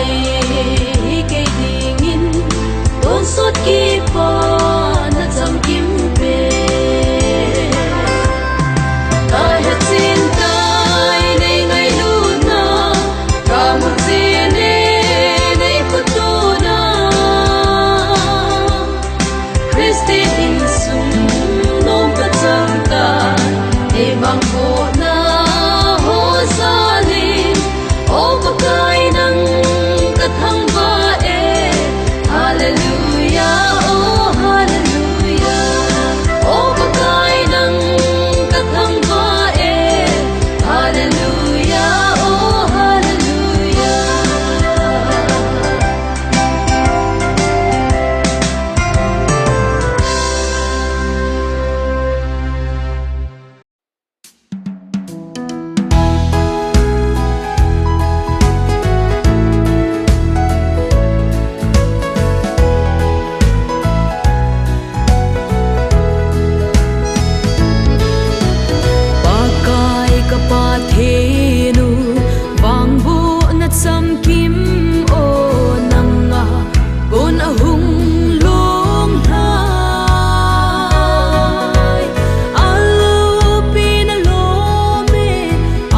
nei ke dingin don sot ki pa na cham kim pe ta ha chin tai nei ngai lu na ka mu chi ne nei ku tu na Christi in sum nom ka chang ta e mang ko na ho sa li o ka kai nang ka thang ba e hallelujah oh hallelujah o ka kai nang ka thang ba e hallelujah oh hallelujah Pakai ka pathenu wangbu na cham kim o nanga gon ahung long hai alu pin lo me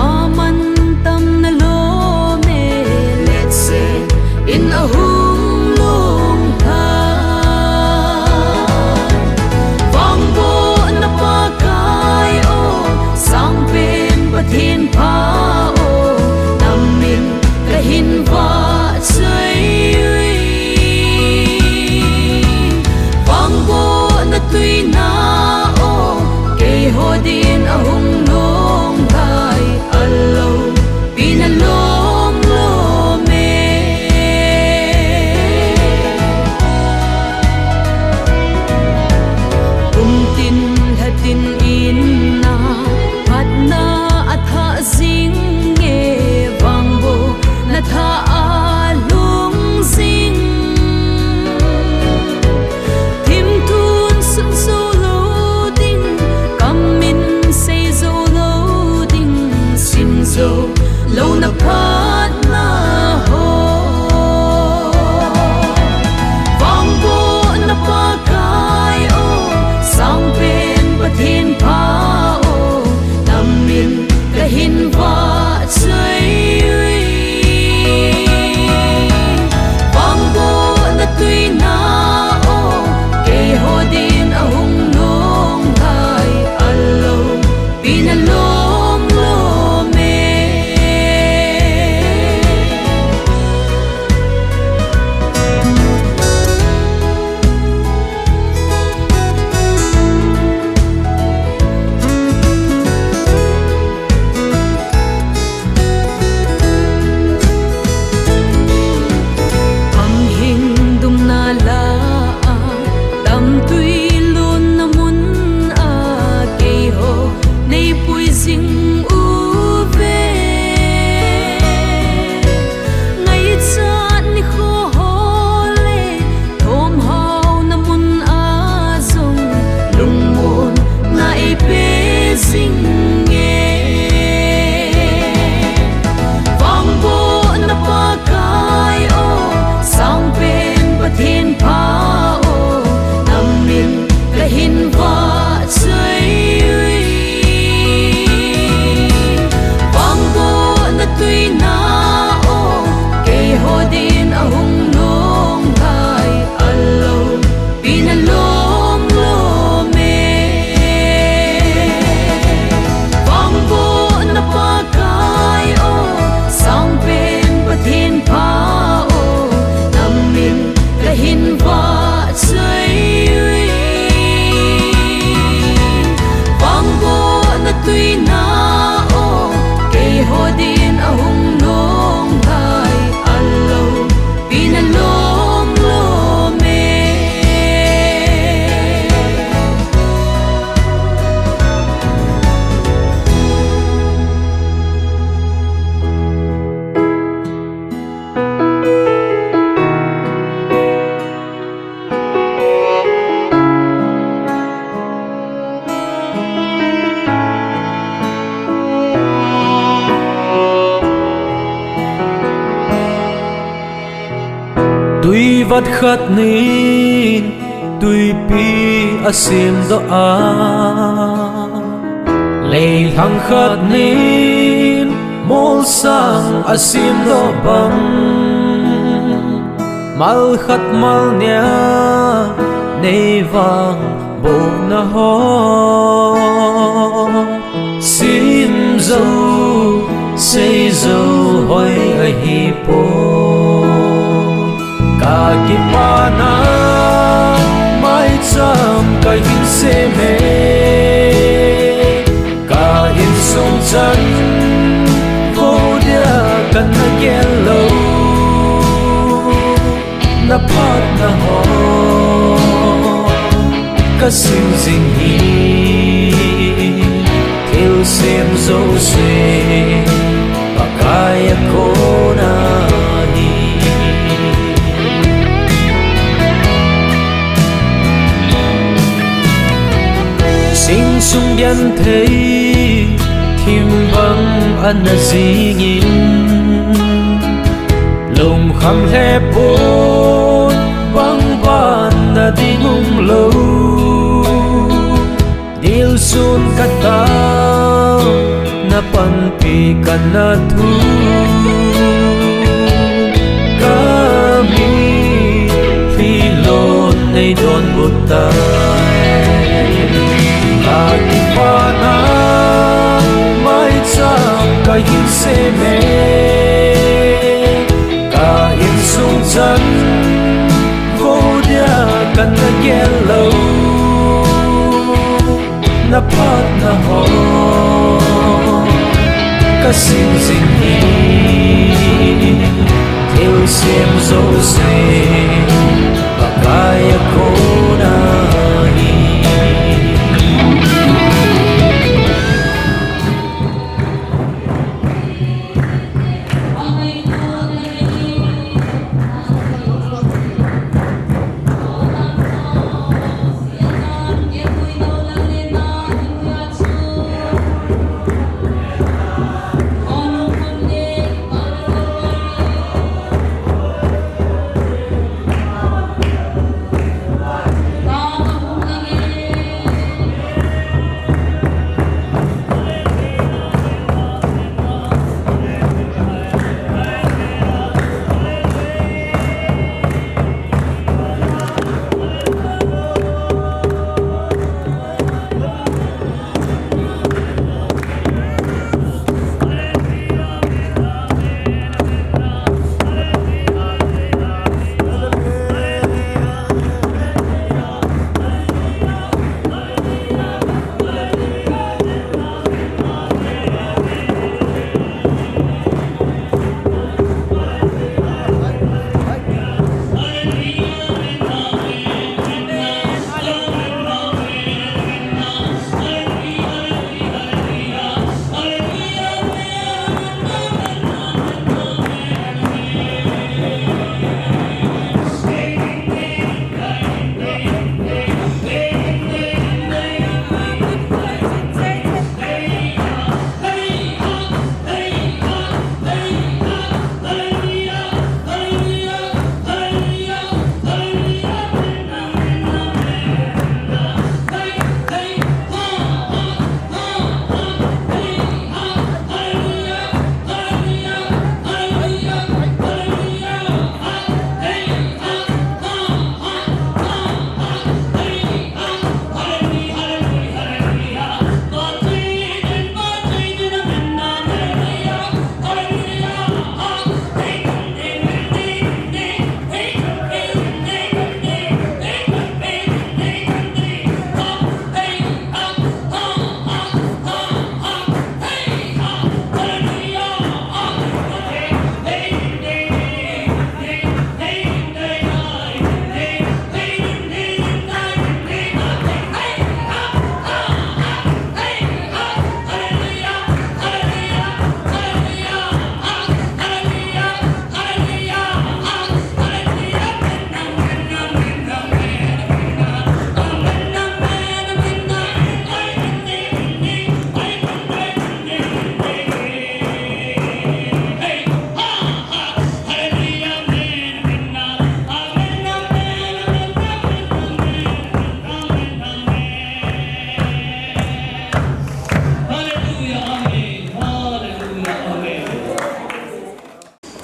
aman tam na lo me let's say in ahung long hai wangbu na pakai o sang pen pathin pha o namin kahin va chai wang bo na tui na o ke ho din ahung long gai allo pin long lo me tin hatin in na phat na atha sing nge wang bo na tha a lung sing tim tun sun so lo ding kam min say zo lo ding sin zo lo na phat na ho wang bo na pa kai o sang pen pathin pha o namin kahin va chai wang bo na tui na o ke ho din ahung long gai allo pin long lo me tui vắt khát nín tui pi asim do a lei hang khát nín mol sang asim do bang mal khát mal nia nei vang bo na ho sim zo sei zo hoi a hi po ka ki pa na mai cham ka hin se me ka in song chan ko dia kan na yellow na pat na ho ka sim sing hi til sim zo se pa kaya ko na sing sung yan thấy thim vắng ăn na zingin lùng khăm he bốn vắng van na đi ngung lâu dil sun kata na pan pi kan na thu kami phi lon nay don butai Aki pana mai cham ka hin se me ka in sung chan ko dia kan na yellow na pat na ho ka sing sing hi til sim zo se pa kaya ko na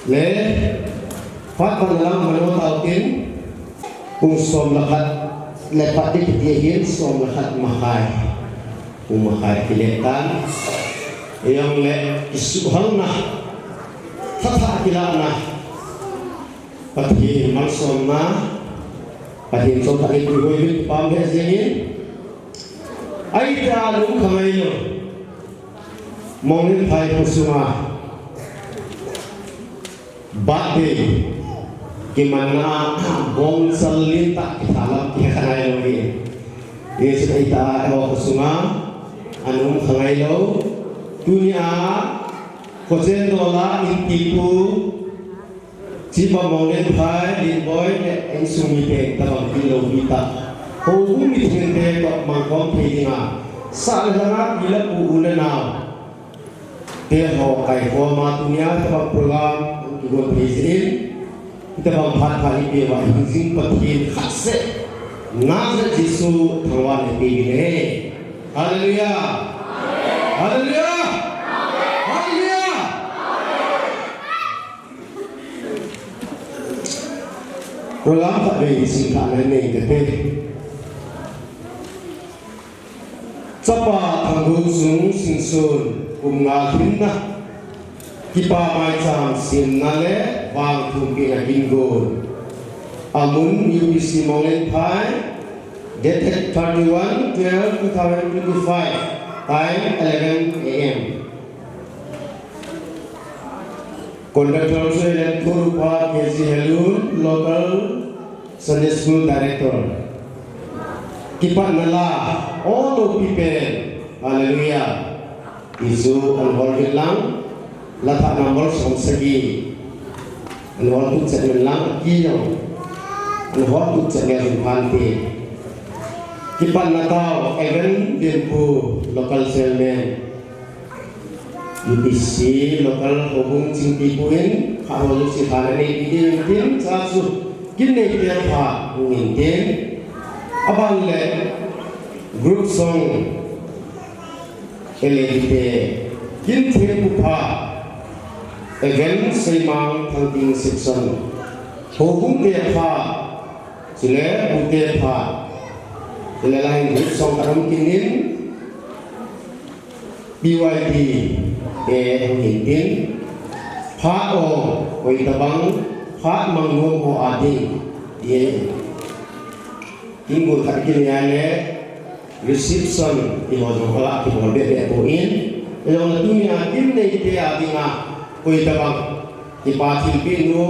le phát văn lăng mà nó tạo tiếng cùng xóm là khát le phát đi cái hiến xóm là khát mà khai cùng mà khai thì lệ tan yang le isu hang na thata kila na pati mal xóm na pati xóm thani kui hoi pam he zengin ai ta lung khamai lo mong lên phai kusuma bate gimana bong salin tak salam ki khanai lo ni yesus ita ewa kusuma anum khanai lo dunia kosen dola intipu jipa mong lên phai din boy le en sumi te tabang kilo kita ho umi theng te ko mangkom phedinga sa langa bila pu unana dia ho kai ho ma dunia ta program go president kita bang phat phali pe wa hing pathin khase na jisu thangwa ne pe ne hallelujah hallelujah hallelujah program ta be sing ta ne ke te chapa thanggu sung sing sun nga hinna kipa mai cham sim na le wang thum ki na bingo amun UBC Molen Phai date 31/12/2025 time 11 AM Conductor Sri Kurupa KC Helun local Sunday School Director kipa nala all of people hallelujah isu anwar bilang latak nomor segi anwar tu cek bilang kilo anwar tu cek yang panti kipan natau even dimpu local selman UBC local hubung cingtipuin kalau si kana ni idin sasu kini dia pa ngin abang le group song elite kin the pa again seimang thangting section hobung te pa sile bute pa sile lain group song karam kinin BYD hintin pa o oi tabang pa mangong ho ading ye ingul khakinane reception ihodo kala ki bolbe be poin elong dunia kim nei te adinga koi tabang ki pathil pinu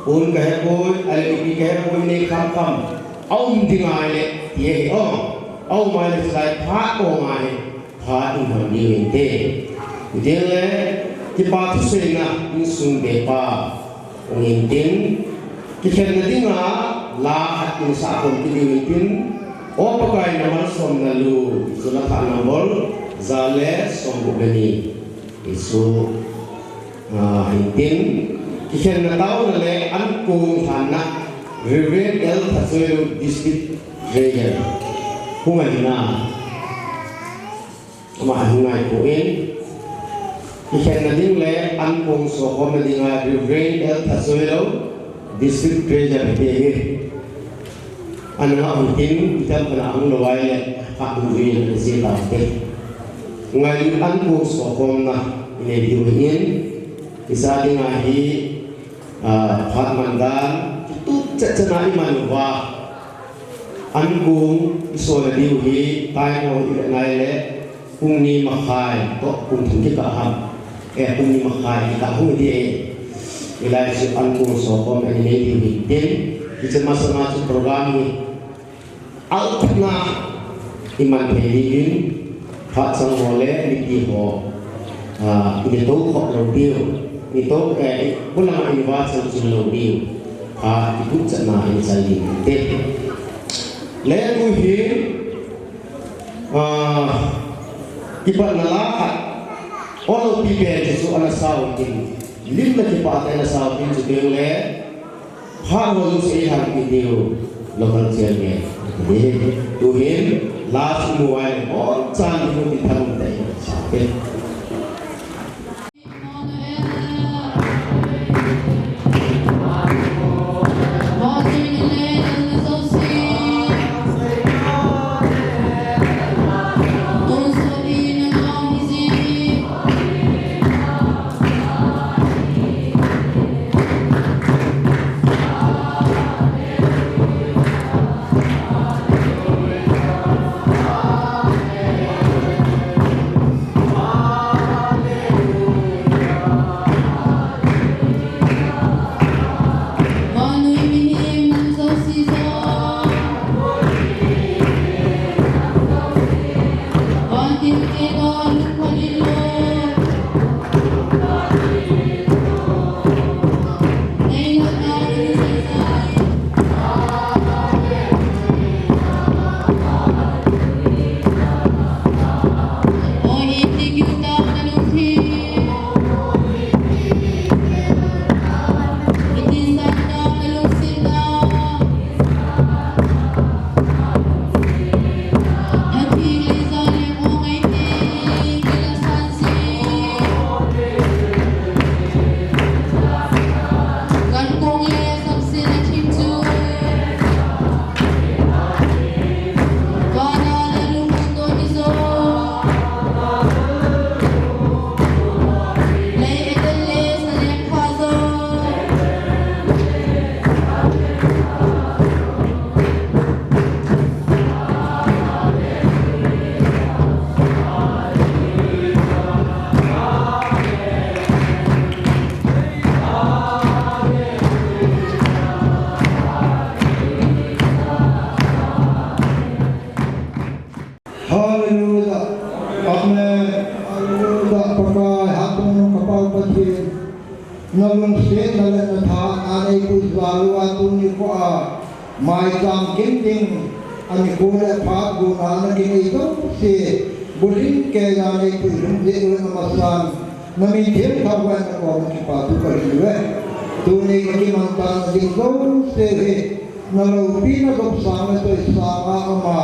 un kahe koi ale ki kahe koi nei kham aum dinga le ye au mai le sai pha ko mai pha in hon ni te dele ki pathu se na in sung be pa ongin tin ki khen na dinga la hat in sa kon ki ni tin o pakai naman som nalu sulata nambol zale som bugani isu hintin kishen na tao na le an kung hana Reverend El Tasoyo District Treasurer hungan na mahungai puin kishen na ding le an kung sohom na ding Reverend El Tasoyo District Treasurer pege ano nga ang tin kita pala ang laway kakuin na siya tayo ngayon ang puso kong na inediuhin isa din nga patmandan tutut sa sanay manuwa ang kong iso na diuhi tayo mo ilanay kung ni makay to kung hindi kaham kung ni makay ikahong hindi ilay siya ang puso kong na inediuhin din isa masama program ni out na iman pelin pat sang mole ni ho ini to ko lo dio itu pulang ini wa sang lo dio ikut sana ini saling te le ku hi ipa nalakat all people su ana sautin limna ki pa ta na sautin su dio le ha wo su ha ki dio local chairman tuhin last mobile all chan mu ti tham tai sa nalung state na lang na tha anay po zwalu ato ni ko mai jam kinting ani ko le pha gu na na kinito si bulin ke anay po rum de na masan na mi them thawan na ko ki pa tu kar liwe tu ne ki mantan ding go se na lo pi na ko sa to sa ama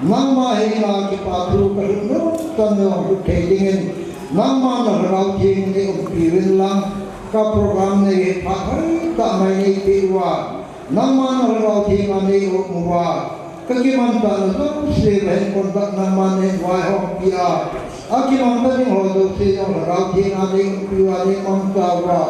Nama hina ki patru karno tanyo kuthedingen nama na rau jing ni upirin lang ka program ni pakai ta mai ni piwa nama na rau jing ani umwa kakimanta na to se ben kontak nama ni wai hok pia akimanta ni hodo se na rau jing ani piwa ni manta wa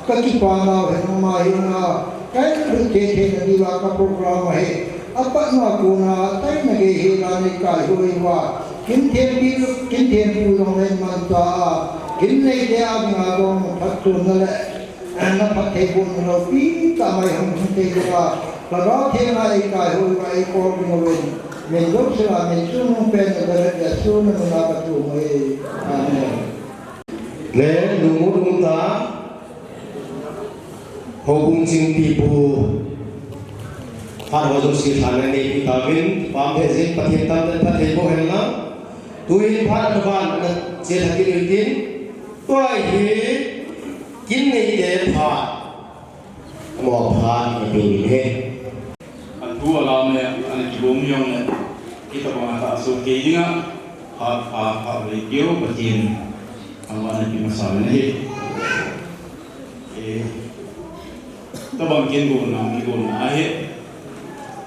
kakipana hen ma hina kai kuthedingen ni wa ka program hai apa na kuna tay nagihila ni kahuiwa kinten pu dong len manta kinne de ang agong patun na le na patay bun no pi tamay hum te ga para the na ai kahuiwa ai ko no wen men dok sila men sunu pen na ya sunu na ka tu mai amen le lumut unta hobung sing tipu Hal wajib sih tangan ni kawin, pampesin patientan dan patienbo henna, tuin part leban jen hakil utin, tuai hi kini dia part, mau part ni he. Antu alam ni, anak kibom yang ni, kita bawa tak sukai juga, part radio patien, anak kimasan ni. Tabang kian guna akhir.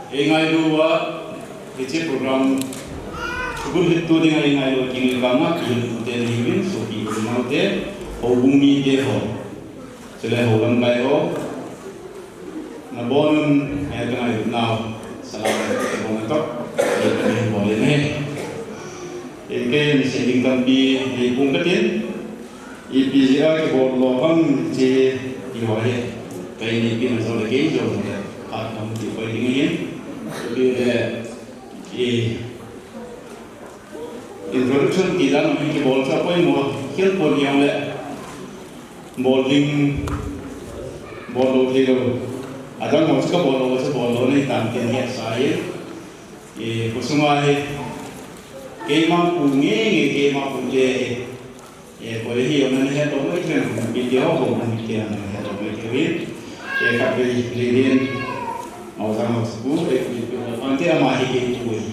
Ingai dua, kecil program kubur itu dengan ingai dua kini kama kini tu terhimin, so kini mau ter, hubungi dia ho, selain holam kaya ho, nabonun ayat ingai now, salam kebon itu, ini boleh ni, ini misalnya kami di pungkatin, IPCA kebon loham je diwahe, kaya ini kini soal kaya jauh ni, akan dipakai dengan introduction kita namanya kita boleh apa yang mau kita boleh yang le bowling bolo itu ada mau juga bolo ni tampil ni saya kusuma game punge boleh hiu mana ni tu macam video boleh kita mana tu macam kami lihat mau sama sepuluh, nanti ama hidup itu.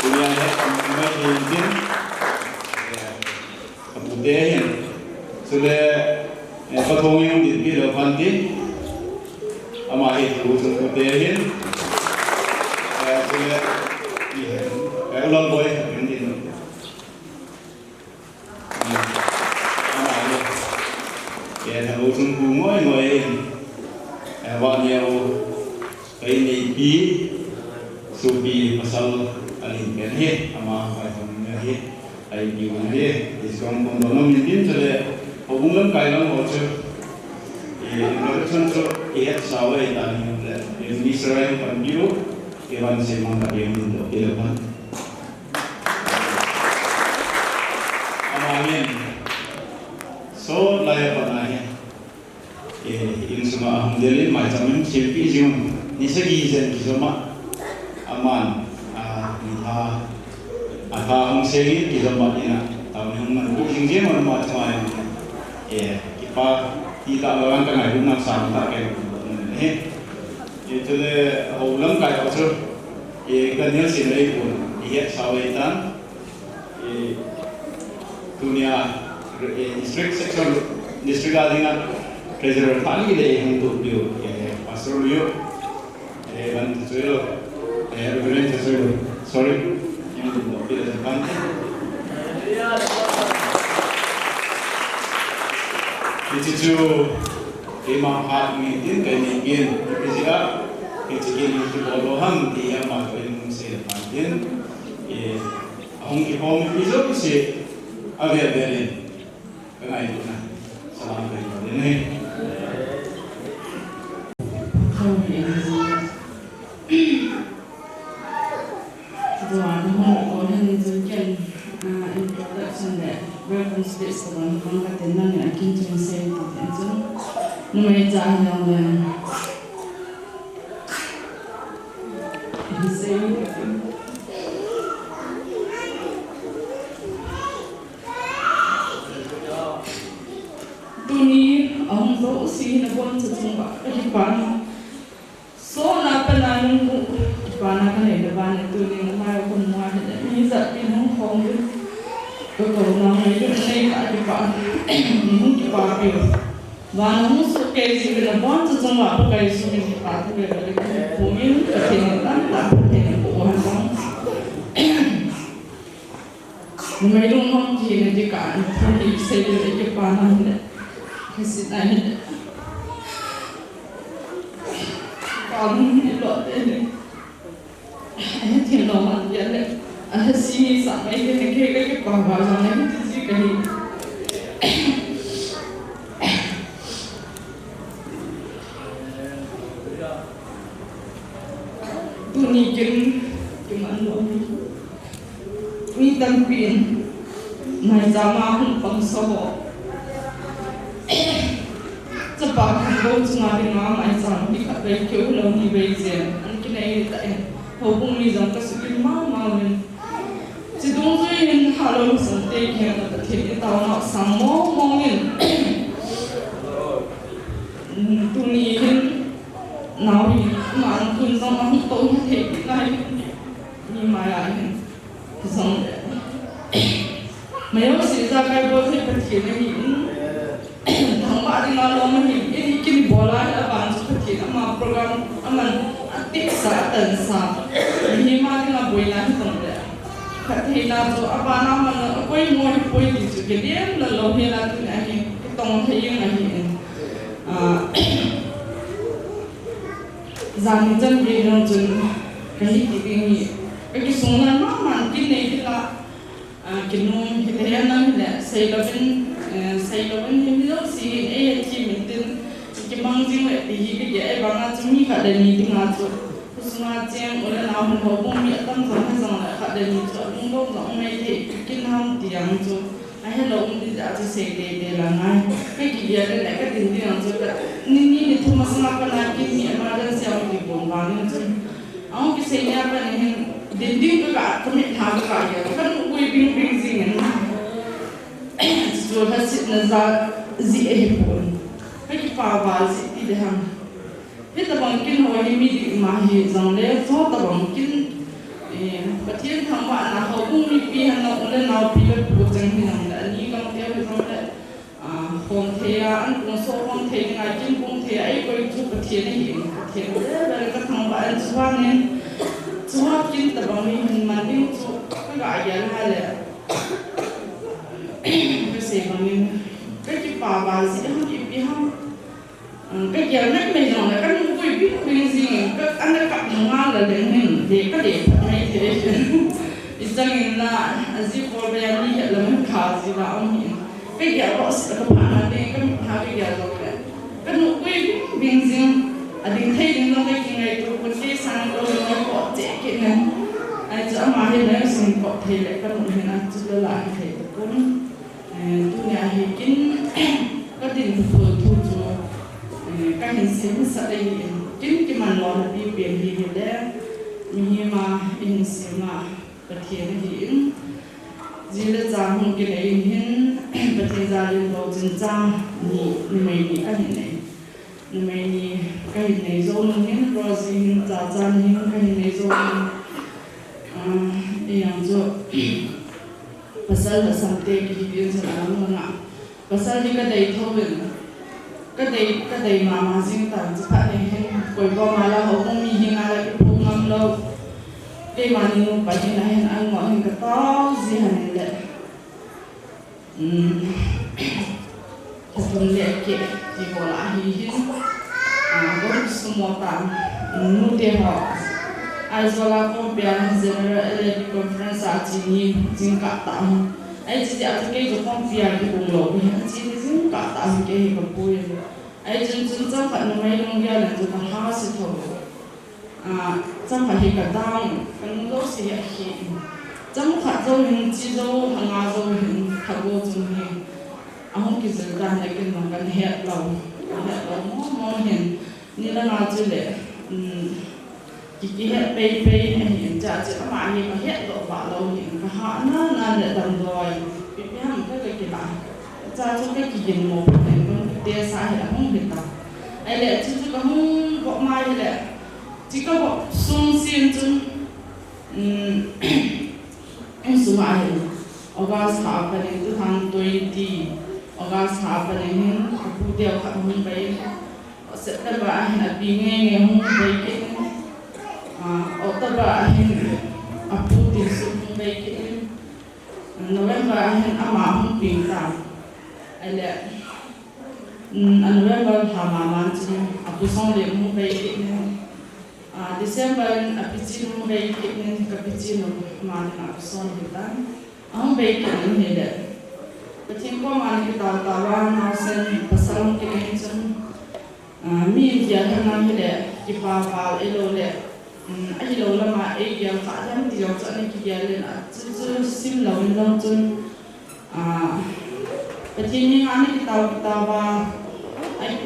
Dunia ni kami ingin kemudian sudah ketemu yang di depan nanti ama hidup kemudian sudah ulang boleh nanti. Ama hidup, kalau sungguh ngoy awalnya ini bi subi pasal alin kerhe ama kaitnya he ai bi mana diskon kondono mintin sele hubungan kailan hoche introduction to sawa itani ini Israel panjiro kewan semang kalian itu elevan amain so laya panahnya ini semua alhamdulillah macam silpi jum nisagi zen kisoma aman nitha hong sengi kisoma ina tahun yang mana tinggi mana macam ayam kita tidak orang kan ayam nak sampai ke itu le ulang kaya macam kerana sini pun sawetan dunia district alingan treasurer kali le untuk dia pastor dia ban tesoero reverend tesoero sorry yang itu tidak terbantu itu kema hak meeting kainikin kesiap kecikin itu bolohan dia makin sepanjang ahong kihong itu sih agak berin kenai itu nah salam kaitan ini introduction that reference this one, one that the nun I came to say Numai jang yang le. Tuni ang do si na bon sa tumba ipan. So na panang ko ipan na kanay na ban tuni na may ko mo ha ni sa pinong hong ko ko na may ko nay ka ipan. Ni ki pa pi. Wa no so ke si na bon sa tumba ko kay so ni pa ko le ko min ka tin na ta tin ko ha bang. Numai long hong ki na di ka ni se de ki pa na ni. Kasi nahin kamu ni lot ini, ayat naman yan le, ayat sini sampai ini kaya pahwasan ini sih kali. Tunikin cuman lo, ni tampin, naik zaman pangsoho. Sebab kalau cuma dengan macam ni kat berikut lalu ni berizin, mungkin ayat tak hubung ni jangan kesulitan mau ni. Jadung tu yang halau santai yang tak terkini tahu nak sama mungkin. Tu ni kan nawi mana pun sama tahu terkini ni maya ni sama. Mereka sisa kaya boleh terkini ni. Tanpa dengan lama ini kini bola abang seperti nama program aman aktif saat dan saat ini mah dengan bola itu tidak. Kerana tu apa nama kau yang mau boleh juga dia lalu hela tu ni kita mau yang ni. Zanjan bilang jun kahit ini kaki sungai mana kini kita kinung kita yang namanya saya lawan himlo si mintin kimangjing le ti ge banga chumi kha de ni tinga chu kusma cheng ola na hon ho bom mi tam zong la kha de ni chu ngom zong mai the kin ham tiang chu a he lo di ja chu se de la ngai ke ki ya le ka tin ti ang chu ka ni thuma sama pa na ki mi ma da se ang ki bom ba ni chu ang ki se ya pa ni din din ka mi tha ka ya kan ui bing zing so hasit na za zi ehipon kaki pawa zi ti de ham hita bangkin ho hi mi di ma hi zang le so ta bangkin patien thang wa na ho bung mi pi han na ole na pi le pu chang hi nang la ni kam te ho zang le hom the ya an kung so hom the nga kin kung the ai ko chu patien hi patien le ka thang wa an chwa ne chwa kin ta bang mi hin man ding chu ka ga ya la le saya bangin, kerja pawa sih ham ibu ham, kerja nak menjadi kan ibu ibu sih, kan anda kat mengal lah dengan dia naik telefon, istilahnya lah, asyik korban ni dalam kasih lah orang, kerja bos kepada dia kan hari kerja tu kan ibu ibu sih, ada yang thay dengan orang yang itu pun dia sang orang yang kau cek kan, aja mahir lah sih kau thay kan orang yang tu lah thay tu pun. Dunia hikin kadin tu các hình sinh sẽ đây chính cái màn lo đi biển đi để mi mà hình sinh mà bật hiện hiện chỉ là rằng không cái này hiện bật hiện ra lên đầu chân trang ni mày ni các hình này ni mày ni các hình này rồi hiện rồi gì ra trang hiện các hình này rồi yang rồi pasal dah sampai kehidupan selalu nak pasal ni kadai thawin kadai mama sing tan cepat ni koi ko malah hukum mi hinga lagi pungam lo de mani nu pagi nahin ang mo hin katau zihan le hukum le ke di bola hi hin baru semua tan nu de ho Aizola Kompian General Electric Conference Acini Jingkat Tam. Jadi aku kerja Kompian di Pulau Bia. Jadi jingkat Tam kerja Kampung. Jadi jangan namai longga dan jangan hasil tu. Jangan hikat Tam. Kan lo siap hi. Jangan jauh hin jauh hangat jauh hin hago jauh hin. Aku kisah dah nak makan hiat lau. mong hiền như là nói chuyện để cái hiện bay bay hiện ra chỉ các bạn hiện hiện độ bảo lâu hiện cái họ nó là để đồng rồi cái ham cái bạn ra cho cái gì một cái tia sai là không hiện tại ai lẽ chỉ có không bộ mai lẽ chỉ có bộ sung xiên chân em số mai August happening 2020 August happening aku dia kat hong bay September ahin binge hong bay ke October ahin apu di hong bay ke November ahin ama hong ping tam ale November hamaman chu apu song le hong bay ke December apichi hong bay ke kapichi no ma na apu song hitan ang bay ke ni le Ketika mana kita tahu nasen pasal kita itu, mi dia hendak kita kipal elo le, elo lama yang kadang tidak jadi kita le, tu sim lawan tu, ketika mana kita tahu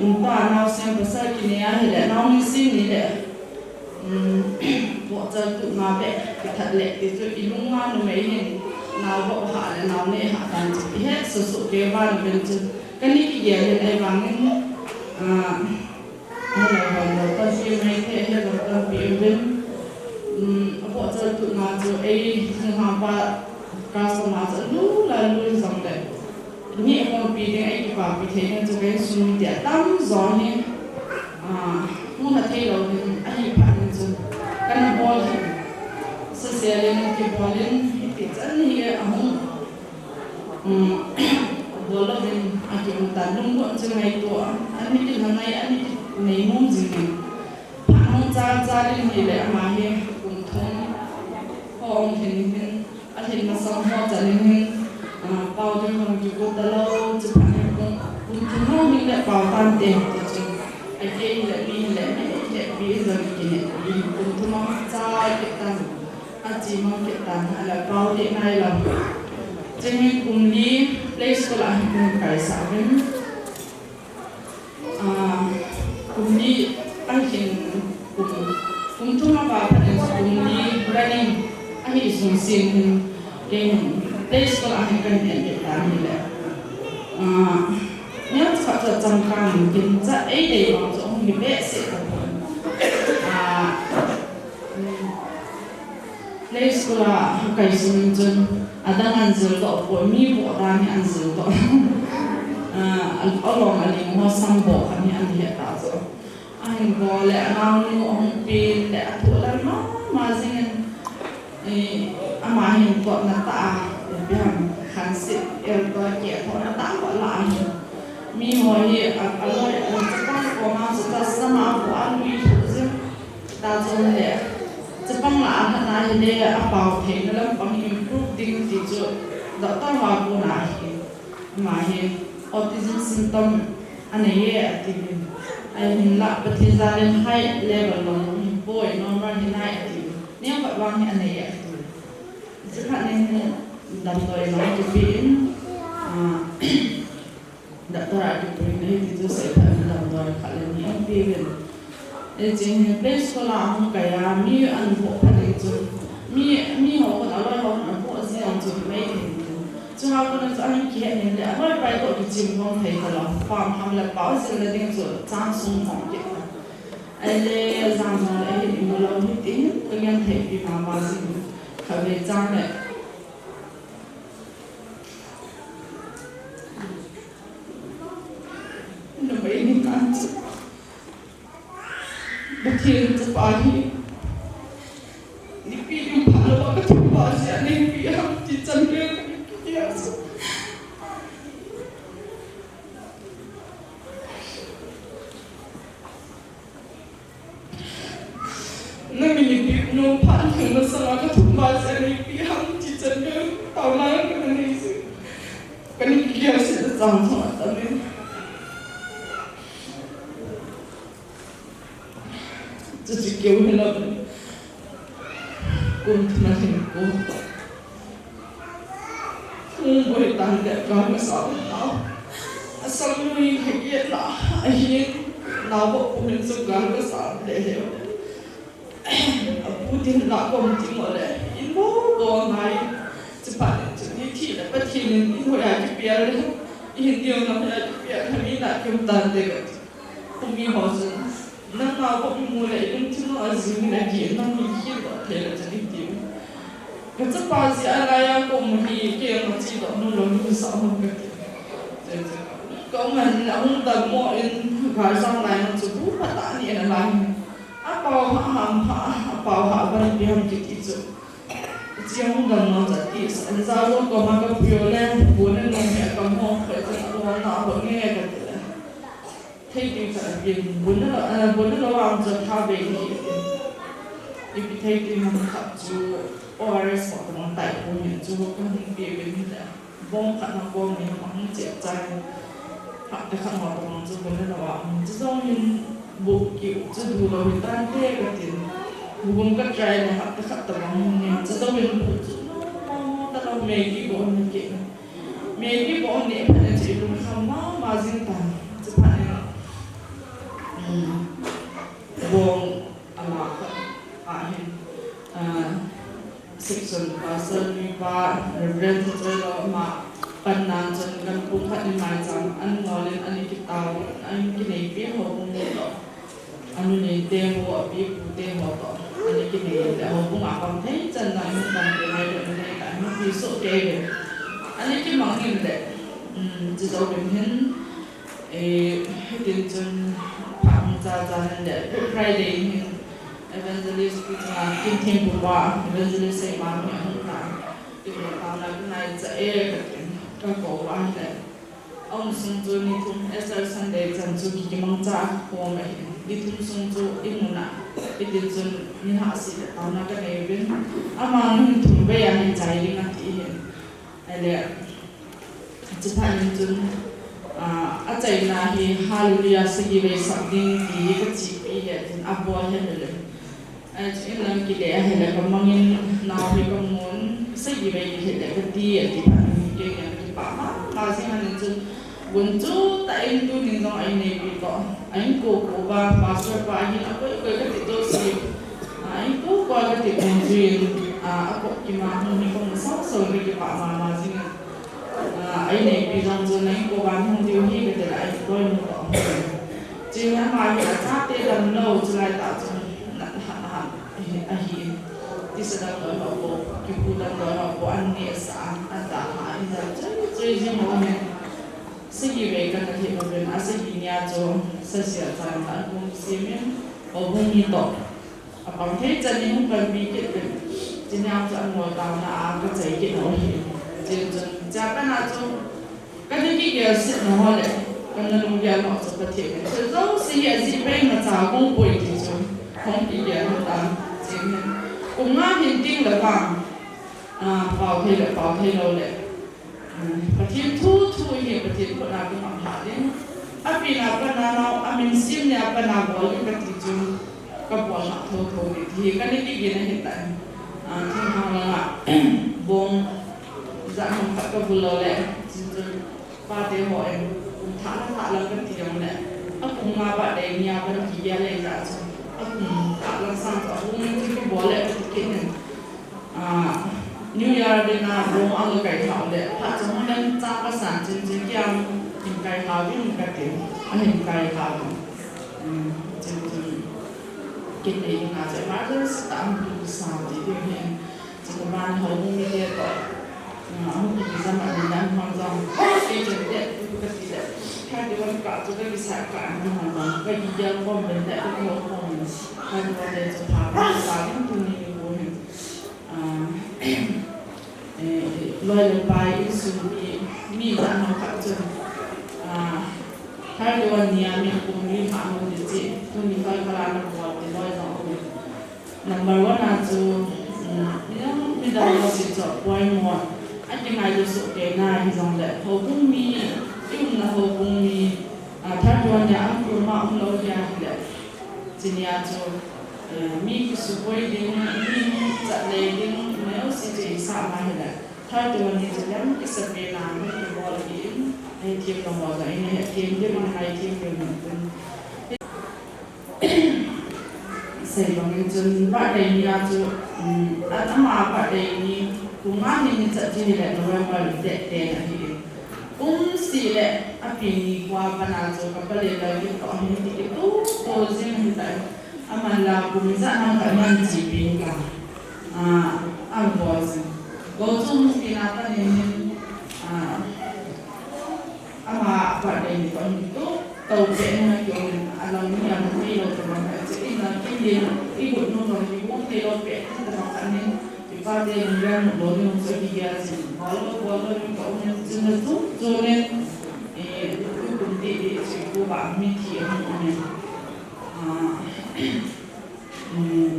umpa nasen pasal kita le, namun sim ni le, buat tu ngabe kita le itu ilungan numehin. Nào bộ hạ là nào nè hạ tàn chỉ hết số số kế ban bên trên cái này cái gì hiện nay bằng hay là còn đầu tiên phim hay thế hay là còn phim bên bộ chơi tụi nào chơi ấy thằng hàng ba customer chơi lú là lú xong đấy nhẹ con phim đấy ấy vào phim thế nên cho cái suy nghĩ tắm gió nhé muốn là thay đổi thì anh bạn chơi cái này bò sơ sơ lên cái bò lên真係我那邊阿叫但弄過真係多，安尼啲係咪安尼內蒙字嘅，拍弄渣啲嘢嚟買嘢共通，我聽阿聽那生活真係包啲可能叫個得咯，就拍嘢共通咯，你嚟包單店就係嘅嚟邊嚟邊就嘅共通咯，渣嘅單。Aji mau kita ala kau di nai lam, jadi kumli play sekolah kum kaisa kan, kumli ahin kum tu apa pada kumli running ahin sungsin kan play sekolah kan kita ni lah, ni aku cakap jangkaan kita deh macam ni best Play sekolah kai sunjun ada anjur to mi bo dan anjur to along ali mo sambo kami andi ta so ai go le nang nu ong pi le to la ma zingen ama hin ko na ta biam khan sit el to ke to na ta ko la mi mo hi aloi on ta ko ma ta sama ko an mi zin ta zon le Jepang lah anak naya dia apa orang dalam pang improve ding tijo doktor wagu nahi mahi autism symptom ane ye aktif ay hinla betizalin high level long boy normal hinai aktif ni apa bang ane ye aktif Jepang ni dam doi nang kipin doktor aktif ni tijo saya dam doi kalian ni aktif Jadi play sekolah aku kaya mi anbo pada itu mi họ còn ở họ còn bộ gì làm chuyện mấy thì chứ họ còn cho anh kia nên là họ phải có cái chim không thấy cả lắm farm họ là bảo gì là tiếng rồi trang sung họ kia anh là trang mà anh thì mua lâu hết tiếng tôi nghe thấy bị mà gì phải về trang này nó mấy những cái Betul sepagi, ni pilih pahala ketua saya ni pihak dijaga biasa. Nami ni pilih pahala masalah ketua saya ni pihak dijaga tahunan Indonesia. Kani biasa sama tapi. Jadi kau hendak kau tunaskan kau boleh tanda kau masalah xong lui hay yên là hiên nào bộ mình dùng gắn cái sản để hiểu Putin là công ty mà đấy in bố đồ này chỉ phải chỉ đi thi là bất thi nên in hồi ai cái bia đấy in điều nó phải cái bia thằng là kim tàn đấy khôngมีhọ dân năng nào cũng mua lại nhưng chứ nó gì là gì nóมีkhi đó thế là chỉ đi tìm cái chất bao gì ai cũng thì kia nó chỉ đó nó lớn hơn sao hơn cái có mình là không tầm mọi cái sau này nó chỉ bút mà đã nhẹ là lại bảo họ vẫn đi học kỹ thuật chỉ không cần nó rất ít anh giao luôn có mà cái biểu lên muốn nên nó nghe cầm hông phải cái nó vẫn nghe cái thấy đi phải việc muốn nó làm cho thao về thì thấy đi nó học chú ORS hoặc là tại của mình chú có những việc bên đó vong khả năng vong mình không chịuใจhọc cái khả năng của mình chú muốn nó làm chú giống như bộ kiểu chú đủ là mình tan thế cái tiền buông cái trái này học cái khả năng mình chú giống như bộ chú nó là mấy cái bộ này kì mấy cái bộ này phải chỉ luôn không mà riêng ta chú phải buông là section pasal ni ba representative lo ma panan jan kan pung khat ni mai jam an ngolin ani kitaw an kinai pi ho pung lo anu ni te ho pi pu te ho to ani kinai te ho pung a kam thei chan na mu kan ke mai le ne ka mu pi so ke le ani ki mang ni le ji do bin hin tin jan phang cha cha le Friday hin evangelist kita kim buwa evangelist say ma mi ang ta ito ta na nai cha ka ko wa le ông sung chu ni thum Esther Sunday chan chu ki mang cha ko mai ni thum sung chu imuna itin chun ni ha si ta na ka nei bin amang thum be ya ni chai ring a ti hen ale chu pa ni chun a chai na hi hallelujah sagi ve sabding ki ka chi pi he tin abo he le chỉ là cái để hay là còn mong in nào thì còn muốn xây dựng về thì để cái tiền thì phải cái bảo mà xem là nên muốn chú tại anh tôi nên rằng anh này bị có anh cô và pastor và anh là cái tôi gì anh cô qua cái tiệm hành duyên có cái mà không mình không sót rồi cái bảo mà xem anh này bị rằng rồi anh cô bán không tiêu hi cái là anh tôi một chỉ là mà cái chắc thì lần lâu chỉ lại tạo cho ahin di sedang doi hapo kipudan doi hapo anni sa anta ha inda chơi gì mà mình segi về cái này mà mình asa hinya cho sasiya sang là cũng xem ở vùng như đó bằng thế chân đi không cần bị cái chỉ nhau cho ngồi tàu là cái giấy cái nó hiện chỉ chân cha cái nào cho cái này cái sự nó hoa lệ cái này nó giờ nó sẽ có thể cái dấu sự hiện gì bên mà trả công bồi thì cho không bị giờ nó ta cũng ngã hiện tinh là bằng bảo thay lâu lệประเทศทูhiệnประเทศคนเราเป็นของหาเล่นปีน่ะปนาเราmình xinเนี่ยปนาบอลกันที่จูก็บอลหนักโทที่กันนี่กี่นะเห็นแต่ที่ทางเราบงจะทำกับบุลเราแหละจริงๆป้าเดี๋ยวบอกเองฐานเรากันที่เราเนี่ยผมมาป้าเดี๋ยวเนี่ยป้าที่ยาเลยจ้ะเราสร้างจากวงที่ก็บอกเลยที่กินNew Year เดือนหน้าโรงเอาไก่ขาวเลยถ้าจะให้นั่งจ้างประสานจริงๆยังกินไก่ขาววิ่งกระเทียมเห็นไก่ขาวจริงๆกินเองอาจจะมาเรื่องสตางค์สาวที่เดียวเองจักรวาลเขาไม่ได้ต่อเขาไม่ได้สมัครในด้านความจำที่จะเด็ดปกติเลยถ้าเดี๋ยววันก่อนจะได้วิชาการที่มันก็ยิ่งเยอะกว่าเป็นแต่ทุกคนคงถ้าเดี๋ยวเราจะพาไปสาวที่ตรงนี้ดูเห็นลอยลงไปสู่มีจานของขัดจนถ้าเดี๋ยววันนี้มีกลุ่มวิพากษ์มันจะจีตัวนี้ก็กำลังบวชเป็นลอยสองคนnumber one อาจจะไม่ได้เราสิจบไว้หมดอันยังไงจะสุดเกินหน้าที่สองแหละเขาคงมียุ่งนะเขาคงมีถ้าเดี๋ยววันนี้อันคุณมาเราอยากแหละจีนี่อาจจะมีสุขไว้ดิ้งมีจัดเลยดิ้งแล้วสิจะสามารถแหละถ้าเดี๋ยววันนี้จะเล่นกิจกรรมไม่ได้บอลกินใน hay thêm đồng hồ dạy này thêm cho mình hay thêm nhiều mình xây bằng chân bạn đây như là chỗ đã mà bạn đây như cũng ăn nên chợ chỉ là November để này cũng xí lệ áp đi qua bên nào chỗ các bạn là cái tỏ hình thì cái tú tôi riêng hiện tại mà là cũng rất là cảm ơn chị Bình cả anh boys có chung thì là ta nên mà bạn đây thì còn tú tàu chạy này kiểu anh làm như là một cái đồ của mình sẽ là cái gì cái bụi nông rồi thì cũng thay đổi về tất cả các nên thì qua đây mình ra một đồ nông sẽ đi ra thì có những cậu nên chân là tốt cho nên cuối cùng thì sẽ cô bạn mình thì mình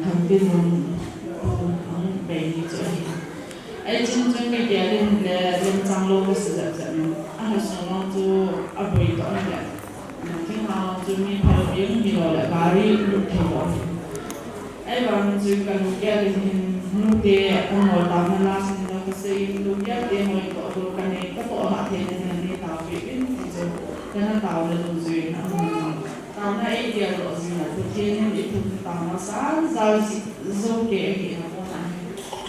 thằng bên mình không bền như vậy ấy chân chân cái kia lên trang lô sử dụng anh sống nó tu áp dụng đó là khi nào chúng mình phải biết thì nó lại bari lúc thì đó ấy bằng chúng cần cái thì lúc thì ông ngồi làm nó là sinh ra cái gì lúc nhất thì ngồi có đồ cái này có bộ họ thì nên đi tạo việc thì rồi cho nó tạo lên đồ gì nó tạo này thì đồ gì là thực hiện nên để thực tạo nó sáng ra dấu kể thì nó có này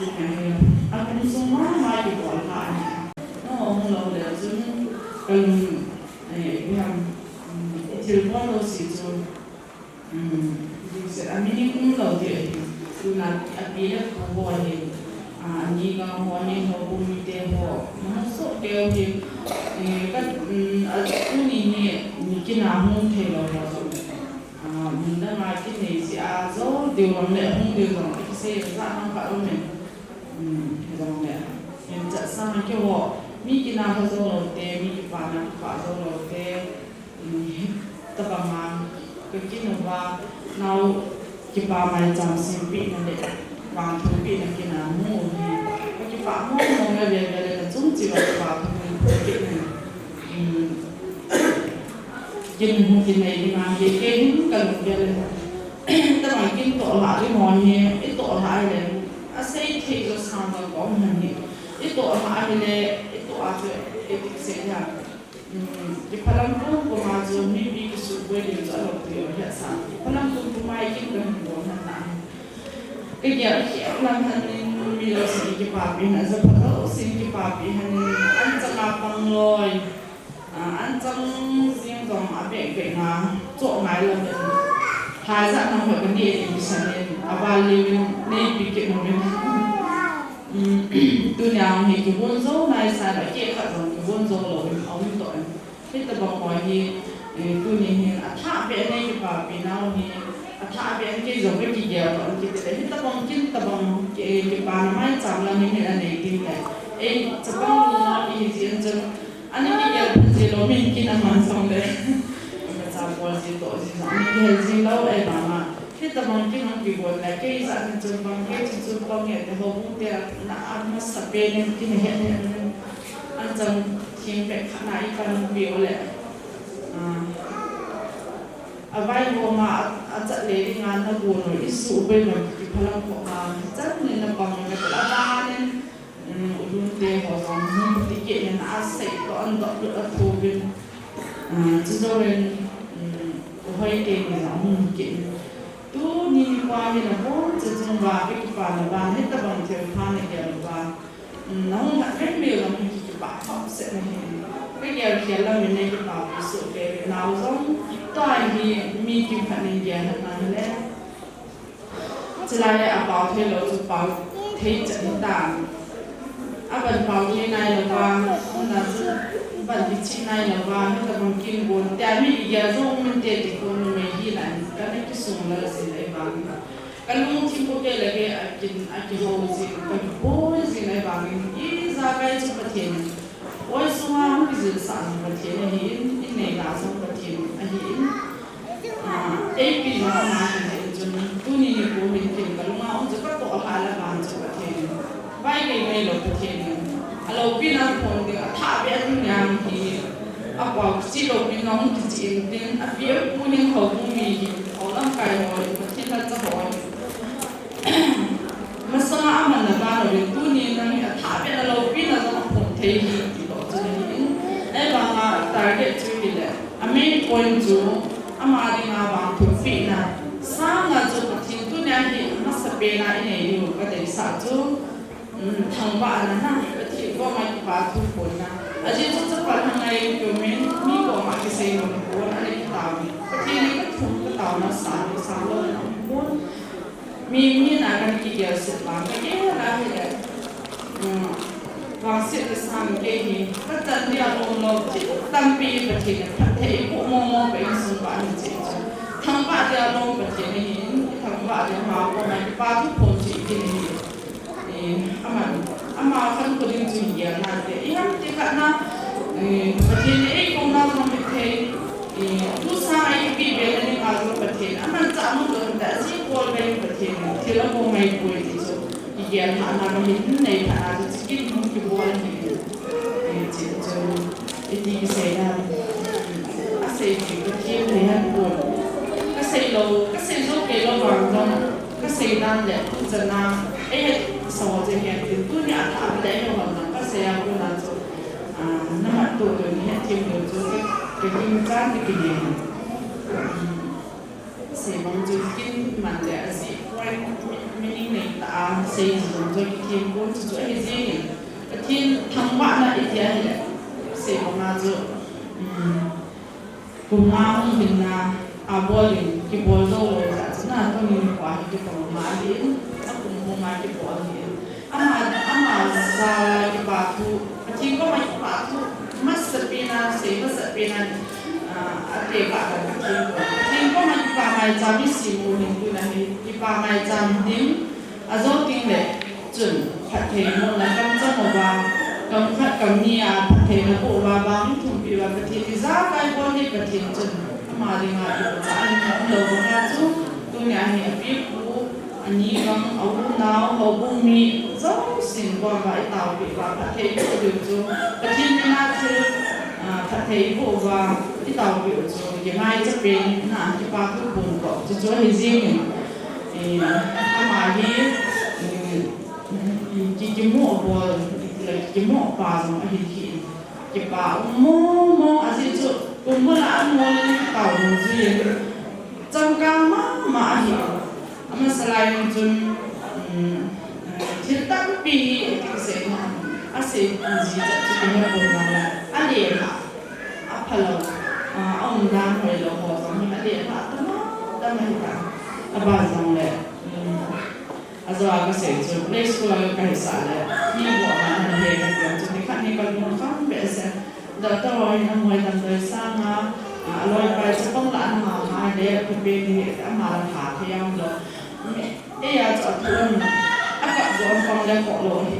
lúc này anh cũng sống mai thì gọi lại nó không lâu để chúng cần làm thì có đôi sự rồi sẽ mình cũng đầu tiên từ là bị đất của họ thì như là họ nên họ cũng bị thế họ nó số kêu thì các cái này như cái nào không thể là mình đã nói cái này sẽ dấu điều làm lệ không điều làm cái xe ra không phải đâu mình làm lệ nhưng chắc sao kêu họ mi cái nào phải dấu đầu tiên mi cái bàn nào phải dấu đầu tiên tập mà cái nó và nào cái bà mày chăm xem bị nó để vàng thú bị nó cái nào mua thì cái bà mua người về là chúng chỉ là bà thú cái này cái này đi mà cái cần cái tập mà cái tổ lại cái mòn này cái tổ lại này xây thì nó sao mà có mình cái tổ lại này cái tổ lại cái xây ra cái phần làm công của mà dùng như bị cái sự quên điều rõ ràng điều hiện sản phần làm công của mai cái gần của mình là cái giờ cái làm hành nên bây giờ xin cái bà bị là rất là xin cái bà bị hành anh chẳng là bằng rồi anh chẳng riêng dòng ở bệnh viện mà chỗ máy là hai dạng năm phải cái gì thì sản nên và lưu nên bị kiện của mình từ nào thì cái vốn dấu này sai lại kia cả rồi cái vốn dấu rồi ông tội thế tập bằng mọi thì từ nhìn thả bé này cái bà bị nào thì thả bé cái giống cái gì vậy còn cái đấy tập bằng cái bà mai chăm là những cái này tin này ấy tập bằng nó thì diễn chân anh ấy cái gì đó mình kia làm xong đấy mình sao qua gì tội gì xong cái gì lâu ấy mà khi tập bằng cái nó bị buồn là cái dạng chân bằng cái chân bằng cái thì họ cũng tiếc là ăn nó sắp bên cái này hiện anh chân thiên về khả năng cần biểu lệ vai hồ mà chắc lấy ngàn nó buồn rồi ít số bên rồi thì phải làm của mà chắc nên là bằng cái là ba nên luôn tiền họ còn không tiết kiệm nên ăn sạch có ăn đậm được ăn thô bên chứ đâu nên hơi tiền thì nó không kiện tu nhìn qua thì là bốn chứ trong và cái bàn là bàn hết tất bằng theo phan này đều và nó không phải rất nhiều là mình chỉ bảo họ sẽ là cái điều kia là mình nên bảo sự cái nào giống toàn thì mi kim phải nên gì là lên chỉ là bảo thế là chụp bảo thế trận tảng vẫn bảo như này là và là vẫn vị trí này là và hết là bằng kim buồn tại vì giờ giống mình tiền thì con mình đi lại cái sùng là gì đấy bằng cái lúc thì có cái là cái hồ gì cái bố gì này bằng ý ra cái chỗ bát thiên ôi số mà cái gì sản bát thiên này hiện này là số bát thiên hiện ấy cái nó mà cái cho nên tôi nhìn của mình thì cái lúc nào cũng có tổ hai là bàn chỗ bát thiên vai cái này là bát thiên alo pin nào còn cái thả bé như nào thì bảo chỉ lộc pin nó không chỉ nên biết mua những hộp mua mì họ làm cái rồi thiên là cho họ mà sao mà mình là ba rồi tu niệm là thả bé là lộc pin là nó không thấy gì đó cho nên ấy mà main point chu amari nga bang thu fi na sang chu pathin tu nya hi na sa pe na ine yu ka dei sa chu thang ba na na pathi ko mai pa thu pon na aji chu chu pa hang ai ko men mi ko ma ki sei no ko ani ta mi pathi ni ka thu ka ta na sa lo na mo mi na kan ki ya se pa ka ke na hi de và sự sang cái gì các trận đi ăn uống lâu chỉ tâm bi và thì thấy cũng mò về xung quanh chị thằng bạn đi ăn uống và thì này thằng bạn đi học của mình ba thứ bốn chị thì ama kan ko din tu ya na te iham te ka na và thì này cũng na không biết thế tu sa ai bi về này à rồi và thì ama chả muốn được đã chỉ qua về và thì là không may quên thì số iya na na hin nei na chỉ cái mong cái bộ này chỉ cho đi xây ra xây cái kia này han buồn cái xây giúp cái lâu vàng đó cái xây đan để cho na ấy sau这些就都俩他们来了嘛个谁啊不能做那么多的你看听有做cái kinh doanh cái gì xây bằng cho kinh mà để gì quay mình này ta xây dựng cho cái thiên vốn cho cái gì cái thiên thằng bạn là ít thế này xây bằng mà cho cùng nhau mình là bồi cái bồi rồi là chính là có nhiều quá cái bằng mà đến cùng mà cái bồi ama sa cái bà thu chỉ có mấy bà thu mất sự pina xây mất sự pina để bà là chỉ có mấy bà mai chăm đi mua hình tu này cái bà mai chăm điểm rồi tiếng lệ chuẩn phát thể một là cầm chân một bà cầm phát cầm nia phát thể một bộ bà bám thùng bị bà phát thể giá cái con đi phát thể chuẩn mà đi mà được giá anh không lâu ra chút tu nhà hiện biết anh ấy bằng áo nào áo bông mi rất xinh qua vải tàu bị và phát thấy biểu cho phát hiện ra chứ phát thấy bộ và cái tàu biểu cho cái mai chấp bên là cái ba cái bồn cỏ cho chỗ hình riêng thì mà cái mỏ bò cái mỏ bà rồi thì cái bà mỏ à gì chỗ cũng muốn là mỏ lên tàu gì trong cam mà hiểu ama selain jun cerita pi kasi asi anji jadi punya ali apa lo ông đang hồi lo hồ giống như ali tâm kita apa giống le azwa kasi jun lấy số cái sao le ni bộ mà anh thấy cái jun cái này còn một phong bé sẽ đợt tôi năm ngoài tầm đời sang lôiไปจะต้องล้านมาเด็กเป็นมาหาเที่ยวเลยấy là chọn thường áp dụng chọn phong lên cọ lỗ thì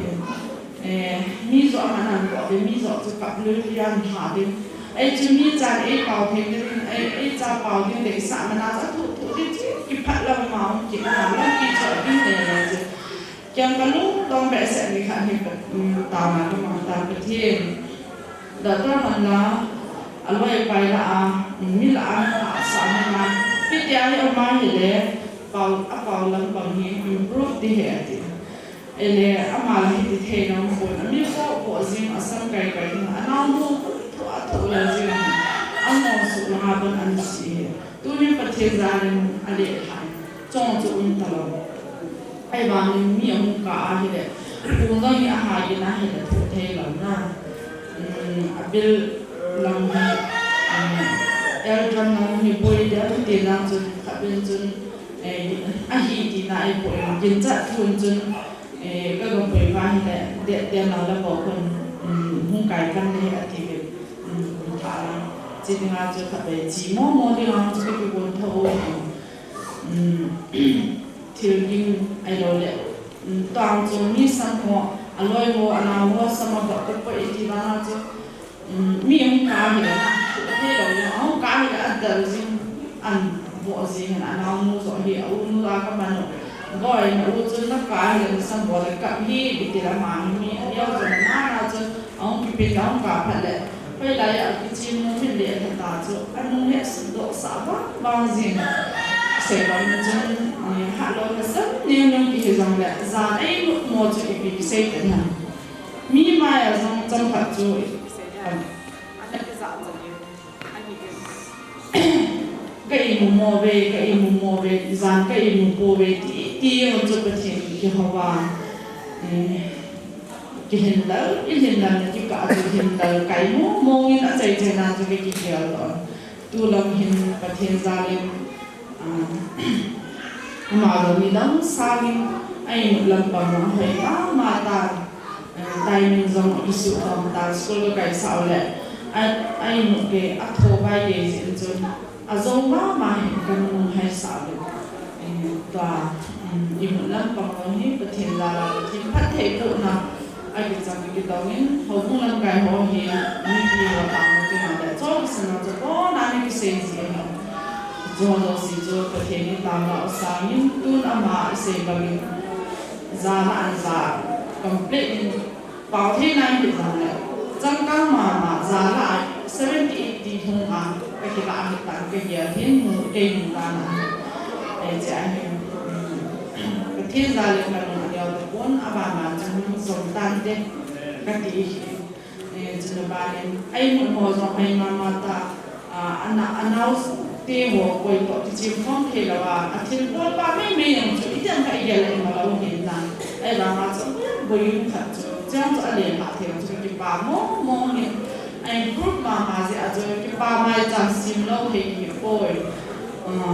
mi chọn mà làm cọ thì mi chọn cho cặp lưới đi ăn thả đi ấy chứ mi chọn ấy bảo thì ấy cha bảo thì để xả mà nó rất thụ đi chứ cái phát lâm máu chỉ là làm cái chọn cái này là gì chẳng có lúc con bé sẽ bị khả năng tao mà cái mong tao cái thiên đợt đó mình là lôiไปละmi là sáng mà cái tiếng ông mai thì đấy bảo lần bằng hình improve đi hết thì ele ama là thì thế nó buồn mi có bộ gì mà sang cái nó mua thu là gì anh nó sụp là bên anh chị tôi nên phải thế ra nên anh để lại trong chỗ anh ta lo ai bằng mi ông cả thì đấy cũng có những hàng gì na thì là thế lắm na bil lòng trong lòng thì bồi đỡ tiền làm cho các bên chân anh thì lại bồi dân chất thuần chân các công bồi vai để tiền nào là bỏ quần hung cài căn này thì thả chỉ là cho các bé chỉ mua đi làm cho cái quần thâu thiếu những ai đó lệ toàn cho mi sang hoa aloi ho ana ho sama ba ko iti bana cho mi ông cá thì thế rồi ông cá thì đã đầu riêng ăn bộ gì là ăn mua rồi thì ông mua ra các bạn gọi nó uống nó cá thì sang bộ là cặp hi bị tiền làm mi yêu rồi nó cho ông bị bị ông cá phải lệ bây giờ cái chim nó bị lệ thật là cho anh muốn hết sự độ xả vắt bao gì sẽ có những hạ lôi là rất nhiều những cái dòng lệ ra ấy một một chữ bị xây cái này mi mai ở trong phát chuối anh cái dạng gì anh cái mù về cái mù về dàn cái mù về thì ở chỗ cái cái hoa cái hình đó cái cả cái hình đó cái mông như đã chạy nào cho cái kiểu đó tu làm hình cái thiên gia lên mà rồi mình đóng sang anh một lần bằng nó hơi mà ta tay mình dùng một số ta school cái sao lệ anh một cái áp thô vai để diễn cho dùng mà hiện cần hay sao và một lần bằng nó hết cái thiên gia là thì phát thể bộ nào ai biết rằng cái đó nên họ cũng làm cái họ hiện những cái là bằng cái nào để cho cái sinh hoạt cho có năng cái gì cho nó sẽ cho cái thiên nhiên tam bảo sáng những tuôn ama sẽ bằng ra lại ra complete bảo thế này thì rằng là trong các mà ra lại 70-80 thùng cái là hiện tại cái gì thiên mù cây mù ta để chạy cái thiên gia lịch mà mình đều được vốn mà trong dòng tan đấy các cái cho nên bạn ấy một hồi rồi hay mà ta announce tiêu hồ quay tổ cái chim phong thì là thiên quân ba mấy miền chỉ ít cái gì là mà lâu hiện nay ấy là mà cho với thật cho cho liền mà thì cho cái ba mô hiện anh group mà sẽ cho cái ba mai chẳng sim lâu thì nhiều coi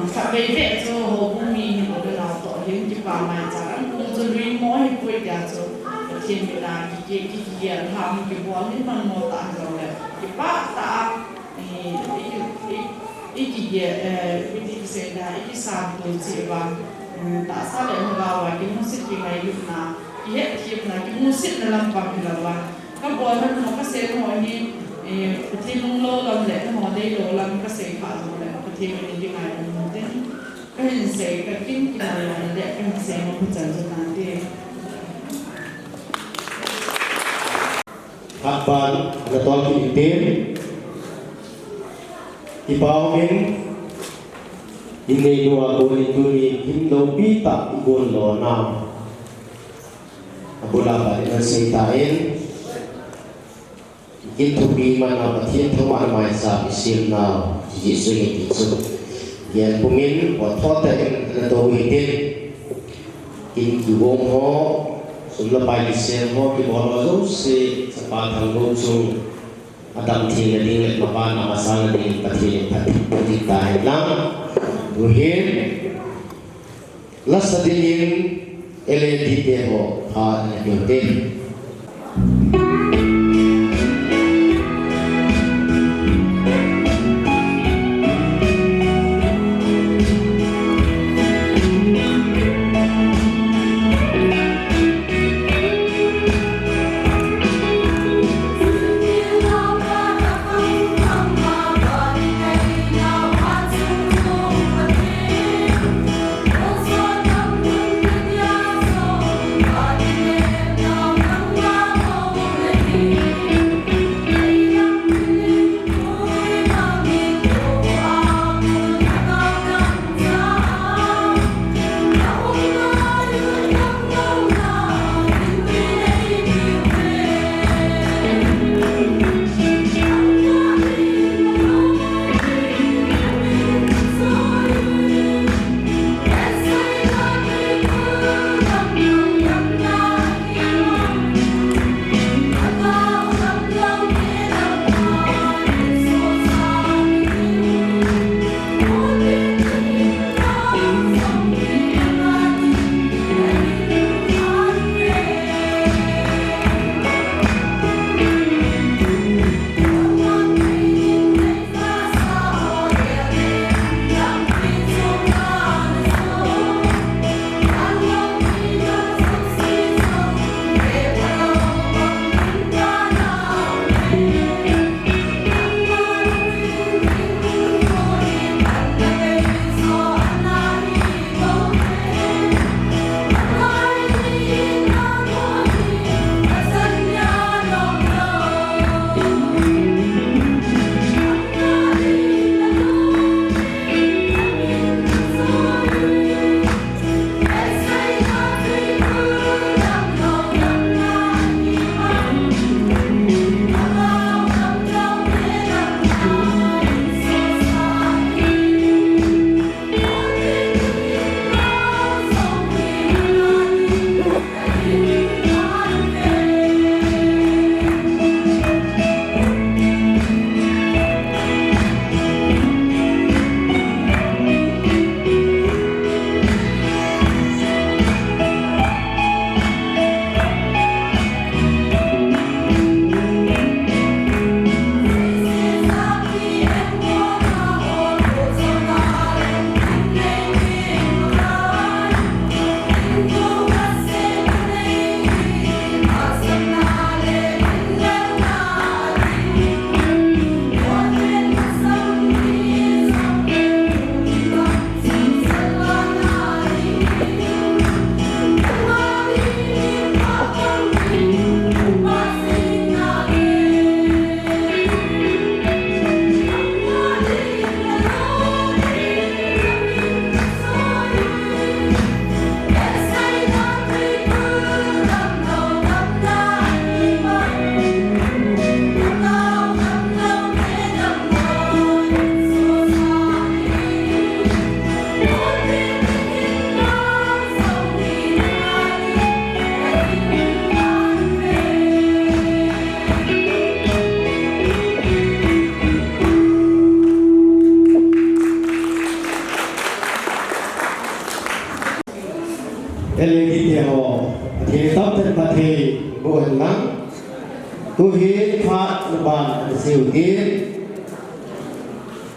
phải về về cho hồ cũng mình một cái nào tổ hiện cái ba mai chẳng cũng cho riêng mỗi quay ra cho thiên là cái làm cái bọn những bằng một tại rồi cái ba ta cái sẽ là cái sản phẩm chế và tại sao lại vào cái music cái này lúc nào cái hệ thiệp là cái music là làm bằng là và các bọn nó có sẽ hỏi như cái thiên long lô làm lẽ họ đây đồ làm cái sẽ phải rồi là cái thiên mình như này mình tên cái hình sẽ cái kinh cái này là lẽ cái hình sẽ nó cũng chẳng cho nàng đi các bạn là toàn kinh tế thì bao mình ini dua boleh tuli hindo pita ibon lo nam abola pada seitain itu bimana batin thoma mai sa sim na ji sui ti su yan pumin wa thota in to witin in ki wong ho sumla pai se ho ki bolo zo se pa thang go chung adam thi le ding le pa na asal ding pathi pathi tai lang ruhin lasadinin eledi deho ha ne yote Hãy subscribe cho kênh Ghiền Mì Gõ để không bỏ lỡ thề đi theo thì tóc thân bà thề buồn lắm tôi hiến phạt bàn siêu hiến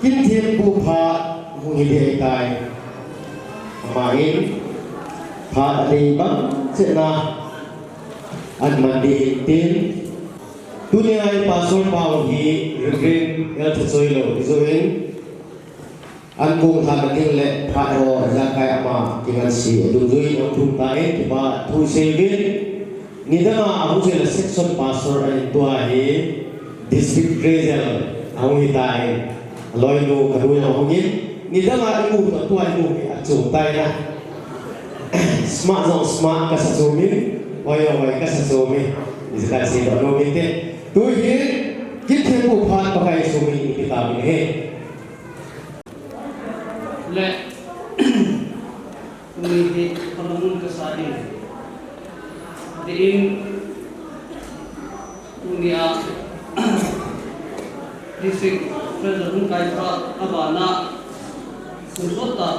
kinh thiên bu phạt mùi đề tài mà hiến phạt đi bằng sẽ là anh mà đi tiến dunia ai pasal bau hi ring el tsoi lo zoin an kung tha king le pha ro za kai ama kingan si du zui on thum ta e ba thu se bin nidama abu se section pastor ai tua hi district treasurer au hi tai loi no ka du no ngin nidama mu to tua mu a chu tai na smart ka sa zo mi oi ka sa zo mi izka si do no mi te tôi hiến kiếp thiên bộ phạt và ngày số mình thì tạo mình hết lệ mình thì còn muốn cái sao đi in dunia district president kai pra abana susota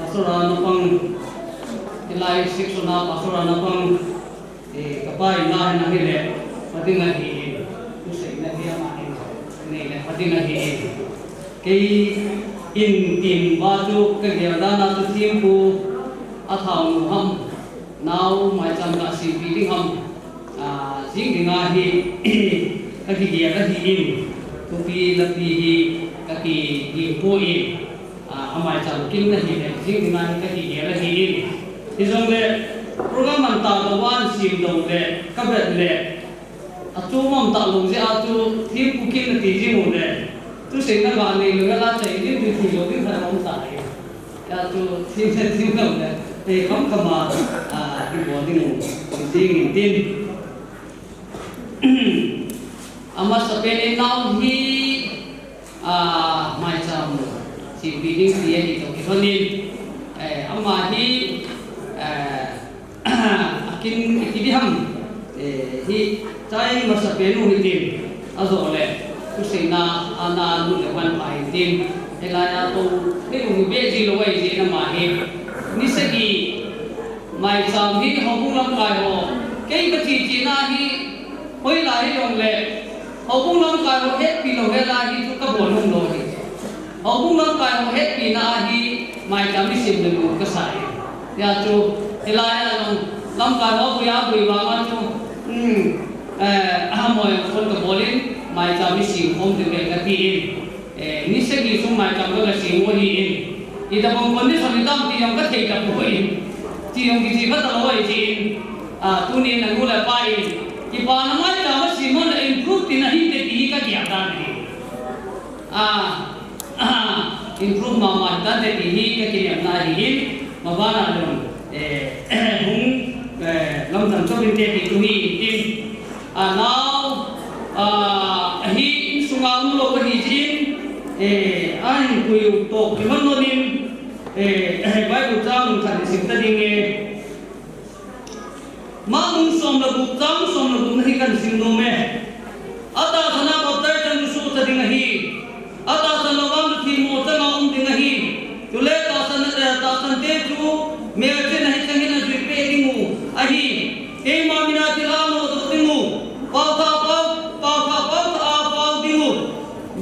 masura napang ilai seksona masura napang kapai na hile patinga hi usai na dia ma ni le patinga hi kei in ba chu ka ge da na tu thim pu a thang ham nau mai cham ka si pi ding ham jing ding a hi ka ki ge ka hi in tu pi la pi hi ka ki hi po in a mai cham king na hi le jing ding a hi ka ki ge la hi in ti jong le program man ta da wan sim dong le ka bet le achu mom ta long je achu thim pu king na ti ji mu le tu se na ga ne lo la chai ni tu thi lo tin tha mom ta ai ya tu thim se thim lo le te kam kama ti bo ding mu ti ngin tin ama sa pe ne now hi mai cham si building ti ai to ki honin ama hi akin ikidiham hi chai masa penu hitin azole kusina ana nu le wan pai tin elaya to ni lu be ji lo wai ji na ma he ni sagi mai sam hi hobung lam kai ho kei ka chi chi na hi hoi la hi yong le hobung lam kai ho het pi lo he la hi tu ka bon hung lo hi hobung lam kai ho het pi na hi mai kam ni sim le lu ka sai ya tu elaya lam kai ho bu ya bu wa ma tu amoy kon ka bolin mai cha mi sim hom de ka ti in ni se gi sum mai cha ga sim wo hi in ida bang kon ni soni dam ti yong ka thei ka pu in ti yong gi ji ka ta lo ji in tu ni na nu la pa in ki pa na mai cha ma sim mon improve ti na hi te ti ka ya ta ni improve ma ma ta te ti hi ka ki na hi in ma ba na lo hung lam tam cho bin te ti tu hi in now hi sungam lo hi jin an kuyu to kiman no nin bible chang khan sim ta ding ma mung som la bu chang som la bu nahi kan sim no me ata thana ko tai chan su ta ding hi ata san lo wam thi mo ta ma ding hi tule ta san te chu me che nahi chang na ju pe ding mu ahi e ma mina ti la mo to ding mu pau tha dingu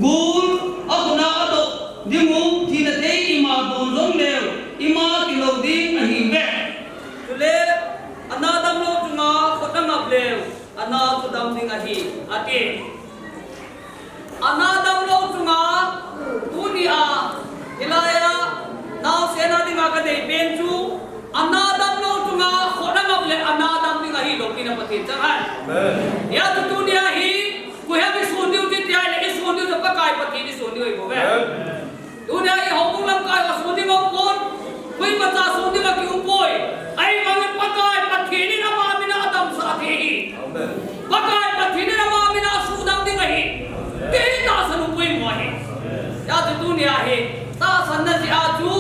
gun akuna ado dingu thina te ima bon zong leo ima kilo ding ahi be tule anadam lo tunga khotam ap leo ana khudam ding ahi ate anadam lo tunga dunia hilaya now sena dinga ka dei ben chu anadam lo tunga khotam ap le anadam ding ahi lo kina pathe changan ya tu dunia hi ku ha bi sun diu ti ti ai le sun diu pa kai pa ti ni sun diu ko ve dunia hi hong lam kai wa sun diu kon kui pa ta sun diu ki upoi ai ma pa kai pa thi ni na ma mi na adam sa thi hi pa kai pa thi ni na ma mi na su dam ding hi te ta san upoi mo hi ya tu dunia hi ta san na ji a chu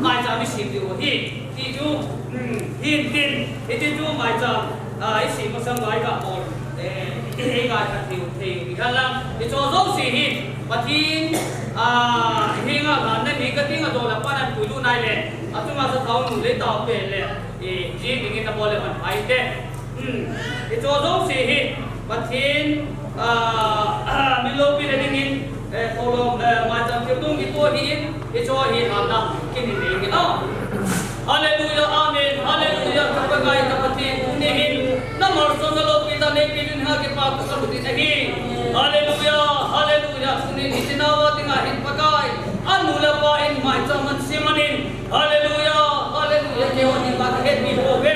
mai cha mi sim diu hi ti chu hin ti chu mai cha ai si ma sang lai ka on cái ga ka thiu thì kan lam ti cho zo si hi patin hi nga ga na ni ka tinga do la pa na tu lu này nè chúng ta sẽ thấu đủ lấy tàu về nè thì chỉ những cái bộ là mình phải thế thì cho giống gì thì bắt thiên mình lâu bị để những thâu lồng mà trong cái tung cái tua thì cho hi làm nào cái gì cái Hallelujah, Amen, Hallelujah. Kapag ay kapatid, unihin na marso na loob kita na ipilin ha kipato sa buti lagi. Hallelujah, Hallelujah. Kunin itinawa tingahin pagay. Anula pa in may taman simanin. Hallelujah, Hallelujah. Kewan ni bakit ni Bobe.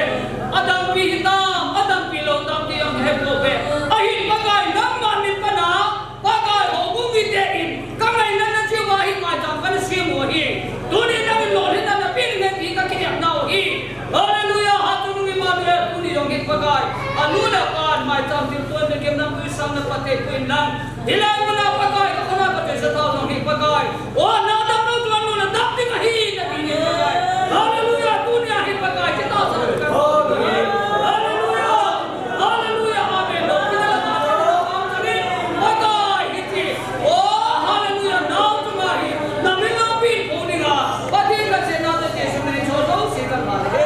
Adang pihitam, adang pilaw tam tiyang hebobe. Ahin pagay nang manin pa na. Pagay hobong itein. Kamay na na siya mahin may tam ka na siya muhi. Tunin namin lohin na napilin na kita kiniyak na uhi. Hallelujah, hatunong Emmanuel, kuni yung hitpagay. Anuna pan, may tamtil po, nagim ng isang napatay po lang. Hilang mo na pagay, ako na patay sa tao ng hitpagay. O, nadamang tuwan mo na dapti kahin na hinipagay. Hallelujah, kuni ang hitpagay, kita sa nagkakaroon. Hallelujah, Hallelujah, Amen. Lord, pinalaman sa mga sabi, pagay, hiti. O, Hallelujah, now tumahin, namilapin po nga. Pati kasi natin Yesu Cristo, sikat natin.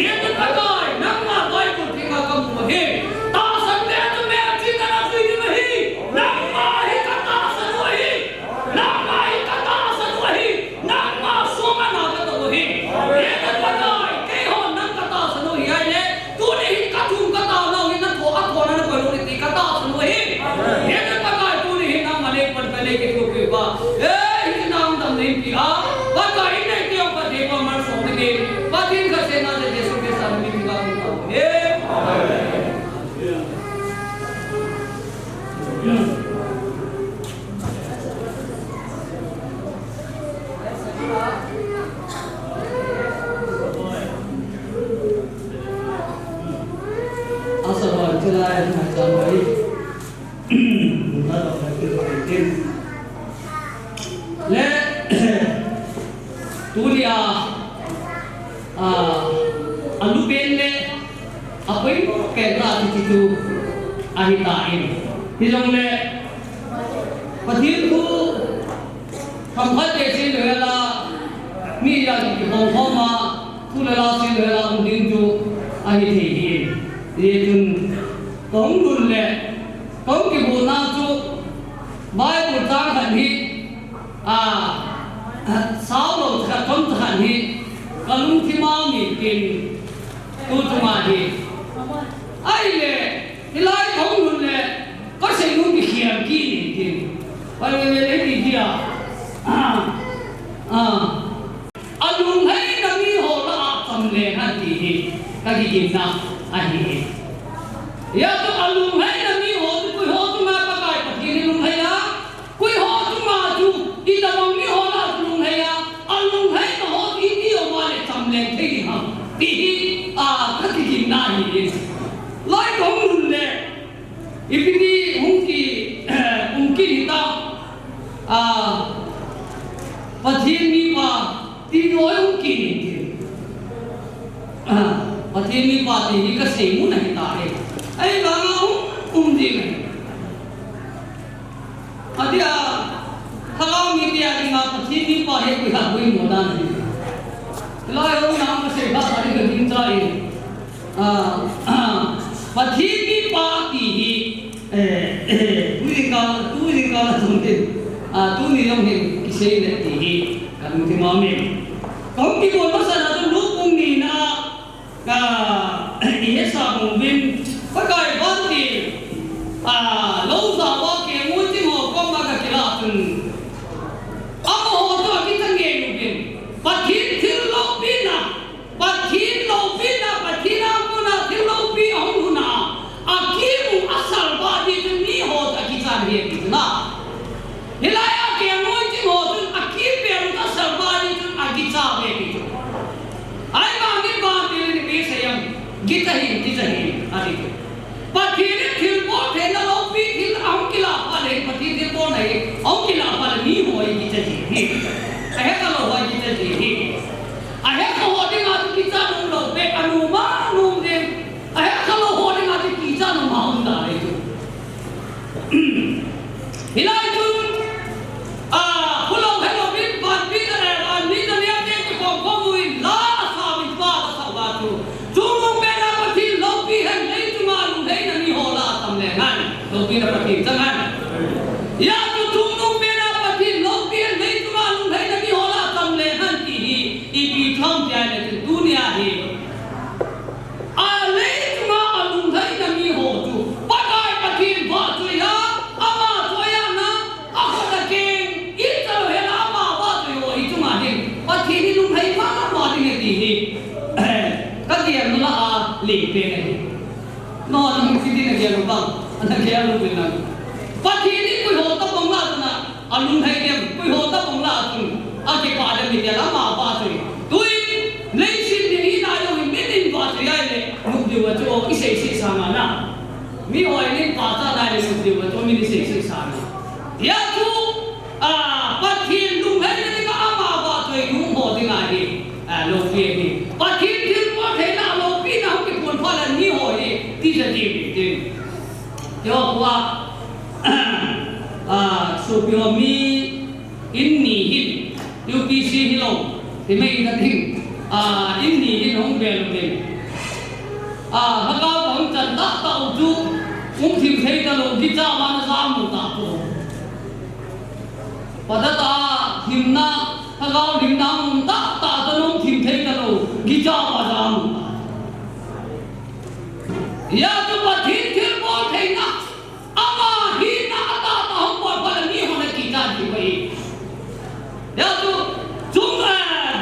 ye tu ka kai nang ma doi ku thi ka ka mu he ta san de tu me chi na na sui ni hi nang ma hi ka ta san wa hi nang ma hi ka ta san wa hi nang ma so ma na ka to hi ye tu ka kai ke ho nang ka ta san wa hi ai le tu ni hi ka thum ka ta na hi na ko a ko na ko lo ni ti ka ta san wa hi ye tu ka kai tu ni hi nang ma le par ka le ke ko ke ba hi nang dam ni pi a ba ka hi ne ke pa de pa mar so ni ba tin ka se na de Yesu ke sa ni pi ka ko he asa ba chila na chan bai na do ka tin le tulia alu ben le apai ke ra ti tu ahita in ti jong le pathir ku tham khat ke sin le la mi ya ki hong hong ma tu le la sin le la ung din ju ahi thi hi ye tun kong dun le kong ki bu na chu bai bu tang khan hi sao lo kha tom khan hi kalung thi ma mi kin tu tu ma hi ai le ilai kong dun le có sự luôn bị khiêm kỳ thì và người lấy gì kia anh luôn thấy là mi hồ là tầm lệ hắn thì cái gì na anh thì ya to anh luôn thấy là mi hồ thì કોઈ hồ chúng ta bắt cái bắt cái luôn thấy á કોઈ hồ chúng ta chú đi đâu mà mi hồ là luôn thấy á anh luôn thấy là hồ thì đi ở ngoài tầm lệ thế gì hả thì cái gì na thì lại kong luôn lệ Ipini mungkin kita pathin mi pa ti noi mungkin pathin mi pa ti ka sei mu nahi ta re ai ba di ne adia khalau mi ti adi ma pathin mi pa he ku ha bui mo dan ni lai ro nam ka sei ba ari ka din cha e pathin mi pa ti tu ni ka tum tin tu ni yong hin kisei le ti hi kan ti ma me kong ki ko ma sa na lu kung ni na ka ye sa mong bin pa kai ban ti lo sa wa ke mu ti ho ko ma ka kila tun amo ho to ki tang ye lu bin pathin thil lo bin na pathin lo bin na pathina ko na thil lo bi ong hu na akimu asal ba di tu ni ho ta ki chan he ki na hilaya ke ngoi ti ho tu akim pe ru ta asal ba di tu agi cha he ki ai ma ngi ba ti ni be se yam gita hi ti cha hi adi pa thi ni thil bo the na lo pi thil ong ki la pa le pa thi thil bo nai ong ki la pa le ni ho hi ki cha hi ai ha ka lo ho ki cha hi ai ha ko ho ti ma tu ki cha no lo pe anu ma nu de ai ha ka lo ho ti ma ti ki cha no ma hong da le tu hilai tu pulau hello bin ban bin da an ni da ne te ko ko mu la sa bin ba sa ba tu tu mu pe na pa thi lo pi han nei tu ma lu nei na ni ho la tam le ngan lo pi na pa thi ta ngan ya tu mu pe na pa thi lo pi han nei tu ma lu nei na ni ho la tam le han ti hi i pi thom ja le tu dunia hi a le tu ma lu nei na ni ho tu pa kai pa thi ba tu ya ama tu ya na a ko da king i ta lo he na ma ba tu yo i tu ma ding pa thi ni lu nei ma ma ding ti hi ka ti am la a le pe ne no ni ti ni ge lu bang an ge lu pe na pa thi ni ku ho ta bang la tu na a lu nei dem ku ho ta bang la tu a ke pa de mi de la ma ba tu tu nei sin ni na yo mi min ba tu ya le mu de wa tu i sei sei sa ma na mi hoi ni pa ta da le mu de wa tu mi ni sei sei sa na ya tu pa thi lu hai ni ka ama ba tu lu ho de nga hi lo pi ni pa thi thi mo the na lo pi na ho ki pon pha la ni ho ye ti ja ti ti yo wa so pyo mi in ni hi UPC hi lo ti mai da thing in ni in hong bel ni ha ka bang chan da ta chu thim thei ta lo ki cha ma na sa mu ta to padata himna ha ga lim na mu ta ta ta lo thim thei ta lo ki cha ma sa mu ya tu pa thim thim bo thei na ama hi na ta ta hong bo pa ni ho na ki cha ji bai ya tu chung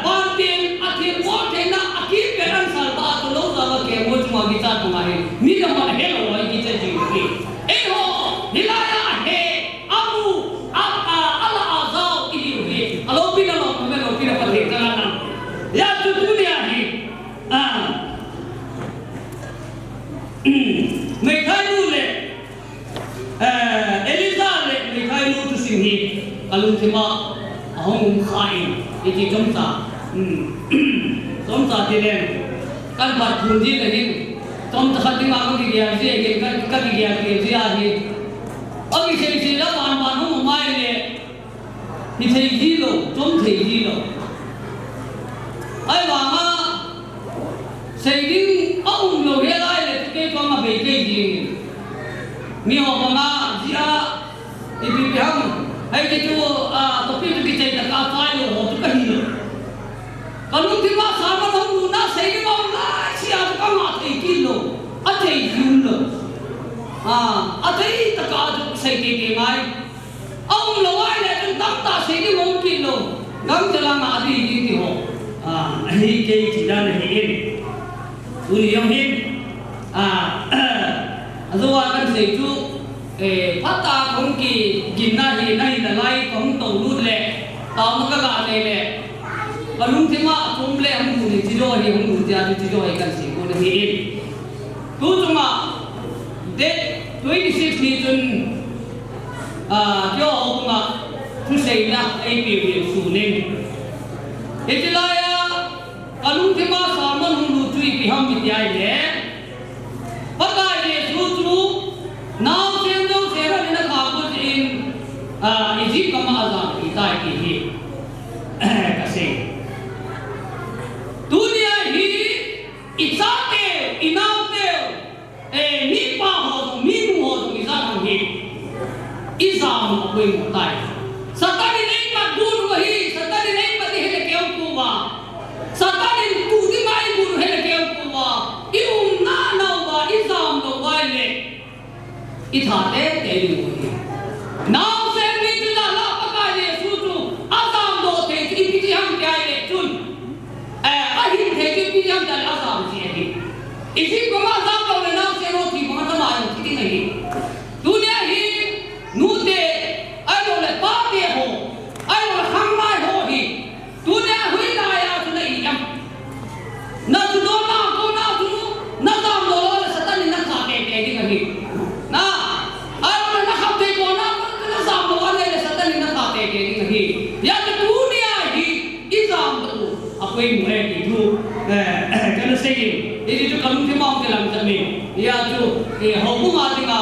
ban tin a thim bo thei na a ki pe ran sal ta to lo za ba ke mo chu ma ki cha tu ma he ni la ma he lo ai ki cha ji ki e ho ni la ya he amu ala azau ki he alo pi na lo me lo pi na pa the ka na ya tu tu ni a hiไม่ใช่นู่นเลยเอลิซาเลยไม่ใช่นู่นทุสิ่งนี้กลุ่มที่มาห้องขายที่จอมตาที่เรียนการบัดทุนที่เลยจอมตาที่มาคนที่เดียร์ที่เองกันที่เดียร์ที่อาฮีอันนี้เสียแล้ววันห้องไม่เลยที่เสียโลจอมเสียโลไอ้บ้ามาเสียดิ้งเอาโลเฮียได้เลยที่ก็มาเบิกจริงมีออกมาจีอาอีพีพีฮัมไอ้ที่ตัวตัวพี่ที่ใจจะก้าวไปโลทุกข์หินก็ลุงที่มาสามวันห้องดูน่าเสียดิ้งเอาละเสียก็มาตีกินโลอันเดียวโลอันเดียวตะการจะเสียดิ้งไงเอาโลไว้เลยจนตั้งตาเสียดิ้งมองกินโลงั้นจะละมาดีจริงที่หัวไอ้เกี่ยจีด้านนี้เองตัวนี้ยังเห็นrồi anh sẽ chú phát ta không kỳ gìn na gì này là lại không tàu lút lệ tàu nó các bạn này lệ và lúc thế mà không lệ không đủ thì rồi thì không đủ ra thì rồi cần sẽ có được hiện tú chung mà để 26 thì chun cho ông mà chú xây na ai biểu hiện số nên thế là lúc thế mà sao mà không đủ chui thì không bị ai lệ bắt cái gì chú nào xem đâu xem ra nên là khảo cổ in Egypt cầm azam itai ki hi kasi dunia hi itate inaute ni pa ho mi mu ho izam hi izam ko mu tai satani nei pa dur wa hi satani nei pa he ke ku wa satani tu di mai gur he ke ku wa ium na na wa izam no wa le ithate ke ni ho hi now se ni tu la la pa ka ye su tu azam do te ki pi ham kya ye chun a hi the ki pi ham da azam ji hi isi ko ma azam ko le now se no ti ma ta ma yo ti nahi dunia hi nu te ai lo le pa te ho ai lo ham mai ho hi dunia hui na ya tu nei yam na tu do na ko na tu na zam do lo le satan ni na kha ke di nahi na ai lo na khap te ko na zam do le satan ni na kha ke di nahi ya tu dunia hi izam do apoi mu hai ki tu kana se ki ini tu kalung ti mau ke lam ta me ya tu ho ku ma ti ka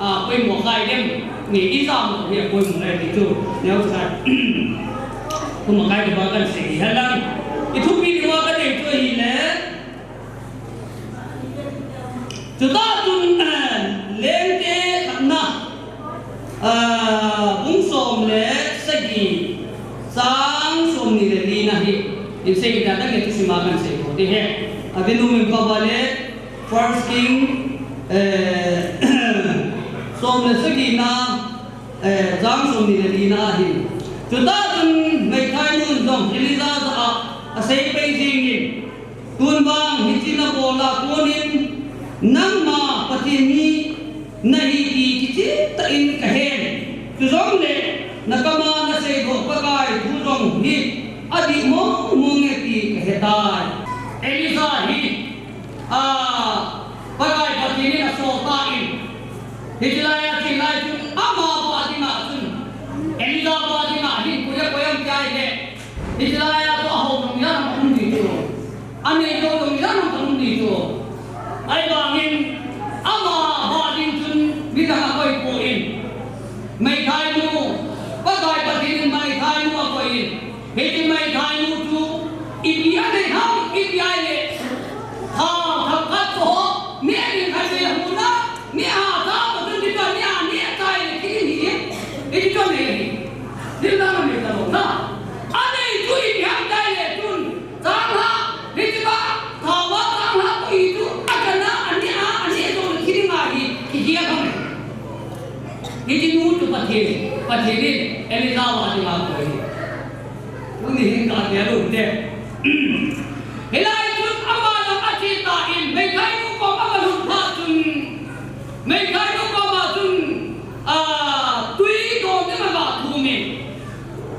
apoi mu khai dem ni izam do apoi mu hai ki tu ne au sa ku ma khai ba kan se ki halang itu pi ni wa ka de tu hi le tu ta tun len ke khanna bung som le sagi sang som ni le ni na hi in se kita ta ke tu sima kan se ko de he avenu min pa bale first king som le sagi na sang som ni le ni na hi tu ta tun mai thai nun dom eliza za a sei pe jing ni tun bang hi china bola konin nang ma patini nahi ki kichi ta in kahen tu zong le nakama na se go pakai thu zong hi adi mo nge ti kahetai elisa hi pakai patini na so ta in hijlaya ki lai tu ama ba di ma sun elisa ba di ma hi kuya koyam kai he hijlaya to ho dong ya na kun di to ane to dong ya na kun di to ai bangin ama badin chun bidang koi po in mai thai nu pakai patin mai thai nu ko in heti mai thai nu tu idia ne ham này đi ra mà mình là một na anh ấy tôi nhắm tay để tuần tăng ha đi chứ ba thảo quá tăng ha tôi itu akan anh ấy tôi khi đi mà thì kia không đi đi nuôi tụi bạch thiền đi em đi ra mà đi làm rồi lúc này hiện tại nhà luôn đấy hiện nay chúng ông bà nó ăn thịt tại in mấy cái cũng có ông bà hụt hạ chừng mấy cái cũng có mà chừng tuy đồ thế mà bảo thù mình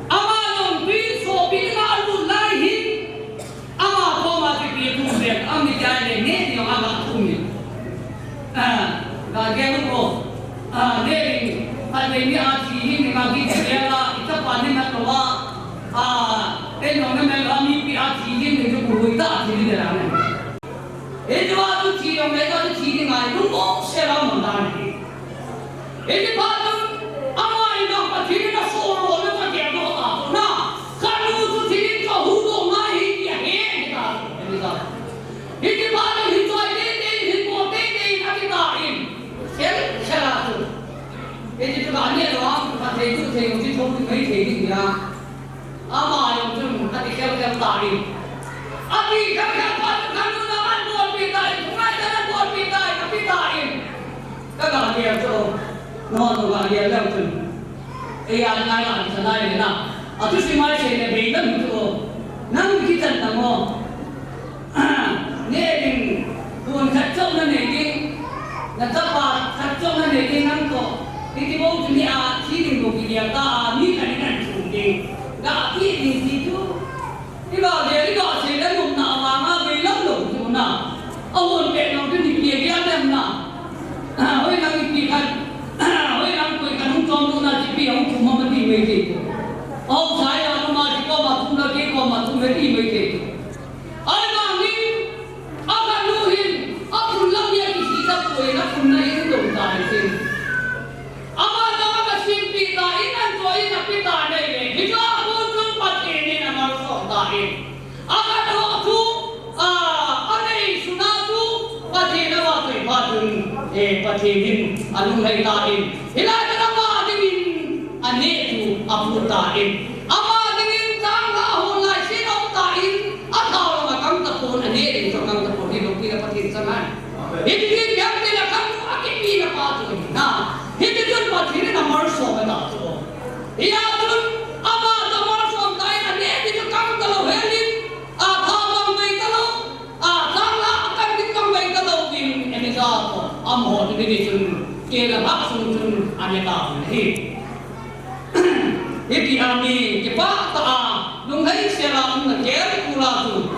ông bà nó tuy số bị nó ăn luôn lại hin ông bà có mà cái việc thù việc ông bị trái này nét nhiều ông bà thù mình và cái lúc đó nên phải lấy những gì hin mà cái chuyện là ít tập quan nên là đó tên nó nên là mi bị gì hin thì cũng vui ta thì đi làm này thế cho tôi chỉ ông ấy tôi chỉ đi ngay đúng không sẽ làm một đàn này thế thì ông ấy nó phải chỉ nó số rồi nó phải kéo nó à na cái lúc tôi chỉ cho hú đồ ngay thì hết người ta thế sao thế thì thì tôi đi một đi cái ta in sẽ là thế thì các bạn nhớ đó các thầy cũng chỉ thông mấy thầy đi ra ama yang tu hati kita tadi. Hati kita kan nama buat kita, bukan jangan buat kita, tapi tadi. Kalau dia tu, nama dia lewat tu. Yang lain sana ni na. Atu si mai se ne beinan tu. Nam kita namo. Ni bukan kacau na ni. Na tapa kacau na ni nam tu. Ini baru ni sini bukti dia ta ni kan tu. Gak ini situ, ini gak sih dan mau nak mana bilang loh cuma nak, awal kenal tu dia ada mana, orang nak ikan, orang nak ikan hukum tu nak cipi hukum mana di mereka, oh saya rumah di kau matum lagi kau matum lagi mereka, orang ni akan luhin, apa lagi yang kita boleh nak guna itu dong tak itu, apa nama kesimpi tak inan tu inan kita ada ini, hijau agar waktu aneh sunatu pati nawa tu patun patin alung hai tain hilai nama dingin aneh tu apu tain ama dingin tangga hulai sino tain atau makam tapun aneh ding makam tapun di loki na patin sangan ini yang tidak kamu akibi na patun na ini tu patin na marso na tu ia tu ama tu marso tain aneh itu kamu kalau helin amor ini cun kira bak cun aneka ni. Ini kami kita tak nungai seram nakir pula tu.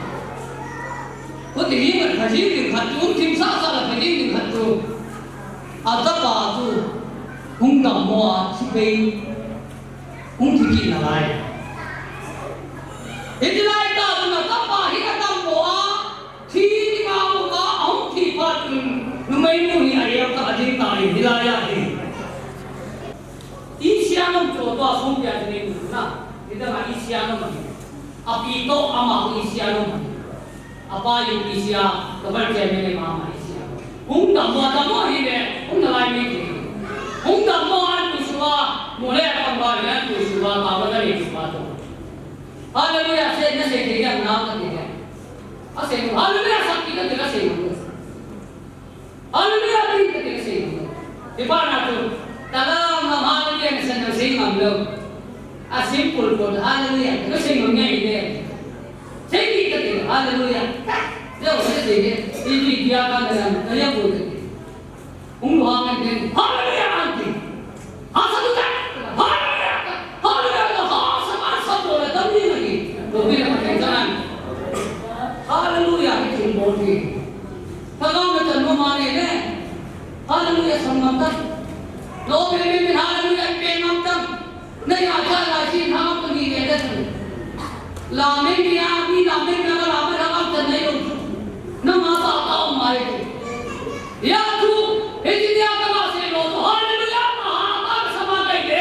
Kau ini berhasil dengan tu, kimsa salah berhasil dengan tu. Ada apa tu? Hungam mua sipai, hungki nalai. Ini lain tak tu nak apa? Hingga tambua, si mau ka, hungki pun. Numai ni ayat tak ada tarik hilayah ni. Isianam jodoh sumber ni na. Kita nak isianam ni. Api itu amal isianam ni. Apa yang isia kepada ni mama isia. Ungkap buat ini, ungkap lain ni. Ungkap buat Iswa, mulai pembahagian Iswa tahu dari Iswa tu. Haleluya, saya dia nama dia. Asyik, haleluya sakit kita jelas saya. Haleluya ini ketika saya di mana tu dalam nama dia yang saya mengambil simpul pun haleluya itu saya mengenai saya ketika haleluya jauh saya ini dia kan dalam saya pun ungguan dengan haleluya nanti asal tu haleluya sama satu orang tapi lagi lebih nak jangan haleluya itu boleh. Kalau kita nomane ne, haleluya samanta. Loh ini haleluya pengamtam. नहीं आता लाची नाम तो नहीं कहते थे। लामे में आदमी लामे में अगर लामे रहा तो नहीं होता। न माता आता हमारे को। या तू इतनी आत्मा से लो तो हालेलुया महान समा गए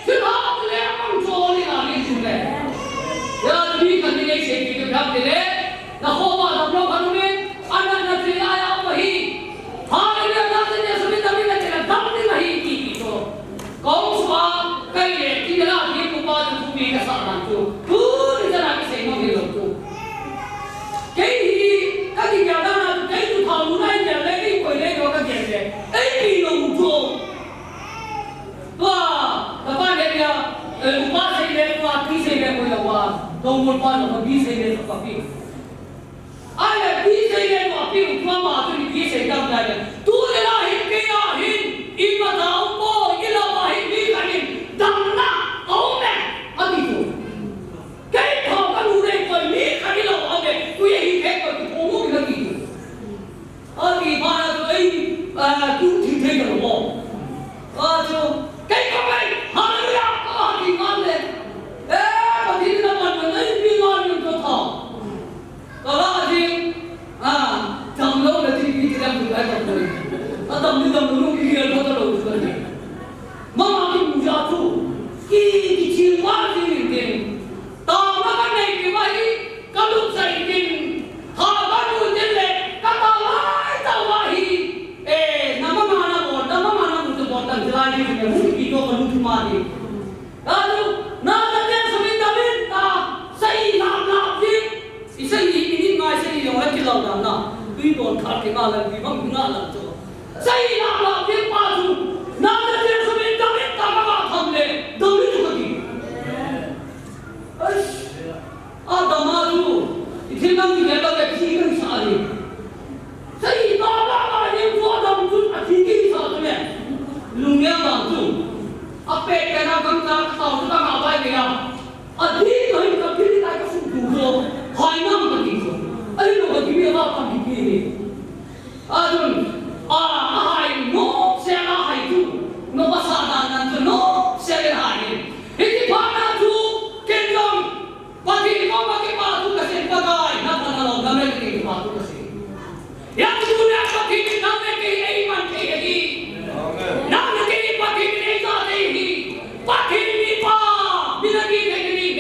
फिर आप ले हम चोरी लाने सुने। या भी करने के शेख के भाग दिले। न हो बात हम लोग हनुमे अनंत नजरिया वही हालेलुया नाते ने सुनी तभी न चला दम नहीं की तो कौन सा कहीं một con là bí xây lên có bí ai là bí xây lên có bí của mà tôi bí xây đâm lại tu là hình kia hình im mà thảo bò cái là mà hình bí cái hình đâm na ống này anh đi tu cái thằng cái người này coi bí cái là ông này tôi hình cái coi tôi không có cái gì anh đi mà là tôi cứu thì thế là bò cho cái con này hallelujah có gì ngon lên có thì nó còn lấy bí ngon nhưng cho thọ đó là gì trong lâu là thì bị làm được ai cũng được tầm đi tầm lúc kia nó đâu được cái gì mà cái mù giả tu cái chuyện quá gì tiền tao nó cái này cái vậy cái lúc xảy tiền họ có nuôi tiền lệ cái tao lại nằm mà nó một bọn tầng lai đi cái mũi kia nó lúc mà đi đó chứ nó là tiền số mình đã biết ta xây làm gì xây gì ngay xây rồi cái lâu lắm nào tuy còn khát cái nào làm gì mà cũng ngã làm cho xây làm việc bao nhiêu nó là tiền số mình đã biết ta mà làm lên đâu biết được gì tao mà chú thì năng gì là cái gì cái sao đi xây là những vua đồng chút thì cái sao thế này lùng nhang đồng chú pe cái nào cũng ta tao chúng ta ngạo vai cái nào đi rồi cái này cái phụ chủ rồi hỏi năm cái gì rồi ấy là cái gì mà làm cái gì rồi hai nó sẽ là hai chú nó bắt sa đàn cho nó sẽ là hai cái phá na chú cái dòng và thì có mà cái bà chú cái gì cái nó là lòng đam mê cái bà chú cái gì yang chú đã có cái đam mê cái ấy mà cái gì nam cái bà cái này ra đây bà cái này bà bây giờ cái gì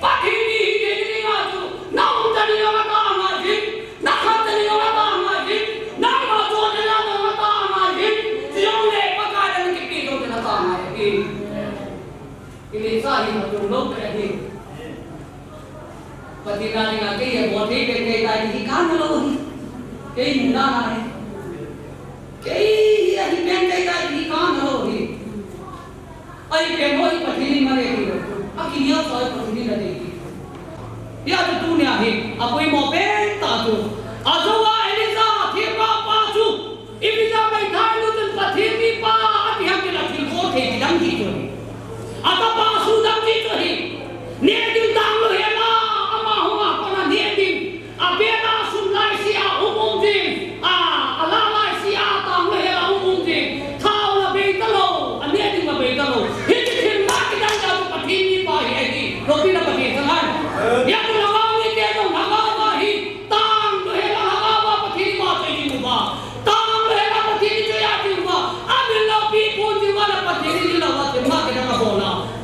bà cái này mà chú nào ta đi vào ta mà gì nào ta đi vào ta mà gì nào mà chú đi vào ta mà gì chỉ ông này bà cái này cái gì đó ta mà cái này sao thì mà chú lúc cái gì và thì là cái gì một cái này thì cá nó luôn cái gì đó này cái gì bên cái này thì cá nó luôn ai cái mỗi cái gì mà cái gì đó cái nhiều soi cái gì là gì ya tu ni ahi apoi mo pe ta tu azowa elisa thi pa pa chu ibisa mai thai lu tin pa thi ni pa ati ham ke la thi ko the ki dam ki chu ata pa su dam ki chu hi ne din dang lu he na ama ho ma ko na ne din abe na sun lai si a umum din ala lai si a tang lu he la umum din thao la be ta lo ane din ma be ta lo hi ki thin ma ki dang ja pa thi ni pa hi ai ro pi na pa thi sang han ya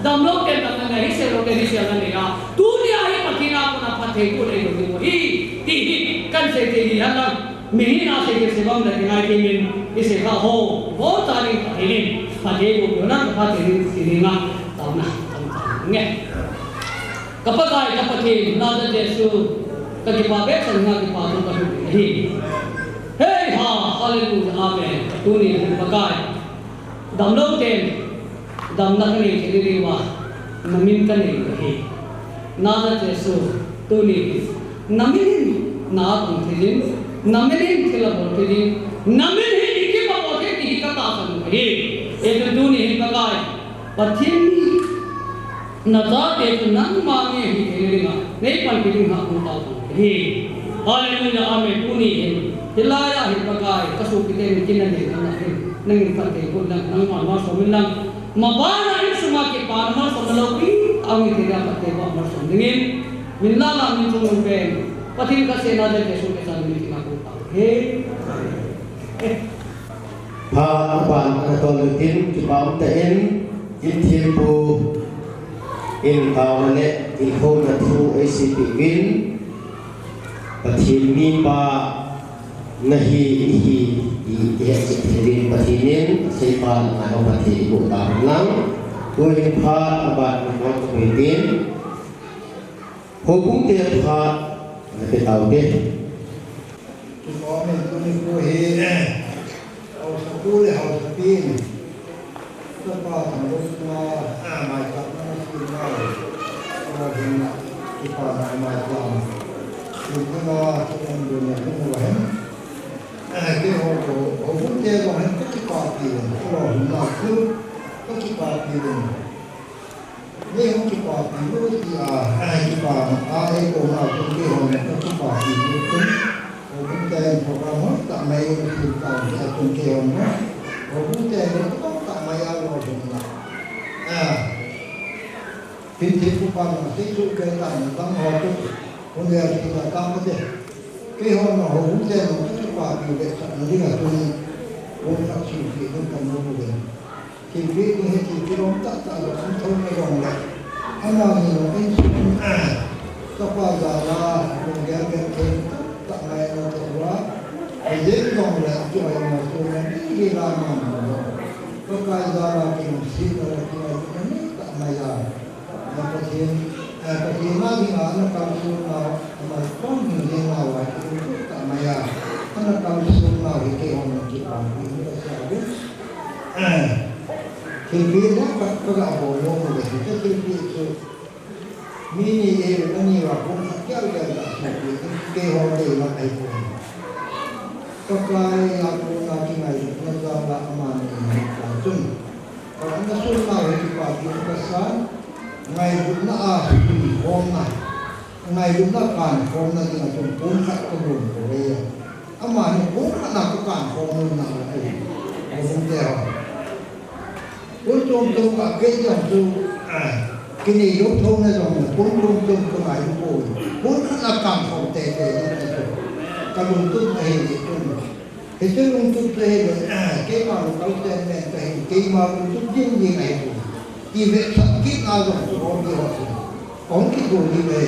dam lo ke ta na hi se ro ke ni se la ne ya tu ni a hi pathina ko na pathe ko le lo hi ti kan se te ni ha la mi na se ke se bang la ngai ke min ise kha ho bo ta ni pa ni pathe ko na ka pathe ni nga ta na nge ka pa kai ka pathe na da jesu ka ki pa be san nga ki pa to ka hi hey ha hallelujah amen tu ni pa kai dam lo ke dam na ka ni ke ri wa namin ka ni he na da jesu tu ni namin na tung thilin namin thila bo thilin namin hi ki ba bo the ki ka ta san he e tu ni he ka kai pathin na da te tu nang ma nge hi ke ri nga nei pan ki ha ku ta he hallelujah amen tu ni he hilaya hi ka kai ka su ki te ni kin na ni na he nang fa te ko nang ma so min nang mabana in suma ke parma somalopi awi tira patte ko amar sondingin minna la min chung ben pathin ka sena de kesu ke san min ka ko he pa ban to lutin ki pam te in thiempu in kawale in ho na thu acp win pathin mi pa nahi hi ya thirin pathinin seipan ano pathi bu tam nang kuin pha abat mo kuitin ho pung te pha na pe tau de tu ko men tu ni ko he au sa tu le au sa pin ta pa thang lo na mai ka na si na ko hin ki pa na mai làm chúng nó trong đường này chúng nó vẫn cái họ cũng chơi còn hết các cái quả gì rồi nào cứ các cái quả gì rồi nếu không cái quả gì nữa thì cái quả ai cũng nào cũng cái họ này các cái quả gì nữa cũng cũng chơi họ còn hết tạm này thì tạm là cũng cái họ nữa họ cũng chơi nó có tạm này ai rồi là tin tin của con là cái sự cái tạm tăng họ cũng con người thì là tăng cái gì cái họ nó cũng chơi nó cái quả gì để nó đi là tôi phát triển thì không cần mua được thì cái thì cái đó tất là không thôi cái dòng này anh nào thì nó cái các qua giờ là mình nghe cái tạm này nó thật quá thì dễ dòng là cho mà tôi nó đi làm mà các qua giờ là cái xin là cái tạm này là nó có thêm nó thì nó cao su nào mà có nhiều gì nào vậy thì tạm này là nó cao su nào thì cái hồn chỉ bằng cái nó sẽ biết thì biết đó các bạn bộ luôn rồi thì cái biết chứ mini ấy nó nhiều là cũng kéo dài là cái hồn thì nó hay hơn các cái làm là cái này nó ra là mà là chung còn nó xuân nào thì quả thì nó sáng ngày cũng nó hôm này ngày cũng nó cản hôm nay thì là chúng bốn khách có đủ của đây mà nó bốn nó làm cái cản hôm nào là gì không theo bốn chung cả cái dòng chung cái này lúc thôn này dòng là bốn chung cái bài nó bồi bốn nó là cản hôm tệ như này cả lùng chung này thì chung thì chứ lùng chung này cái mà nó câu tên này cái mà lùng chung riêng gì này thì việc thật kiếp nào rồi cũng có điều có cái đồ như vậy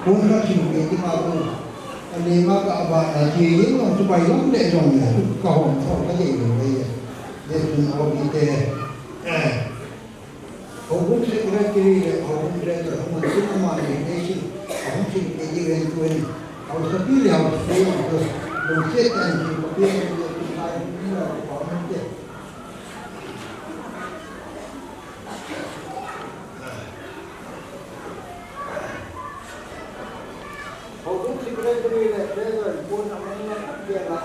cũng đã chịu cái mà cũng anh đi mà cả bạn là chỉ những lòng cho bài lắm để rồi này cầu không cái gì rồi bây giờ để chúng họ đi để họ cũng sẽ ra cái này họ cũng ra rồi họ cũng không mà để chứ họ chỉ cái gì về quên họ sẽ biết là họ sẽ được được chết thành chỉ có biết được cái như là họ không biết họ cũng chỉ có cái này để rồi buôn nó cắt tiền là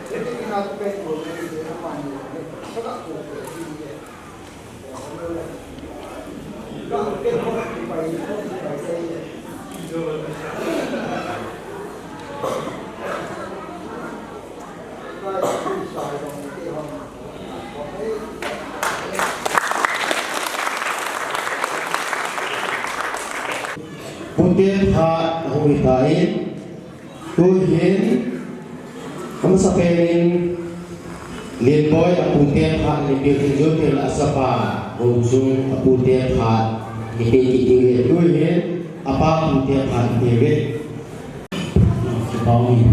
cái nào cái của người để nó hoàn các bạn của cái gì đó cái con thì phải đây Bốn tiên hạ hội tại tôi hiến không sao bên liên bối ở bốn tiên hạ thì biểu tình dương thì là sapa hùng dung ở bốn tiên hạ thì bị chỉ tôi hiến ở ba bốn tiên hạ thì biết cái bao nhiêu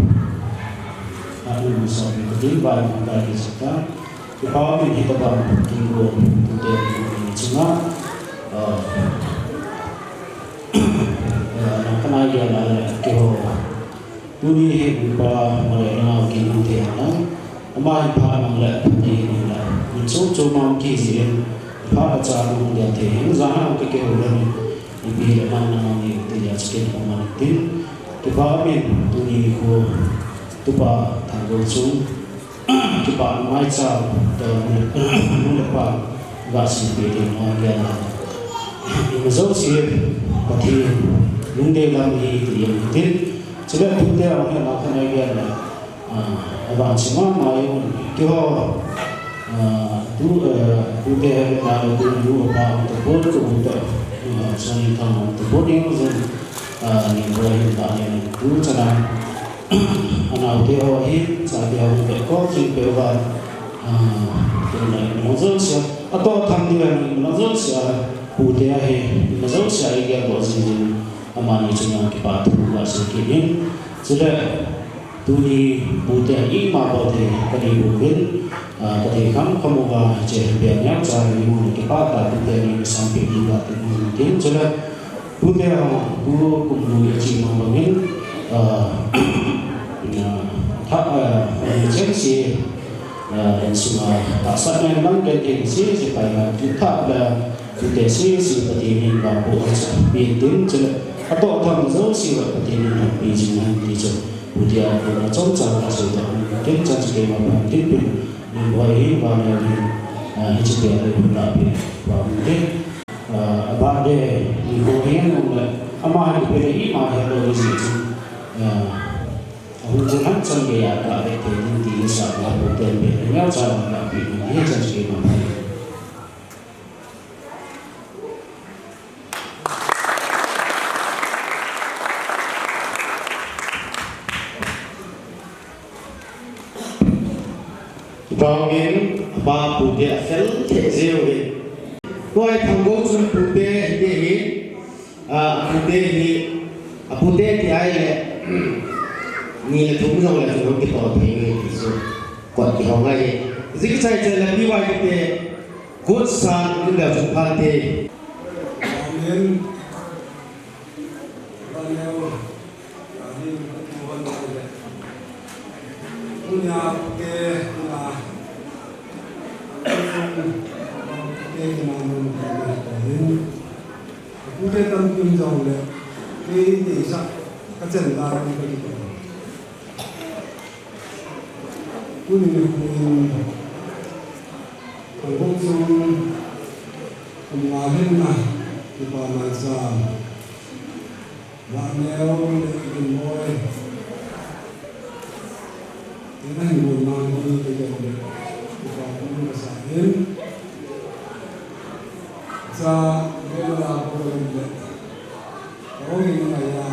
mình so với cái gì bài mình bài gì cả cái bao nhiêu thì các bạn kinh nghiệm từ từ chúng nó cái này là cái hồ tôi đi hiện qua mà lại nào kinh nghiệm thế nào mà hiện tại mình lại thì là mình số cho mong kỳ gì phá cha mình để thế hiện ra cái hồ này thì bị là mang này thì là cái hồ này tin cái bao mình tôi đi hồ tôi bảo thằng cô chú cái bạn mai sau từ mình được bảo và sự bị thì nó nghe là mình dấu xìa và thì những điều làm gì thì những tin cho nên chúng ta ở hiện cái này nghe là bạn chỉ mong mai cái họ tu tu thế là tu tu bảo tu bố tu tu cho nên thằng tu bố đi rồi những người hiện tại này tu cho nên nào thì họ hít sao thì họ phải có chuyện về và cái này nó rất sẽ to thằng thì nó rất sẽ cụ thể hay nó rất sẽ cái bộ gì mà như chúng ta cái bài thu và sự kiện ấy cho nên tôi đi cụ thể ý mà có thể cái gì cũng biết có thể không vào chế biến nhắc cho những cái bài là cụ thể những sản phẩm gì là những tiếng cho nên cụ thể họ cũng nuôi chỉ mà biết chính sĩ đến suma tak sana memang jadi sih supaya kita ada để suy sự phát triển và bộ biến tiến cho các tổ thằng dấu sự phát triển là bị chính hành đi cho bộ địa của nó chống trả các sự đó tiến cho cái mà bằng tiếp tục nhưng vậy và này thì chỉ để được là bị và thế bạn để thì cố gắng là ama di PDI mah ada di situ. Hubungan sama ya tak ada di sana bukan beda cara tapi dia jadi mana. Bangin ba pude fel zeuge. Koi thango sun pude hi pude thì ai là ni là chúng rồi là chúng cái tỏ thấy người thì số quạt thì họ ngay dịch sai chơi là đi vay cái cốt sang những điều chúng ta thì nên bao nhiêu đi mua vật này punya cái là cái nam nên punya tâm kim dòng này cái gì sao các chân ta không có gì punya còn công dung cùng hòa hết này thì bà lại già bạn neo để gần môi thế này buồn mang đi bây giờ thì bà cũng là xả hết ra bây giờ là cô lên đấy có những ngày là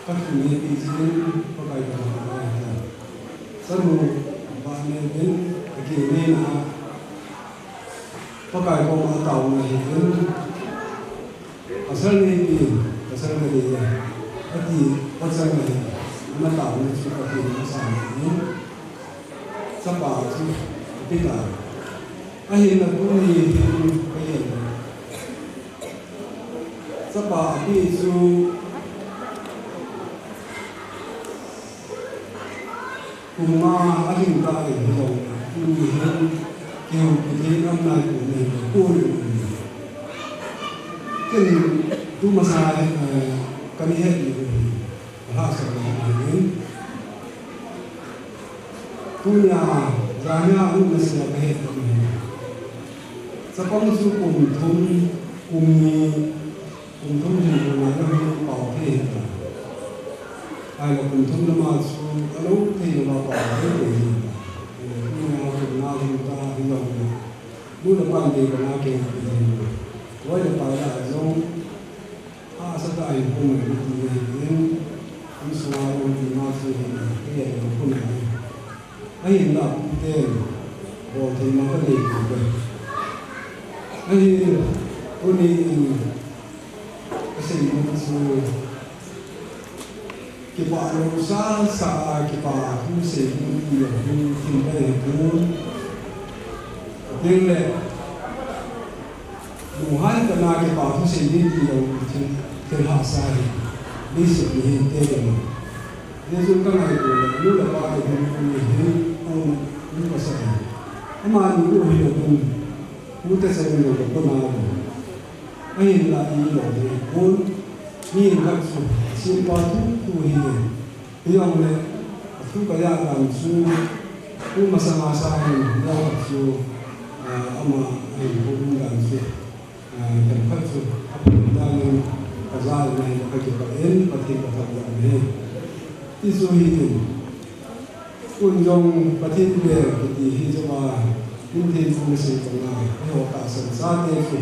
các chủ nghĩa ý chí có bài tập này rất nhiều bạn nên đến kiểu như là có cái con tàu này đến ở sân này thì ở sân này thì cái gì ở sân này nó tàu này chỉ có thể nó sản những sắp bảo chứ biết là anh hiện là cũng gì thì cái hiện sắp bảo thì dù cùng mà anh hiện tại thì rồi cũng gì hơn nhiều cái thế năm nay của mình cô được cái tu mà sai cái này hết rồi họ sẽ làm đến tu nhà ra nhà lúc mà sẽ làm hết rồi sẽ có một số cùng thông thì là nó bị bảo thế ai là cùng thông là mà số cái lúc thì là bảo thế rồi dulu depan di belakang ini, wajah depan zong, asal air pun ini semua orang di masuk ini yang pun ini, air nak putih, bawa terima kasih juga, air pun ini kasih masuk, kita usaha sah kita mesti yang tinggal pun nhưng là đủ hai cái nào cái bảo thủ sinh đi thì đầu thì họ sai đi sự hiện thế rồi nên chúng các ngài của lúc là ba thì không nhìn không nhưng mà sai mà những cái hiểu không muốn cái sai được có nào ấy là ý đồ thì muốn nhìn các sự xin qua thu hiểu thì ông này thu cái ra làm su cũng mà sai ra su ama ay pun dan su dan khatu dan azal này cái cái pati pati này tí số hi un dong pati về thì hi cho mà in thiên phong sự còn là họ cả sản xuất thế thì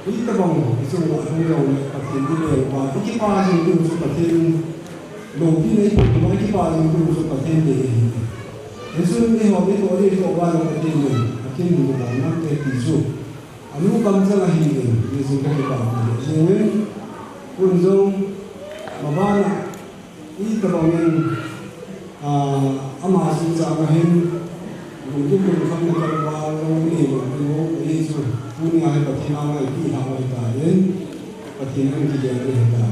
ít cái bằng cái số lượng không nhiều pati về và cái ba thì dùng số pati đầu tiên đấy cũng cái ba thì dùng số pati để cái số này họ biết có đi họ ba là pati mình cái người ta nói cái ví dụ anh lúc cầm ra là hình ảnh ví dụ cái bảo nên quân dông mà ba là ít cái bảo mình ama sinh ra cái hình cũng giúp mình không được cái ba lâu này mà cái bố cái ví dụ quân ngày bát thiên nào ngày kỳ nào ngày ta đến bát thiên anh kỳ gì đấy ta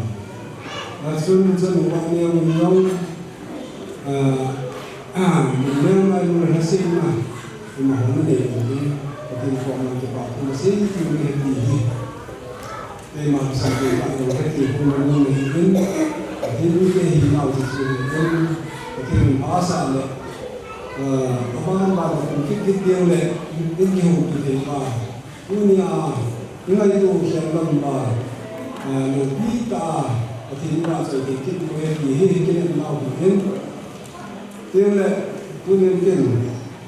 là xuân xuân qua nhiều nhiều mình đang lại là sinh mà mà họ nó để cái tin phong làm cho bạn cũng sẽ chịu cái gì đây mà sang cái bạn nó cái gì cũng là như mình thì những cái hình nào thì sự nên thì mình hóa sản đấy các bạn cũng cái tiêu lệ cái kiểu như thế mà cũng như những cái đồ xem làm mà người biết ta thì là sự thì cái người gì cái nào thì nên tiêu lệ tôi nên tiền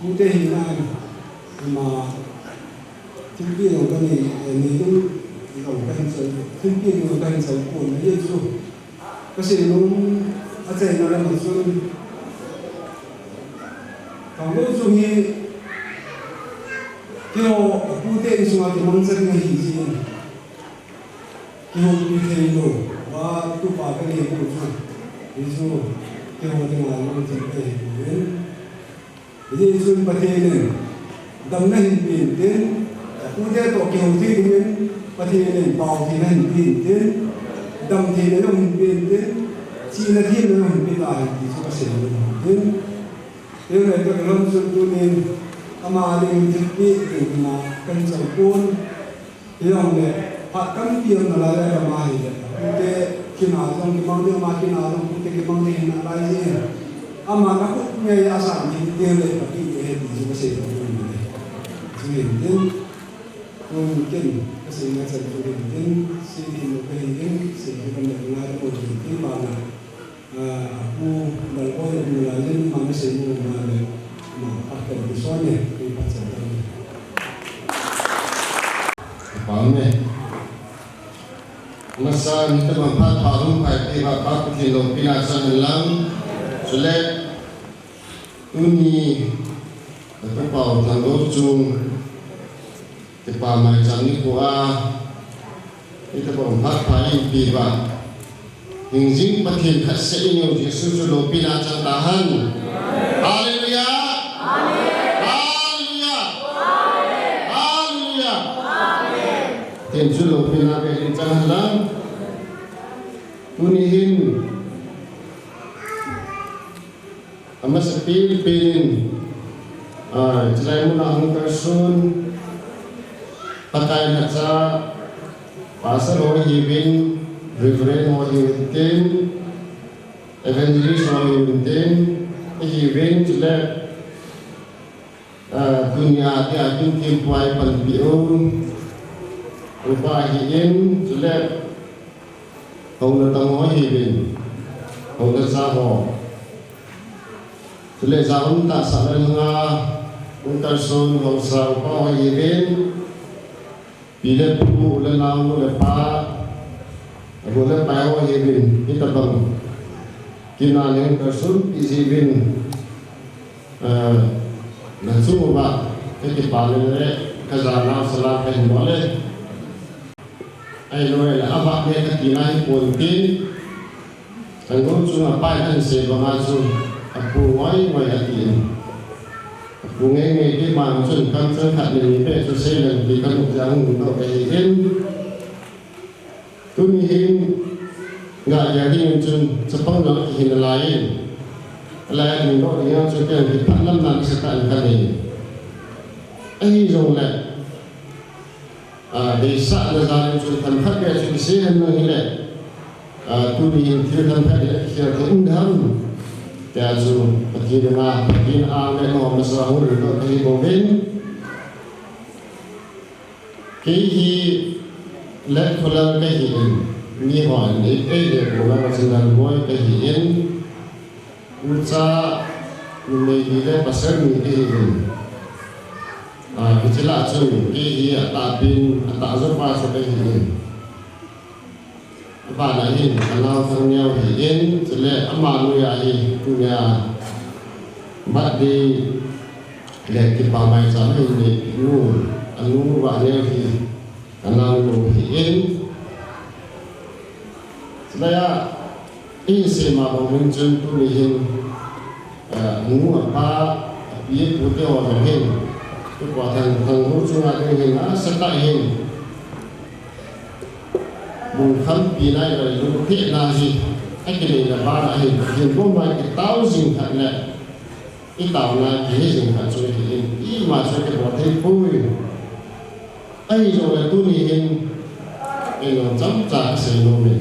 cũng cái hình này mà chính quyền của cái này cũng dòng cái sự chính quyền của cái sự của nó như thế cái sự nó ở đây nó là một số còn lúc chúng như cái họ cụ thể số cái mong muốn cái gì cái họ cụ thể nó và tu ba cái này cũng được ví dụ cái họ thì là mong muốn cái gì jadi sun patinen dam na hin bin tin ku de to ke hu thi bin patinen pau thi na hin bin tin dam thi na hin bin tin chi na thi na hin bin ta ti so se tin yo le to ron sun tu nin ama ding thi pi ti na kan sa kun yo le pa kam pi na la la ma hi ku te ki na dong ki mang de ma ki na dong ku te ki mang de na la ji ama na ko ngai asa ni de le pa ki e di so se ko ni so ni den ko ken ko se na sa ko ni den se ni no pe den se ni ko na na ko ni ti ma na ku dal ko ni la den ma se ni na le ma pa ka ni so ni ko pa sa ta ni pa me masa ni ta ma pa pa rum pa te ba pa ku ti lo pina sa lang Sule uni cái bảo thằng đốt chung cái bà mày chẳng đi qua cái bảo phát phải bị bà hình dính bất thiện khát sẽ nhiều chỉ sư cho đồ pina chẳng ta hơn Hallelujah Hallelujah Hallelujah tiền cho đồ pina về đến chẳng lắm uni hin ama sa Philippines selain menang person pakai naca pasal orang hibin reverend orang hibin evangelist orang hibin selain dunia dia akan kimpai panbiu ubah hibin selain kau datang orang hibin kau datang Sule zaun ta salan nga untar son ho sa pa yeben bile pu le naw le pa go le pa ho yeben itabang kinane ka sun izibin na su ba ke pa le ka za na sala ka mole ai lo le aba ne ka kinai pon tin kan go chu na pa kan se ba ma su aku ngoài hati aku nghe cái màn chuẩn căng chân khát này về cho xe lần vì căn một dạng nó về hiện cứ như hiện ngại nhà đi mình chuẩn sẽ phong nó hiện lại mình nói với nhau cho cái thì phát lâm nan sẽ tại cái này ấy rồi lại để xã là gia đình chuẩn thành phát về chuẩn xe hơn như này tôi đi hiện thiên thành phát để khi cũng đâm Tiazu pagkina ang mo masahul no kay Bovin kay let ko lang kay ni hon ni ay ko lang sinan boy kay utsa ni dile pasar ni kecila chung kay atabin atazo pa sa kay bà đã nhìn kalau thằng nhau thì yên chỉ lệ ama nuôi ai punya bắt đi lệ cái bà mày trả hình thì nu bà nhau thì kalau nu thì yên chỉ lệ in se mà bọn mình chân tu đi hình nu ở ba biết bút tiêu ở hình cái quả thằng hỗ trợ cái hình á sẽ tại hình bùng khăn pi này rồi lúc hiện là gì cái này là ba là hình có vài cái táo dừng thật lệ cái táo là cái dừng thật rồi thì ý mà cho cái bỏ thêm vui ai rồi là tu niệm cái lòng chấm trả sự nô mình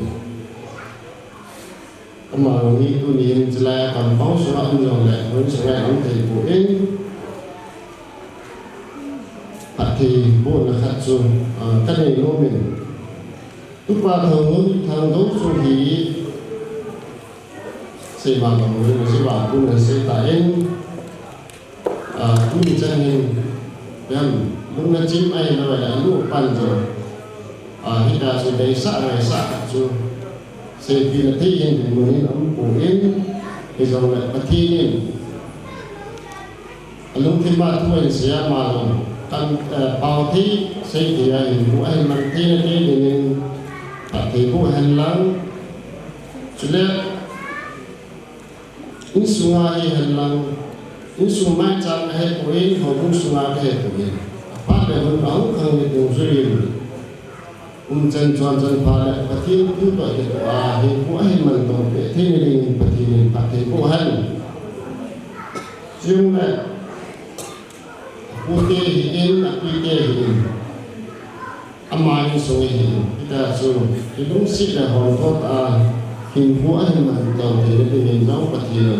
mà nghĩ tu niệm chỉ là còn bao số anh rồi lại với số này ông thầy của em thì buồn là khát rồi cái này nô mình lúc ba thằng tốt số thì xây vào bằng người xây vào cũng là xây tại em cũng chân hình em lúc nó chim ai nó phải là lúc pan rồi hiện tại rồi đấy xã rồi xây vì là thấy hiện thì mới ông của em thì rồi lại bắt thi nên lúc khi ba tuổi sẽ mà tăng bao thi xây thì hiện của anh mang thi là thi nên thầy của hành lang cho nên in sunga hi hành in sung mai chang he ko in ho bung sunga he ko in pa le hun ang khang le dong zui chân chuan pa le pathin tu to he he ko ai man to pe thi ni ring pathin pa the ko han chung le pu te hi in a pi te hi amai so hi ita so ki lung si le ho to hình của anh mà toàn thể là tình hình giáo pathin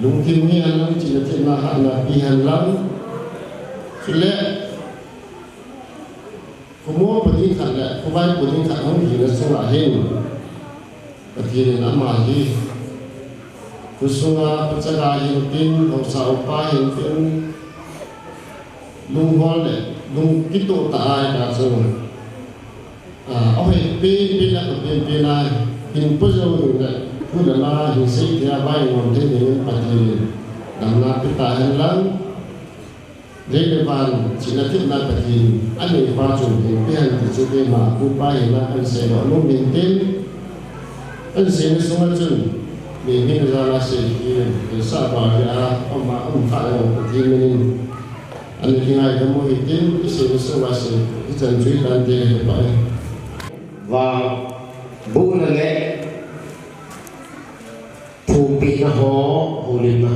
lung kim hi anh chỉ là thiên hạ là đi hành lắm cho nên có mua pathin khát lệ có vay pathin khát không thì là số là hình pathin là mà đi cứ số là bây giờ hình tin học sao pa hình tin lung hoa lệ lung kít tổ tại cả rồi ông hình pin này hình bây giờ mình lại cứ là hình xây thì bay ngon thế này pathin làm na pita hành lang đây là van chỉ là thiết na pathin anh ấy qua chủng hình pin thì sẽ bị mà cụ bay là anh sẽ gọi lúc mình tên anh sẽ nó xuống chân mình hiện ra là sẽ thì sao bảo là ông phải là pathin mình anh ấy ngay cái mô hình tên cái sẽ nó xuống là sẽ cái chân truy đàn tiền để vậy và bố là lẽ phù bị nó hồ lên mà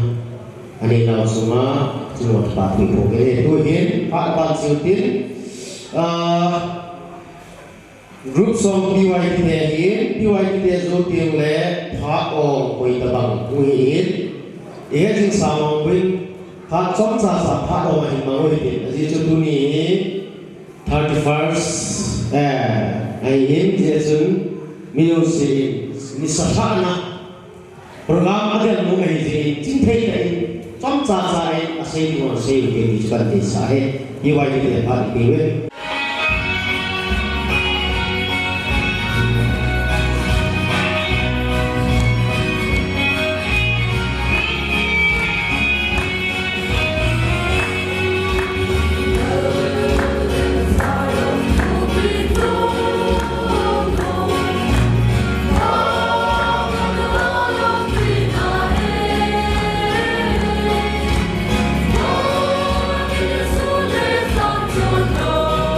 anh ấy nào số mà chỉ một bát bị phù cái tôi hiến phát ban siêu tiến group song đi vay thì rồi tiền lẽ phát ông quay tập bằng quay hiến để chính sao mà quên phát trong sa phát ông mà mà quay tiền gì cho tôi ní 31st ai hiến thì sun music ni safana program ada mo mai ji chính thế này trong sa ai asai mo sei ke ni kan ti sa he ni wai ni le pa ni we Hãy subscribe cho kênh Ghiền Mì Gõ để không bỏ lỡ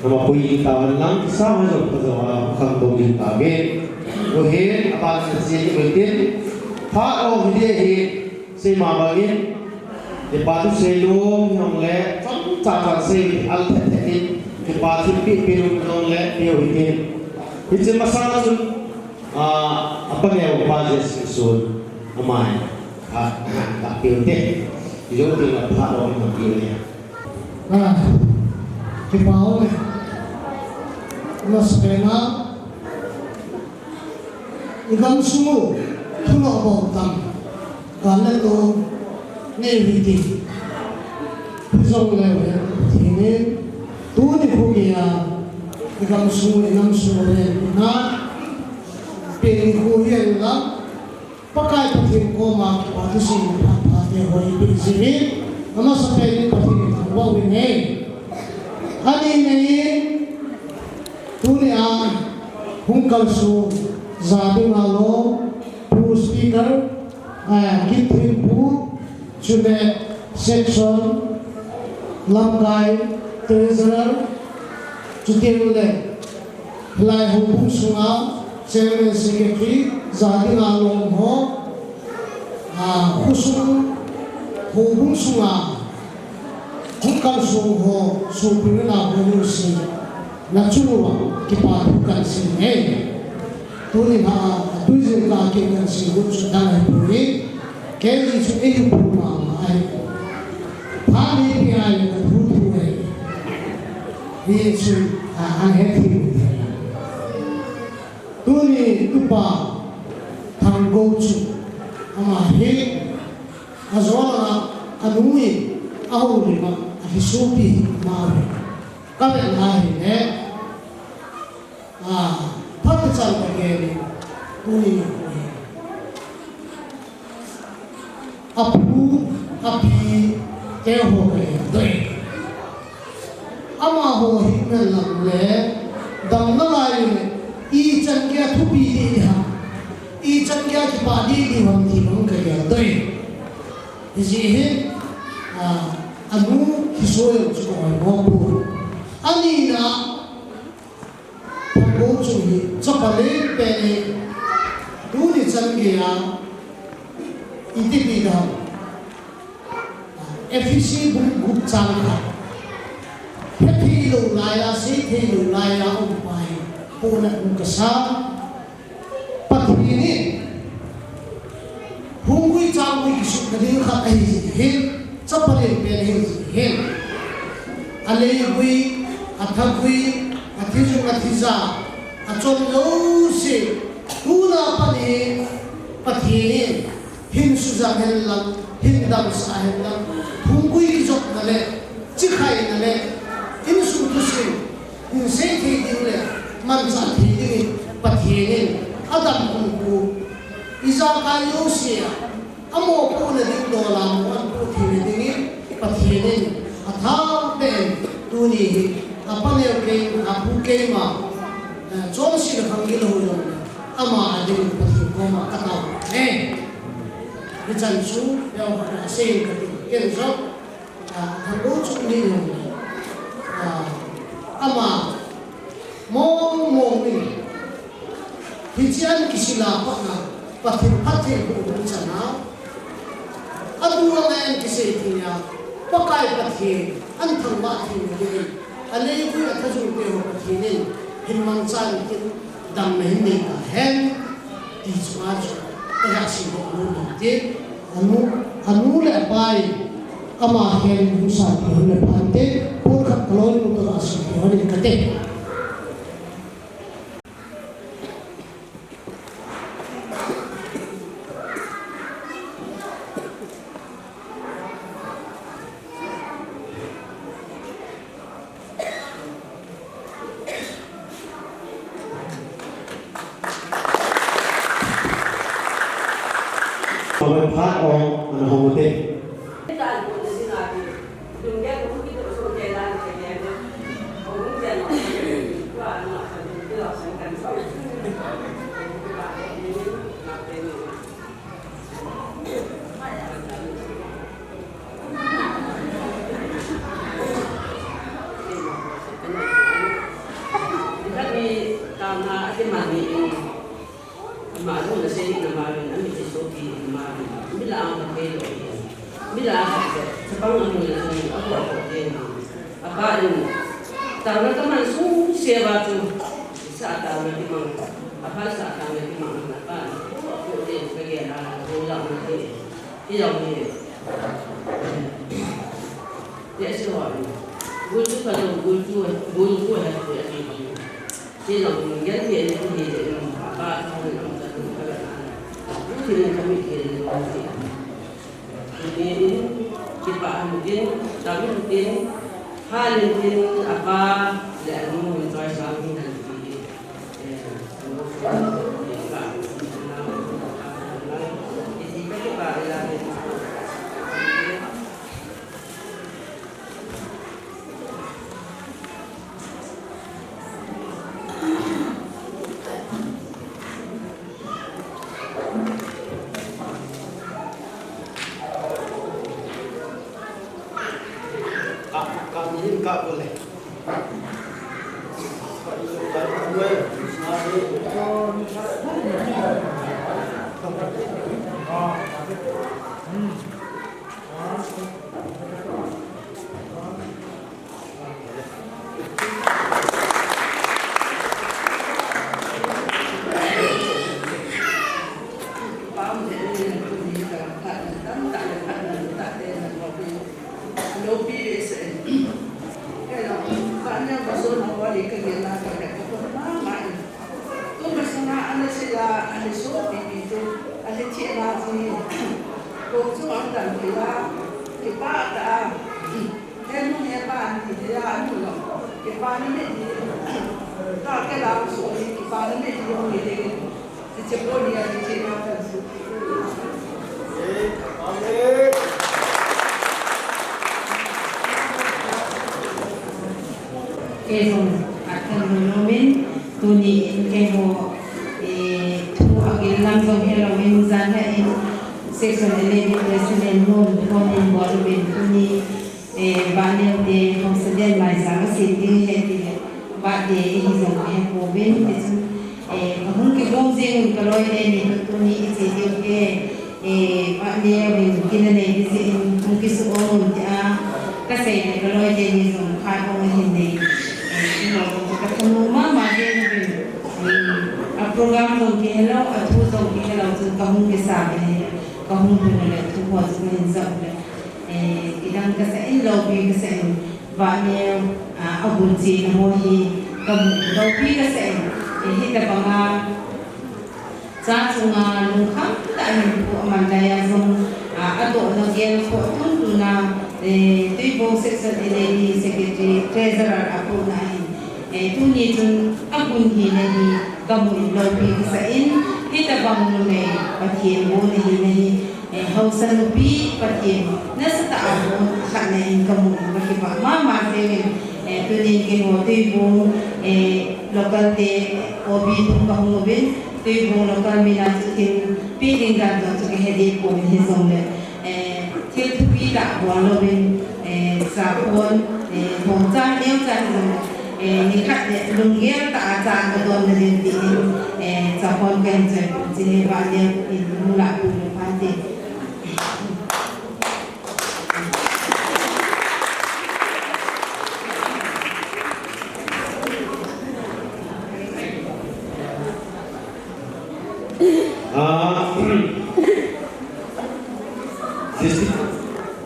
nama pui tawan lang sama jo kazawa kham do bin ta be o he apa se ni betin pha o hide he se ma ba in de pa tu se lo nong le cham cha cha se al the the ni de pa thi pi pi lu nong le pe o hide hit masala sun apa ne o pa je sun amai ta pe te yo te la pha o ma pi le thì bảo nó sẽ na ikan sumu thu lo bom tam kan le to ne vi ti zong le thì ne tu ni ko ya ikan sumu le na pe ni ko ye la pakai patin ko ma pa tu sin pa te hoi bi zini ama sa pe ni patin wa wi ne ani nei tunia hungkal su zading alo pu speaker kitrin pu chune section lamkai treasurer chutirule lai hung sunga chairman secretary zading alo ho khusung hung sunga hungkal su ho su pinna ho si na chuwa ki pa kan si ne tuni ha tuizen ka ke kan si gu chu da ne puri ke ni chu e yu pu ma ai pa ni pi ai na thu thu ai ni chu an he thi tuni tu pa thang go chu ama he azwala anui au ni ma hi so pi ma ka le lai ne phát triển cái nghề này tôi api cái hồ này đấy ama hồ hiện nay làm lẽ đằng nó lại y chân kia thu bì đi ha y chân kia thì bà đi hoàn thì bằng cái gì đấy thì gì hết anu thì số lượng chỉ còn một bộ anh na bố chủ cho bà lấy bè này đủ để chân kìa ý tích đi đâu FCC bụng trang cả hết thi lù lại là sĩ thi lù lại là ông bài bố này ông cả sao bắt thi này hùng quý trang quý kì sụp cái điều khác ấy gì hết cho bà lấy bè này gì hết anh lấy quý anh thăng quý Atijung atiza achon lo se tuna pani pathini hin suzang hen lang hin dam sa hen lang thungui ki jok na le chikhai na le in su tu se in se thi ding le man sa thi ding pathini adam ku iza ka yo se amo ko na ding do la mo an ku thi ding pathini atha ben tuni apa ni okay apu ke ma chong si na khang gil ho yo ama adin pati ko ma kata ni chan chu yo ha se ka ken so ha do chu ni yo ama mo ni hijian kisila pa na pati ko chana adu la en kise tinya pakai pati an thang ba thi ni anh ấy cũng là thằng dùng tiền của thì nên hình mang sang cái đam mê mình cả hen thì chúng ta cái học sinh của mình đầu tiên anu lại bài ama hen cũng sao thì lại bài thế bốn các lối của tôi là sự hiểu được cái thế phát on anh không có tiền sebab ini aku dia apa ini tahu teman sung siapa tu saat tahu nanti mang apa saat tahu nanti mang apa aku dia sebagai anak orang nanti dia ni dia siapa guru kalau guru ada dia ni dia orang yang dia ni apa tahu nanti tidak kami kira ini kita mungkin tapi mungkin hal mungkin apa dan mungkin saya selalu nanti Enggak boleh. akan menolong tuni kemo tu agil langsung Halloween zana in section 11 president non konin bolbin tuni banyak de konsen mai zana sitting heti ba de hizong he kovin itu kahun ke gongzeng kaloi ni tuni isi de banyak bin kinane isi mungkin suon ja kasih kaloi de hizong khai ong hindi Ketemu macam program tu kita atau tu kita tu kamu kisah ni kamu punya tu buat sebenarnya kita kisah lobby kisah banyak abunci namohi kamu lobby kisah kita bangga cacungan lungkang tak ni buat mandaya zong atau nagian foto tu na tujuh section ini secretary treasurer aku naik tu ni tu aku ni nahi kamu lobby kesain kita bangun ni patien boleh ni hausan lebih patien nasa tahu kerana kamu bagi mama saya tu ni kena tujuh lokal te obi tu kamu lebih tujuh lokal minat tu pilih kan tu kehadi pun hisong le tiap tu tak buat lebih sapon hongzang leo zang ni kat lungia tak ajar kedua negeri ini sapon kan jadi banyak mula pun pasti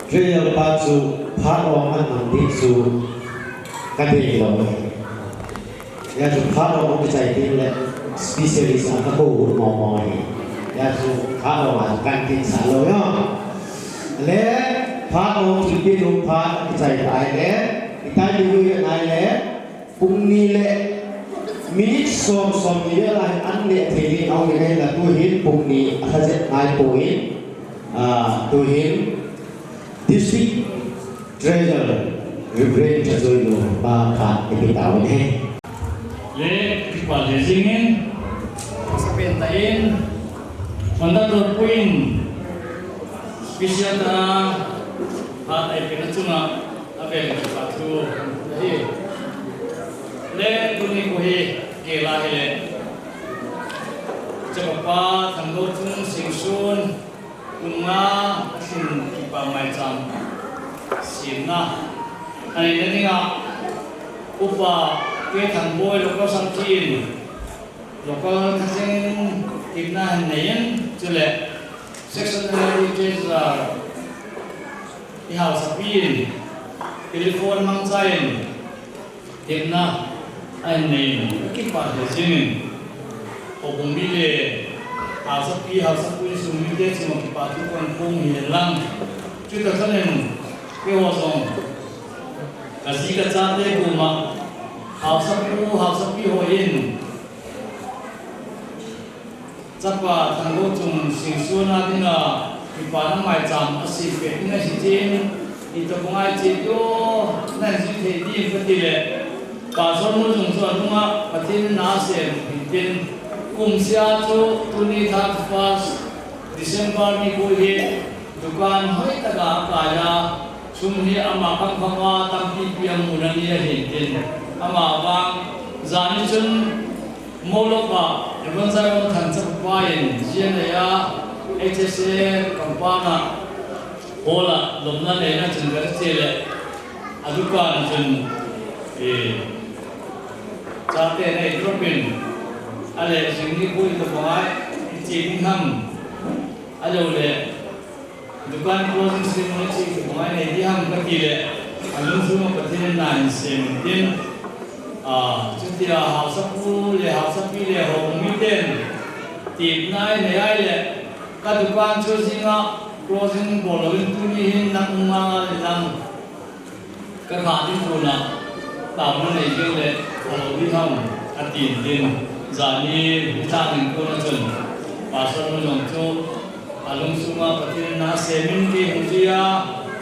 Jadi baju parongan nanti su kadang lo, ya su parongan kita ini le spesialis apa pun mau ya su parongan kantin salo ya, le parong kita lupa kita le kita dulu yang le pungni le minit som dia lah ane teri awak ni lah tuhin pungni aja ngai poin tuhin District Treasurer Reverend Jazoino Bakat Ipitaw ni. Le kipalesingin sapentain mandator puin spesial ta ha ay pinatuna abel patu dai le duni ko he ke la hele chapa thangdo chung singsun kunga sin pa mai cham sim na ani ninga upa ke thang boy local samchin local thing timna neyen chule sectionary treasurer i house appeal telephone mang chain timna ai nei ki pa de singin o bumi le house appeal sumi de chimo ki pa tu kon pung hi lang chu ta chanen ke ho song kasi ka cha de kuma house appeal ho in chapa thanggo chung singsuna dinga ipana mai cham asi pe dinga si chin ito bungai chi yo nan si the di fatile pa son mu chung so dunga patin na se tin kum sia chu tuni thak pas December ni ko he dukan hoi taga kaya sumni ama khang khanga tampi piam munani he tin ama bang zani chun Molopa, even Zion Tansapayan, Gianaya, HSA, Campana, Hola, Lomna, and Garcele, Adukan, Chate, and Tropin, Ale, Singipu in the Boy, Chitingham, Adole, Dukan closing ceremony, the Boy, and Yam Kakile, Alunzuma Patin 917. Chúng ta học sắp phu le học sắp pi le hồng mi tên tìm nay này ai le các cơ quan chưa xin á closing bộ lối tu đi hin năng mang năng các bạn đi phụ nè tạo nên này chưa le bộ đi không tìm tiền giả như ta mình cô nó chuẩn và sau đó dùng cho lung sung á phát triển na semin đi hung chia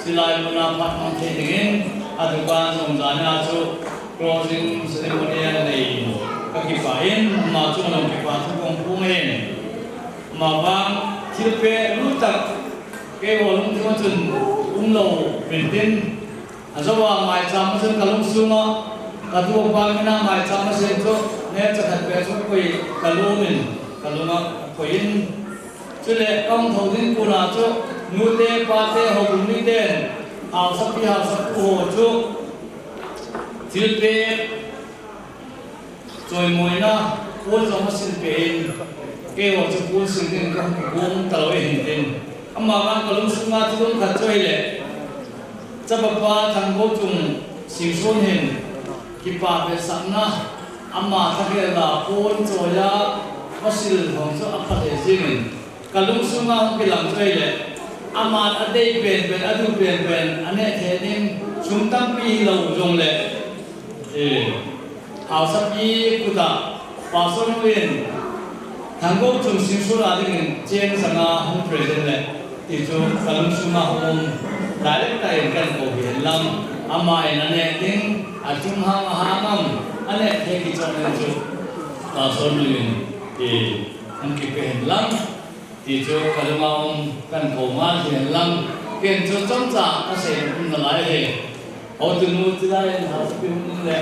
chỉ lại một năm phát mang thế nên các cơ quan dùng giả như cho closing ceremony này các kỳ phải mà chúng làm kỳ phải thu công phu nghe mà vang thiết kế lúc tập cái bộ lung chúng chuẩn lâu bình tin doว่าmai chămซึ่งกลุ่มซุ่มกระดูกบางน่าmai chămซึ่งก็เนี่ยจะถัดไปสุดคุยกลุ่มคุยจุดเล็กต้องทวินกุนาจุนูเตปาเตหกุมิเตนเอาสักปีเอาสักโหจุศิลปินจอยมวยนะพูดสมศิลปินเกี่ยวกับพูดสิ่งที่เขาพูดตลอดเห็นเด่นอามาบางกลุ่มสุมาที่ต้องขัดช่วยเลยจะปะปาทางโบจุงสิ่งส่วนเห็นกิปาเป็นสักนะอามาทักเกล้าพูดโจยาวัสิลของเจ้าอัปเดตสิ่งกลุ่มสุมาเป็นหลังช่วยเลยอามาอดีตเป็นอดีตเป็นอันนี้เทนิมชุมตั้งปีเราจงเลยเอาสักยี่กุตาป่าสนวินทางกุจุงสิงสุราดิ่งเจนสังอาหุ่นเปรตเลยที่จูกลุ่มสุมาหุ่นได้เล็กแต่กันโอเห็นลำอามาเองนั่นเองดิ่งอาจุมหางอันนี้เทกิจการจูป่าสนวินอันที่เป็นลำที่จูกลุ่มมาหุ่นกันโกมาเห็นลำเกินจูจ้องจ่าก็เสียหุ่นละลายเลยเอาถึงนู้นที่ได้หาสักปีนึงเลย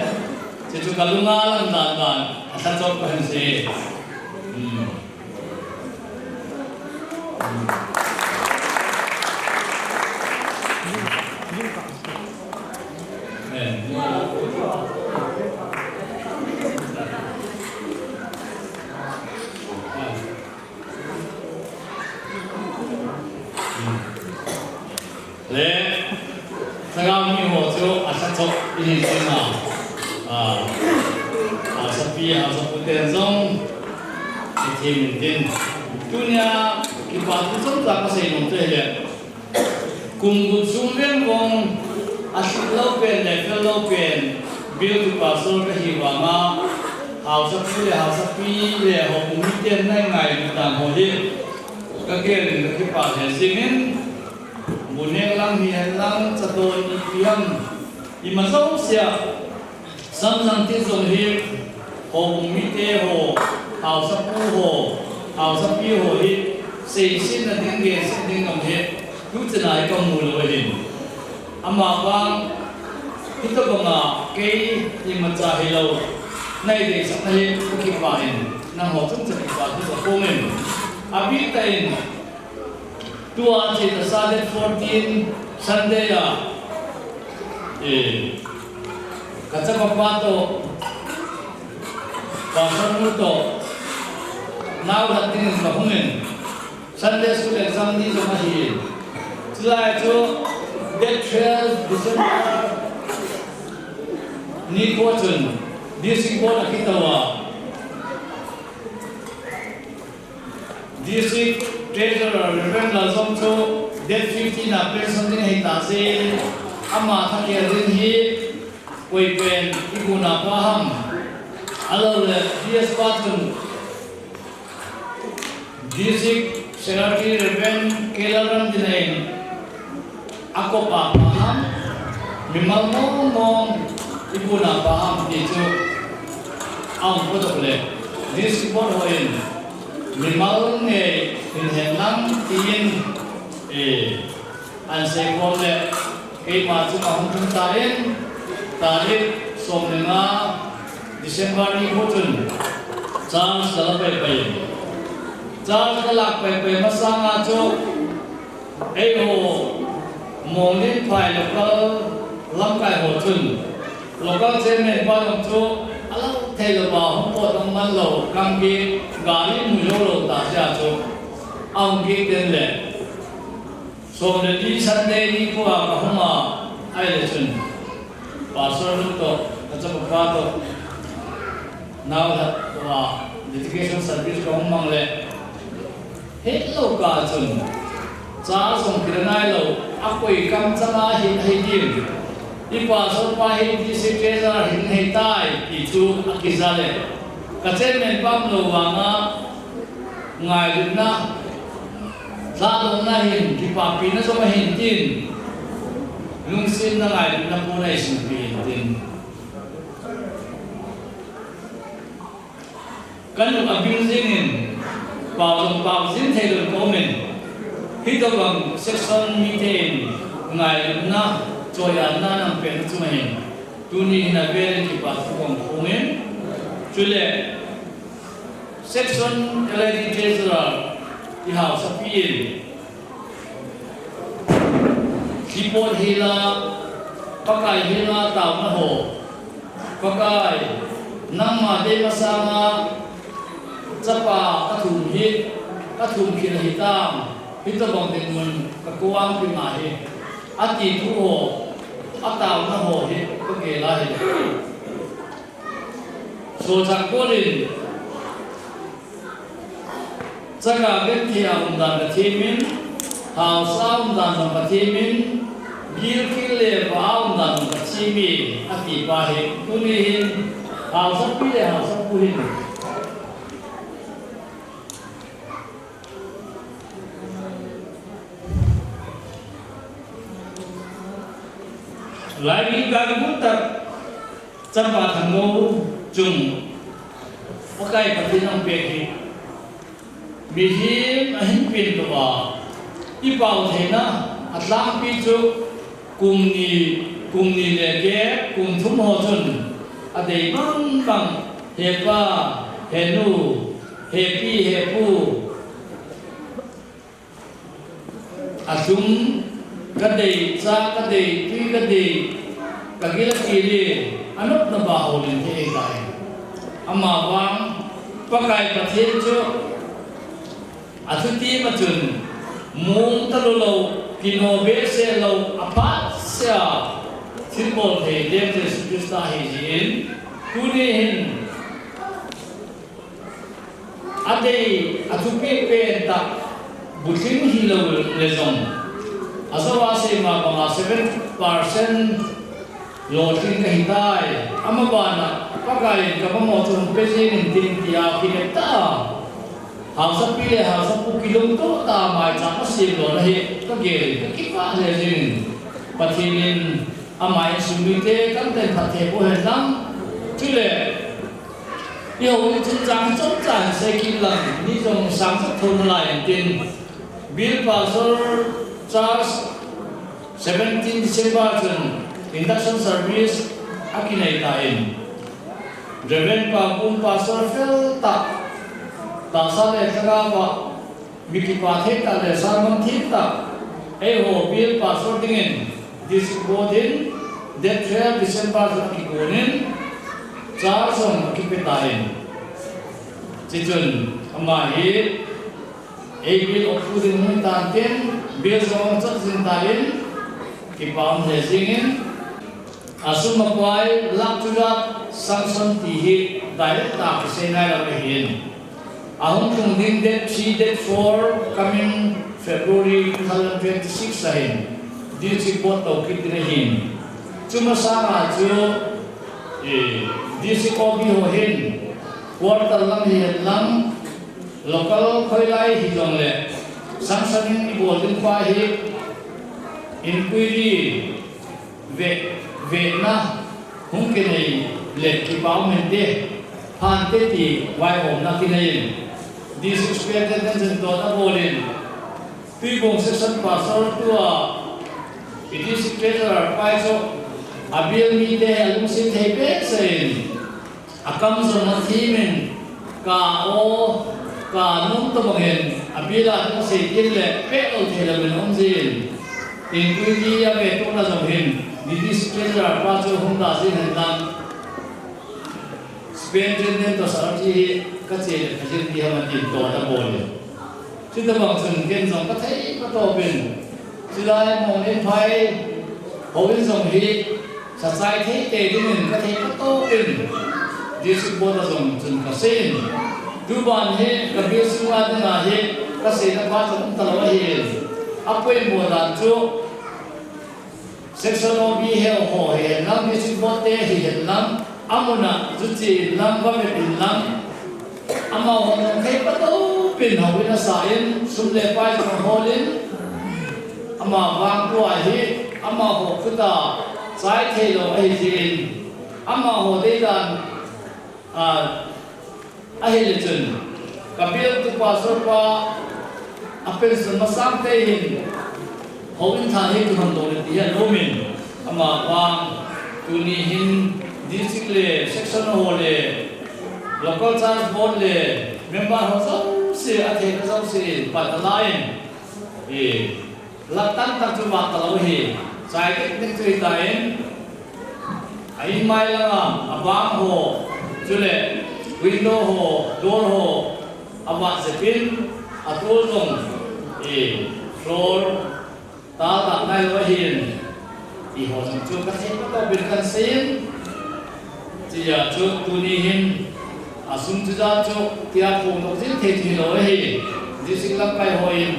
จะจุกลุงอาลังด่านอาจารย์จบกันสิSekarang ni hojo asal cok ini semua, asal pi asal putih zong, itu mungkin dunia kita tu cok tak pasal itu je. Kumbu sumber kong asal laupen, level laupen, bil tu pasal kehiwama, asal pi le hobi mungkin ngai tentang hoji, kekal kita pasal singin. Bunek lang hian lang caton ipiam imasau sia samsang tin song hi ho mite ho hau sapu ho hau sapi ho hi sei sin na ding ge sin ding ngam he tu chana ka mu lo hin ama bang hito banga ke imacha hi lo nai de sak hi ki pa hin na ho chung cha ki pa tu ko men abi tain tua chỉ là Sunday 14 Sunday à cả chắc có ba tổ và sân mũ tổ nào là tin là không nên Sunday school exam đi cho mà hi lại cho date 12 December ni ko chun district board akitawa district treasurer Reverend Lazom cho date 15 na present ni hita se ama thake rin hi koi pen iguna paham alo le DS patun district secretary Reverend Kelaran dinain ako pa paham mimal mong iguna paham di chu ang photo le district board hoin mimal ne in henang tin an se ko le ke ma chu ma hum thun ta en tarikh somnga December ni hotun chance dala pe pe chance dala pe pe masanga chu ei ho morning phai local lamkai hotun local chairman ba long chu alo thelo ba hom po dong man lo kam gi gari mu yo lo ta sia chu ang gi den le so the di Sunday ni ko a ka homa ai le chun pastor to acha ba to now that education service ko mang le hello ka chun cha song kiranai lo akoi kam changa hi din ipa so pa hi di secretary hin hei tai ki chu akizale ka chairman pam lo wanga ngai na sa lo na hin ki pa pi na so ma hin tin lung sin na ngai na po na isin pi tin kan lu abin zingin pa zin thei lo komen hi to bang section meeting ngai na choya na nang pen chu mai tu ni na veren ki pa phong komen chule section LID treasurer i hau sa pin keyboard hila pakai hila tau na ho pakai nang ma de masama chapa ka thum khil hi tam hito bang ten mun ka kuang pi ma he ati thu ho ataw na ho he ko ge la he so chak ko rin chaka gen thia um dan ka thimin hau sa um dan ka thimin gil ki le ba um dan ka chimi ati pa he tu ni hin hau sa pi le hau sa pu hin lại đi các bút tập trăm ba thằng ngô trùng có cái phần tin ông bề thì bị hiếm anh pin đồ vào đi vào thế na làm pi chú cùng ni để ghé cùng thúng hồ chun để bằng hiệp ba hiệp nu hiệp pi hiệp pu chúng cái gì cha cái gì tuy cái gì cái kia là gì đi anh út nó bảo lên thế này ama vang pakai pathe cho athuti ma chun mung ta lo kino be se lo apat sia symbol the dem the susta he jin kuni hin ade athupe pe ta butin hi lo le zong asawa se ma ba 7% lotin ka hitai amabana pakai ka mo chun president din dia kineta ha sa pile ha sa pu kilom to ta mai cha ka sim lo na he ka ge ki pa le jin pathinin amai sumite kan te phathe bo he nam chile yo chun chang chong chan se kin lang ni jong sang sa thon lai tin bill pastor charge 17 December chun induction service akinai tain Reverend pa pastor fel ta sa le thaga ba Mikipa Theta le Sarmam Theta Eho Bill Pastor Dingin District Bodin That 12 December Kikonin Charson Kipitain Chichun Amahi A Bill of Food in Muntantin Bill Zong Zintalin Kipam Zingin Asumakwai Lakturat Samson Tihi Direct Tap Senai Lahin Ahong Tungding Date 3 Date 4 coming February 2026 sahin District Board of Kitinahin Cuma sama ju District Obi Hohin Quarter Lang Hiyan Lang Local Khoilai Hijong Le Samson Ibolin Pahi Inquiry Vena Hunkinay Let Kipao Mente Panteti Wai Hom Nakinayin District Superintendent Dota Bolin Tibong Section Pastor Tua District Treasurer Paiso Abil Mide Alumsin Tepe Sayin Akam Zona Thimin Ka O Ka Nung Tabangin Abila Sayin Le Pe'ol Thelamin Omzin Inquiry Ya Betung Na Zomhin District Treasurer Paiso Humda Zin Hendang Superintendent to Sarati Kacil Kacil Dihamati Dota Bolin Sita bang sun ken zong ka thai ka to bin silai mo ne phai howin zong hi sa sai thai te din ka thai ka to bin district board zong sun ka sen du ban he ka bi suwa de na he ka se na ba zong ta lo hi apoi mo dan chu section of bi he ho he nam district board te hi he nam amuna zu chi nam ba me bin nam ama ho thai ka to Pin hawin na sain sumle pai sa holin ama wang tua hi ama ho kuta sai thelo ai jin ama ho de dan a hilchun kapil tu pasor pa apel sun masam te hin hawin tha hi tu ham do le ti ya lomin ama wang tu ni hin district le section ho le local transport le member ho so se athe ka so se patalain latan tak chu ba talo hi sai ke nik chui tain ai mai la abang ho chule window ho door ho aba se pin atul jong floor ta ta nai lo hin i ho jong chu ka the ka bin kan sin ji ya chu tu ni hin asum tu ja chu tia phung no jin the thi lo hi ji sing lam kai hoin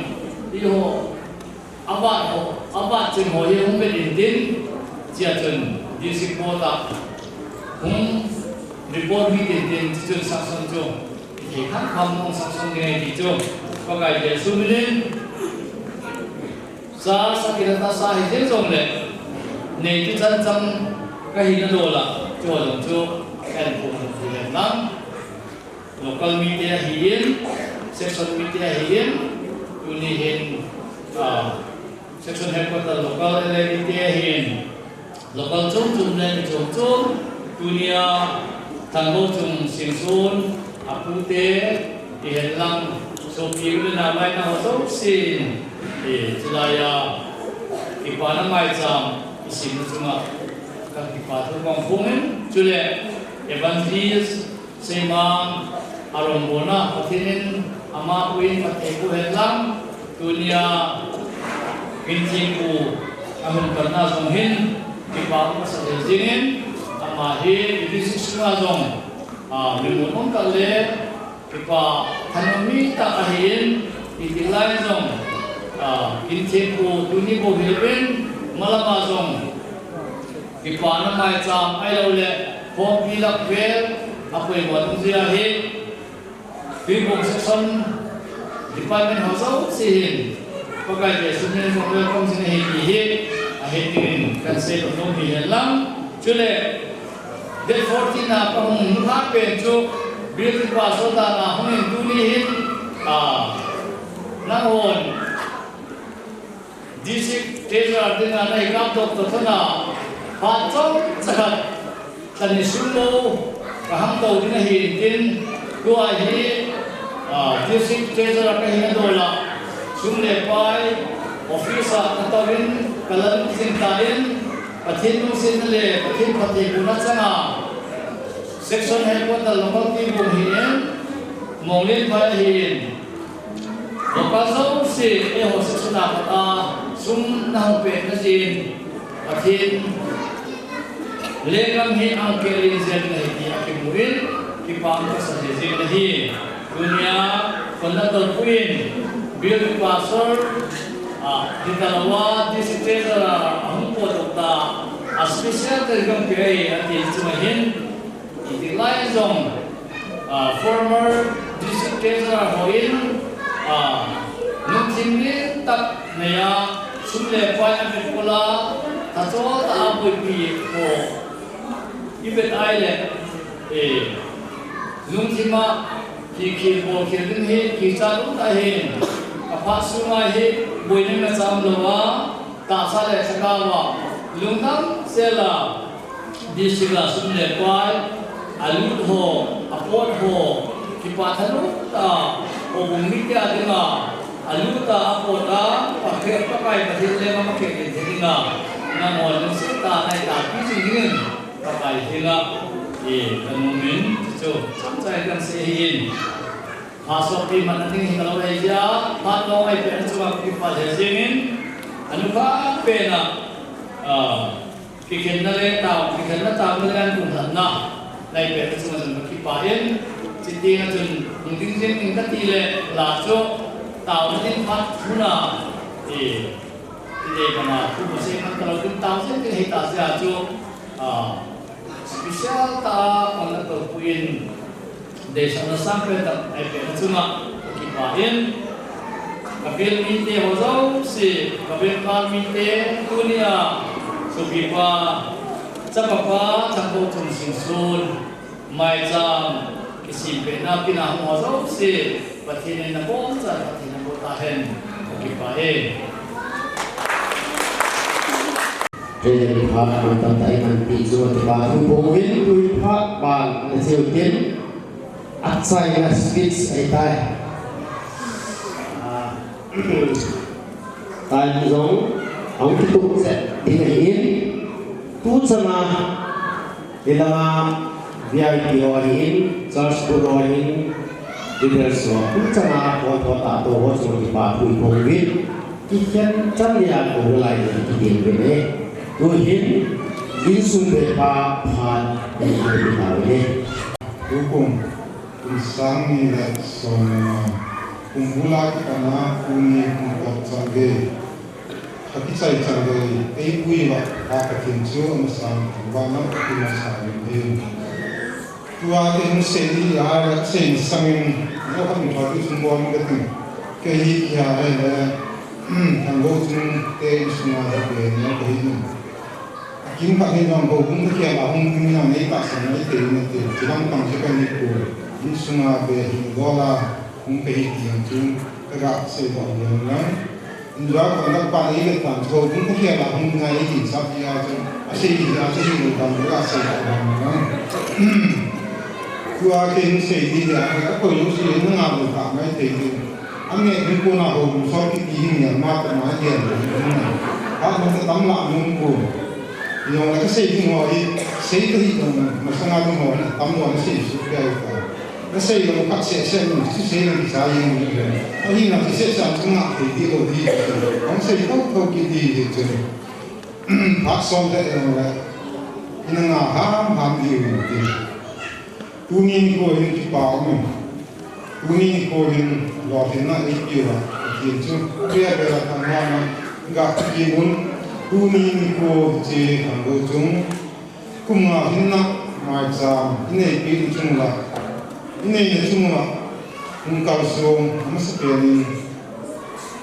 i ho aba chim ho hi hum be din din chia chun ji sing mo ta hum report hi din din chu sak sang chu thì khắc không không sak sang ngai ti chu ko kai de su min sa sakira ta sa hi je jong le nei ti chan cham ka hi na do la chu jong chu kan pu le nam local media hiin section media hiin tuni hin section headquarter local media hiin local chung le chung dunia tanggo chung singsun apute hian lang so piu na mai na ho sin chilaya ipana mai cham isim chunga ka ipa thu mong phungen chule evangelist semang arombona athinin ama uin patheku helang dunia kintiku amun karna songhin ipa sa jingin ama hi division zong limun kale ipa thanami ta ahin itilai zong kintiku duni bo hilben malama zong ipa na mai cham ai lo le phong pilak vel apoi wadung zia hi Bingkong section department house sihin pakai de sunen mo kong sin hi ahin kan se to no hi lang chule de 14 na pang ha pen chu bil pa so ta na hon tu ni hin na hon district treasurer din na hi kap dok to na pa chong sakat tan ni sumo ka ham to din hi din Dua hi district treasurer ka hin do la sum le pai office a tawin kalan sin tain pathin nu sin le pathin pati guna changa section headquarter local team bu hin monglin pai hin local so si e ho section a pata sum nang pe na jin pathin lekam hi ang kelin zen na hi akimuin ki pam ka sa zen na hi dunia kondator puin bill pastor ditalawa disitera angpo dokta a special tergam pei ati chumahin itilai zong former disitera hoin nungsimni tak naya sumle pai amikola tacho ta apoi pi ko ibet aile nungsima ki bo khildin hi ki chalu ta hin apa sunga hi boine na cham lowa ta sa le sakawa lungam sela disiga sumle pai alu ho apot ho ki pathanu ta obung mitya dinga alu ta apota pakhe pakai pathil le ma pakhe dinga na ngol se ta nai ta pi jingin pakai dinga kanumin cho chamchai kan se hin hasok ki manating hingalo heja patno ai pen chuwa ki pa jengin anuka pena ki kenna le ta ki kenna ta kan kun na lai pe chuwa jang ki pa en chiti na chun ding jing ning ta ti le la cho ta tin phat thuna ide kana ku se kan kalau tin ta se ki hita se cho special ta kondator puin desa na sampai tak IP cuma kipain kapil minte hozau si kapil kal minte dunia subipa capapa campo chung singsun mai jam kisi pena pina hozau si patine na bom sa patine bo tahen kipain Jadi hak mantan taiman di semua tempat hubungin tuh hak bang nasiutin atsai na speech ay tay tay zong ang tutuk set dinahin tu sama ilang VIP ohin Charles Burohin leaders wa tu sama kota tato ho semua di papu hubungin kian cam dia ko lai di bene tuhin insun bepa phan di hari hukum isang nila sona kumpula kana kuni kumpot sange hakisai sange ei pui wa akatin chu amasang bana kumasang e tua ke seni ara sen sangin no kam thati sumbon gatin ke hi ya ele tango chung te suna da ke no ke hi kim ka ni nong go gung ke la hung ni na nei ta sang ni te ni te chiram tang se ka ni ko sunga be hingola kung pe tiang chung ka se do yang lang indra ko na pa ni le tan ko kung ke la hung ngai ti sa ya chung a se ni no tam ka se do yang lang ku a ke ni se di ya ka ko yu si ni nga lu ta mai te ni a me ni ko na ho so ki ti ni ma ta ma ye ha mo ta tam la nu ko yung la ka se ni ho i se ti ni ma sa nga ho tam lo na se su ka Nasi yang kat sesen tu sesen yang saya ni, ini nak sesen tengah di lodi, orang saya tahu kita itu, pasal tu yang la, ini ngaham dia itu, tuning ko yang cipau ni, tuning ko yang lotin nak itu lah, itu dia berlaku mana, enggak kimun, tuning ko je anggo jung, kumah hinak macam ini itu jung lah. Ini cuma mengkausung masukkan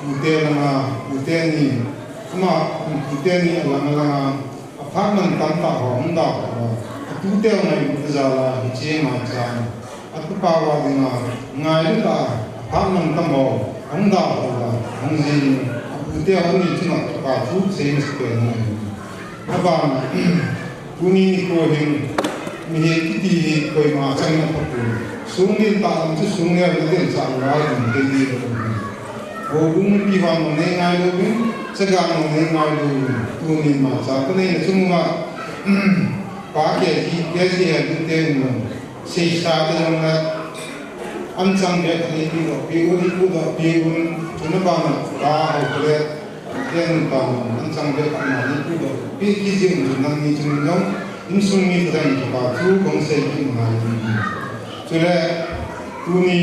uteni cuma uteni lang apartment tanpa honda itu dia yang berjalan di macam aku bawa dengan ngai lah apartment tanpa honda mungkin aku dia ini cuma kafu saya masukkan apa kuni kohin mihiti koi macam apa pun sungguh tak macam sungguh ada yang sangat ni jadi bung pi wa mo ne ngai lo bin saga mo ne ngai lo tu ni ma sa ko ne chu ma pa ke ji ha te no se sa te no na an chang ge ni pi do pi u ni pu do pi u tu na ba na ka ho le ten ta an chang ge ka na ni pu do pi ki ji ni na ni chu no in sung mi ta ni pa chu kong se ki ma ni chu le tu ni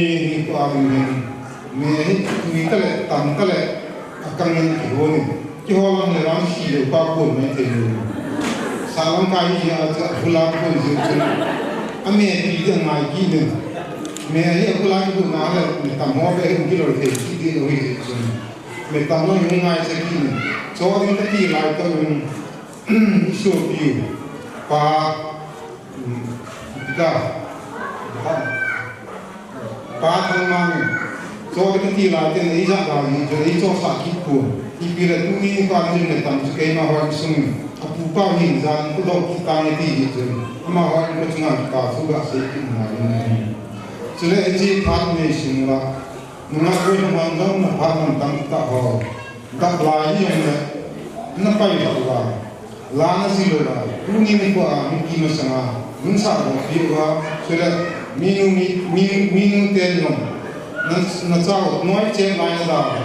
pa ni me tu ni ta le tam ta le akang ni ki ho ni ki ho lang le ram si le pa ko me te ni sa lam ka yi a cha phula ko ji chu a me ti de ma ki ni me hi phula ki na le ni tam mo be ki lo te ki de ho ji chu me tam no ni ngai se ki ni cho ni ta ti lai to ni so pi pa da pa thang ma ni cho cái ti la ten ei ja da ni jo ei cho sa ki ko i pi le tu ni pa ni ne tam chu ke ma wa sum a pu pa hin zan ku do ki ta ni ti ji chu ma wa ni chu nga ka su ga se ki na ni chu le ji pa ni shin la nu na ko ma ngam na pa man tam ta ho da la yi yong ne na pa yi la la na si lo la tu ni ni ko a mi ki ma sa nga nun sa do pi wa chu le mi nu ten no na chao noi che lai na da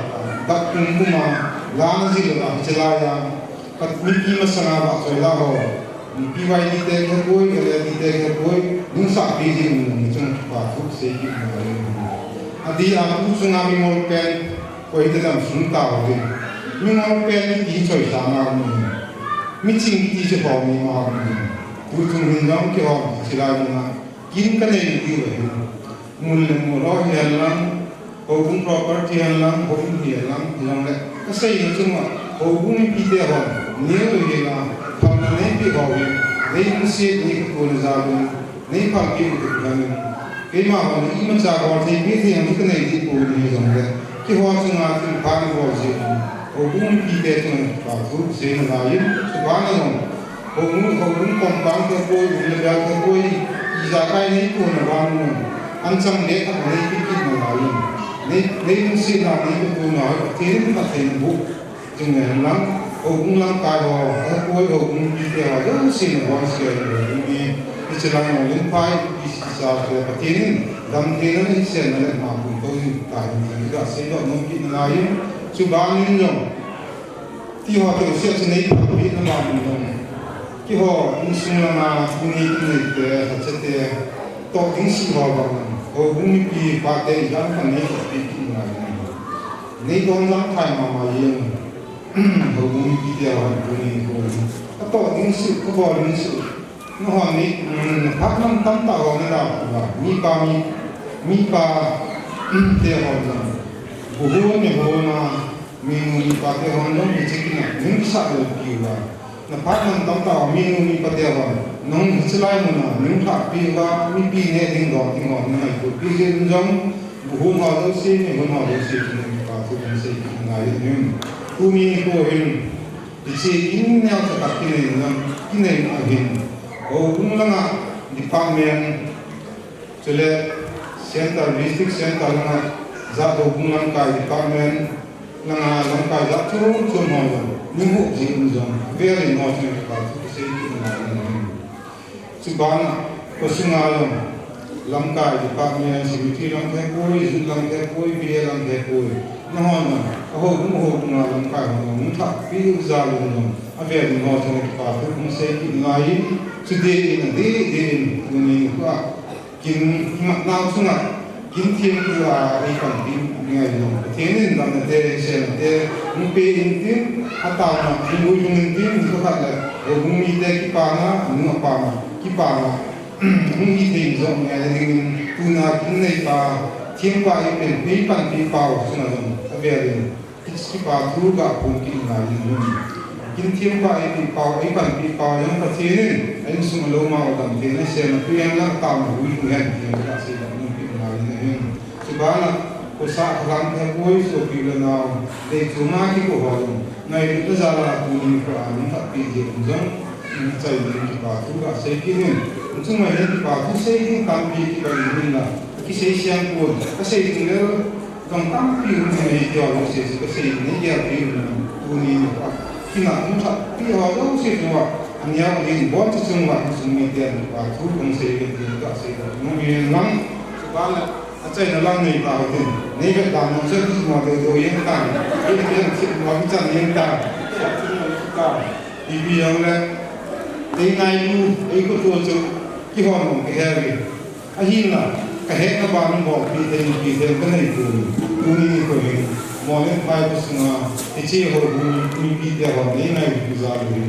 dak kum kuma la na ji la chela ya pat mi ki ma sana ba so la ho mi pi wai ni te ke koi ele ni te ke koi dun sa pi ji ni chung pa fu se ki ma adi a pu sunga mi mo pen ko ite dam sun ta ho de mi mo pen ni ti choi sa ma ni mi ching ti che ho mi ma ni tu chung hin dam ke ho chela ni na kin ka ne ni ti wa mul mo ro hian lang ho bung property hian lang ho bung hian lang lang le ka sei no chung ma ho bung ni pi te ho ni lo ye la pham na ne pi ho ye nei mu se ni ko na za lu nei pham pi ko ka ni ke ma ho ni ma cha ho te pi te ang ka nei ti ko ni jong le ki ho chung ma ti pha ni ho je ho bung ni pi te chung pa thu se na la ye su ba na no ho bung kom bang ke ko ni le ke ko i za kai ni ko na ba no an chang le ka nei ki ki na la ye nei mu se na ni ko na te ni ka te bu chung ne lang o bung lang ka ho ko o bung pi te ha yo se na wa se ni ni che lang no len pai pi sa te pa te ni dam te na ni se na le ma bu to ni ta ni ga se do no ki na la ye chu ba ni no ti ho te se che nei pa pi na ma bu no ki ho ni sung la ma ni ni te ha che te to ting si ho ba o bung ni pi pa te yang ka nei ko pi ki na nei don lang thai ma ma ye o bung ni pi te ha bung ni ko ta to ting si ko bo ni si no ha ni pa nam tam ta ho na da ba mi pa te ho na bu ho ni ho na mi ni pa te ho no ni chi ki na ni sa lo ki wa na pa nam tam ta mi ni pa te ho nong chilai mo na ning tha pi wa mi pi ne ding do ting ho na ko pi gen jong bu ho ma do si ni ho ma do si ni pa tu ni se ki na ye ni tu mi ko hin ti se in ne ta ka ki ne na ki ne na hin o bung la nga department chele center district center nga za do bung lang ka department la nga lang ka za chu chu mo ni ho ji in jong very much ni pa tu se ki na Subhana Kosungalam Lamkai Department Security Lam Thai Poi Zun Lam Thai Poi Bia Lam Thai Poi Nahona Aho Kum Ho Kum Lam Kai Ho Lam Tha Pi Uzalum Lam Ave No Thong Pa Kum Se Ki Ngai Today in a day Kuni Kwa Kin Now Sunga Kin Tim Kwa Ai Kan Pi Ngai Lam Tenin Lam Te Sen Te Mpe In Tim Ataw Na Mu Yung Tim Ko Khat La O Mu Te Ki Pa Na Nu Pa Na ki pa na ngi te zo nga le ning tu na kin nei pa thiem pa i pen pe pan pi pa o sna zo ave rin ki pa thu ga pun ki na yin nu kin thiem pa i pi pa i pan pi pa yang pa the nin ai sum lo ma o dam te na se na pi yang la ta ma hu hu yan ki ka se da nu pi na yin yin subhana ko sa ram the koi so pi la na de chu ma ki ko ho ngai ri ta za la tu ni ka ni ta pi je zo chai ni pa tu ga se ki ni chung mai ni pa tu se ni kam pi ki ba ni na ki se siang ko ka se ni le trong các cái này giờ nó sẽ có sự này giờ thì tu ni nó khi nào cũng thật khi họ đâu sẽ được anh nhau thì bốn chút xung quanh xung quanh tiền và thu công sẽ cái tiền đó sẽ được nó bị lắm và là chạy nó lăng này vào thì này việc làm nó sẽ đi mà được rồi yên tĩnh cái chuyện nó bị chặn yên tĩnh thì bây giờ là cái ngày nu cái cóตัวchụp cái hòn một cái heo gì anh nhìn là cái hết các bạnบอกพี่เต็มก็เลยดูนี่ก็เห็นมองเห็นไปก็สง่าที่เชี่ยวมีพี่เดียวนี่ไงพิจารณา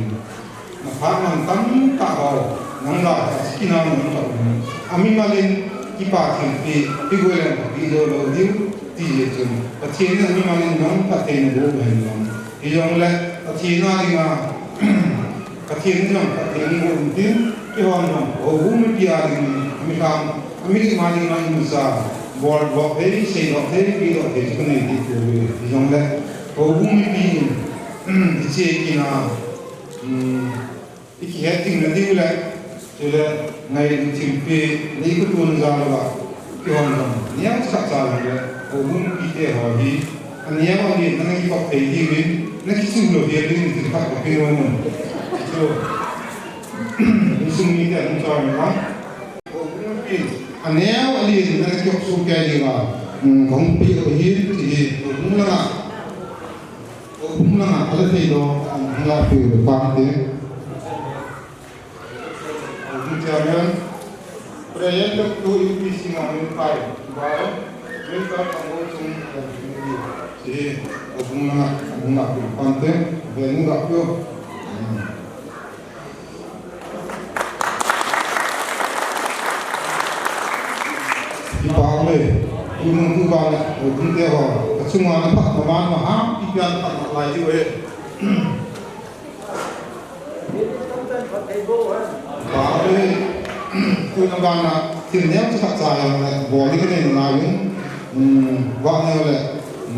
นะพามันตั้งตาเอานั่งได้สกินเอานั่งได้อามีมาเล่นที่ป่าที่พี่กูเล่นพี่โดนเราดิวที่เจอแต่ที่นี่มีมาเล่นนั่งตัดเองดูเห็นมั้งที่ยองเล่นแต่ที่นั่นนี่กระเทียมจังกระเทียมกูดิ้นที่ห้องน้ำโอ้โหไม่พิจารณาไม่ทำไม่ได้มาดีมาอินซาบอลบอกเฮ้ยเสียดอกเฮ้ยปีดอกเฮ้ยก็ไม่ดีตัวเลยที่ยองเลยโอ้โหไม่พิจารณาที่เชี่ยกินอีกแค่ทิ้งนั่นดีเลยเจอเลยในทีมปีนี่ก็ตัวนึงจานละที่ห้องน้ำเนี่ยสักจานเลยโอ้โหไม่พิจารณาดีอันนี้ว่าดีนั่นที่ปักเตยดีเลยนั่นที่สุดเลยดีเลยที่ปักกับพี่น้องมันso isung ni dia muncul memang mungkin aneh ali nak kau suka juga kompi ohir jadi umlana ada tu angla pi pande kemudian proyek tu UPC ngamen pai baru mereka pengusung jadi umlana pi pande benu gapioที่บ้านเลยคุณมึงที่บ้านเนี่ยคุณเดียวก็ช่วงวันพักประมาณมาห้าปีกันพักหลายที่เว้ยบ้านเลยคุณบ้านน่ะที่เนี้ยจะสักใจอะไรบ่อนี่ก็เนี่ยนายว่าเนี่ยเลย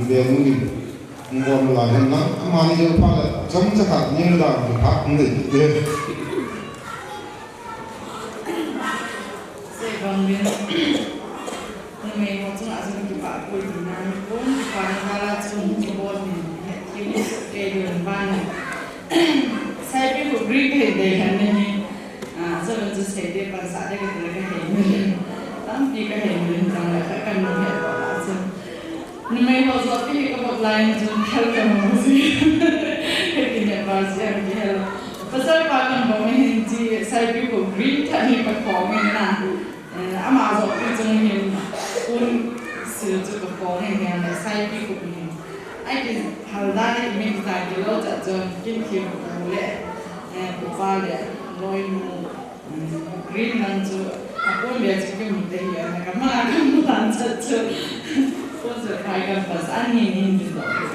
เดี๋ยวมึงบ่อหลายคนนะมานี่จะพักเลยจำจะขัดนี่ไม่ได้พักนี่เดี๋ยวไม่ว่าจะอาจจะมีปากคุยดีนะผมฟังมาแล้วจนที่บนที่นี่เกลือบ้านใช่พี่ผมรีบเห็นเด็กนี่จะเป็นจะเสียเด็กภาษาได้ก็เลยก็เห็นตั้งปีก็เห็นจังเลยแค่กันนี่ก็แล้วจนไม่ว่าจะพี่ก็บอกไลน์จนแค่กันมั้งสิแค่กินเนี่ยภาษาอย่างเดียวภาษาปากกันบอกไม่เห็นจีใช่พี่ผมรีบทันทีไปขอเงินนะอามาจะพี่จงเห็นคุณสื่อจุดกระโปรงแห่งงานและไส้พี่กุบีไอ้ที่ฮาร์ดได้ไม่ได้กิโลจะจนกินเคียวกูเล่ปุ๊บฟ้าเล่ลอยมูกรีนนั่นจูอากูเลี้ยงชิคกี้พายเยอะนะครับมาอากูมุตันจะจูกูจะไปกันภาษาอันนี้นี่ดูดอก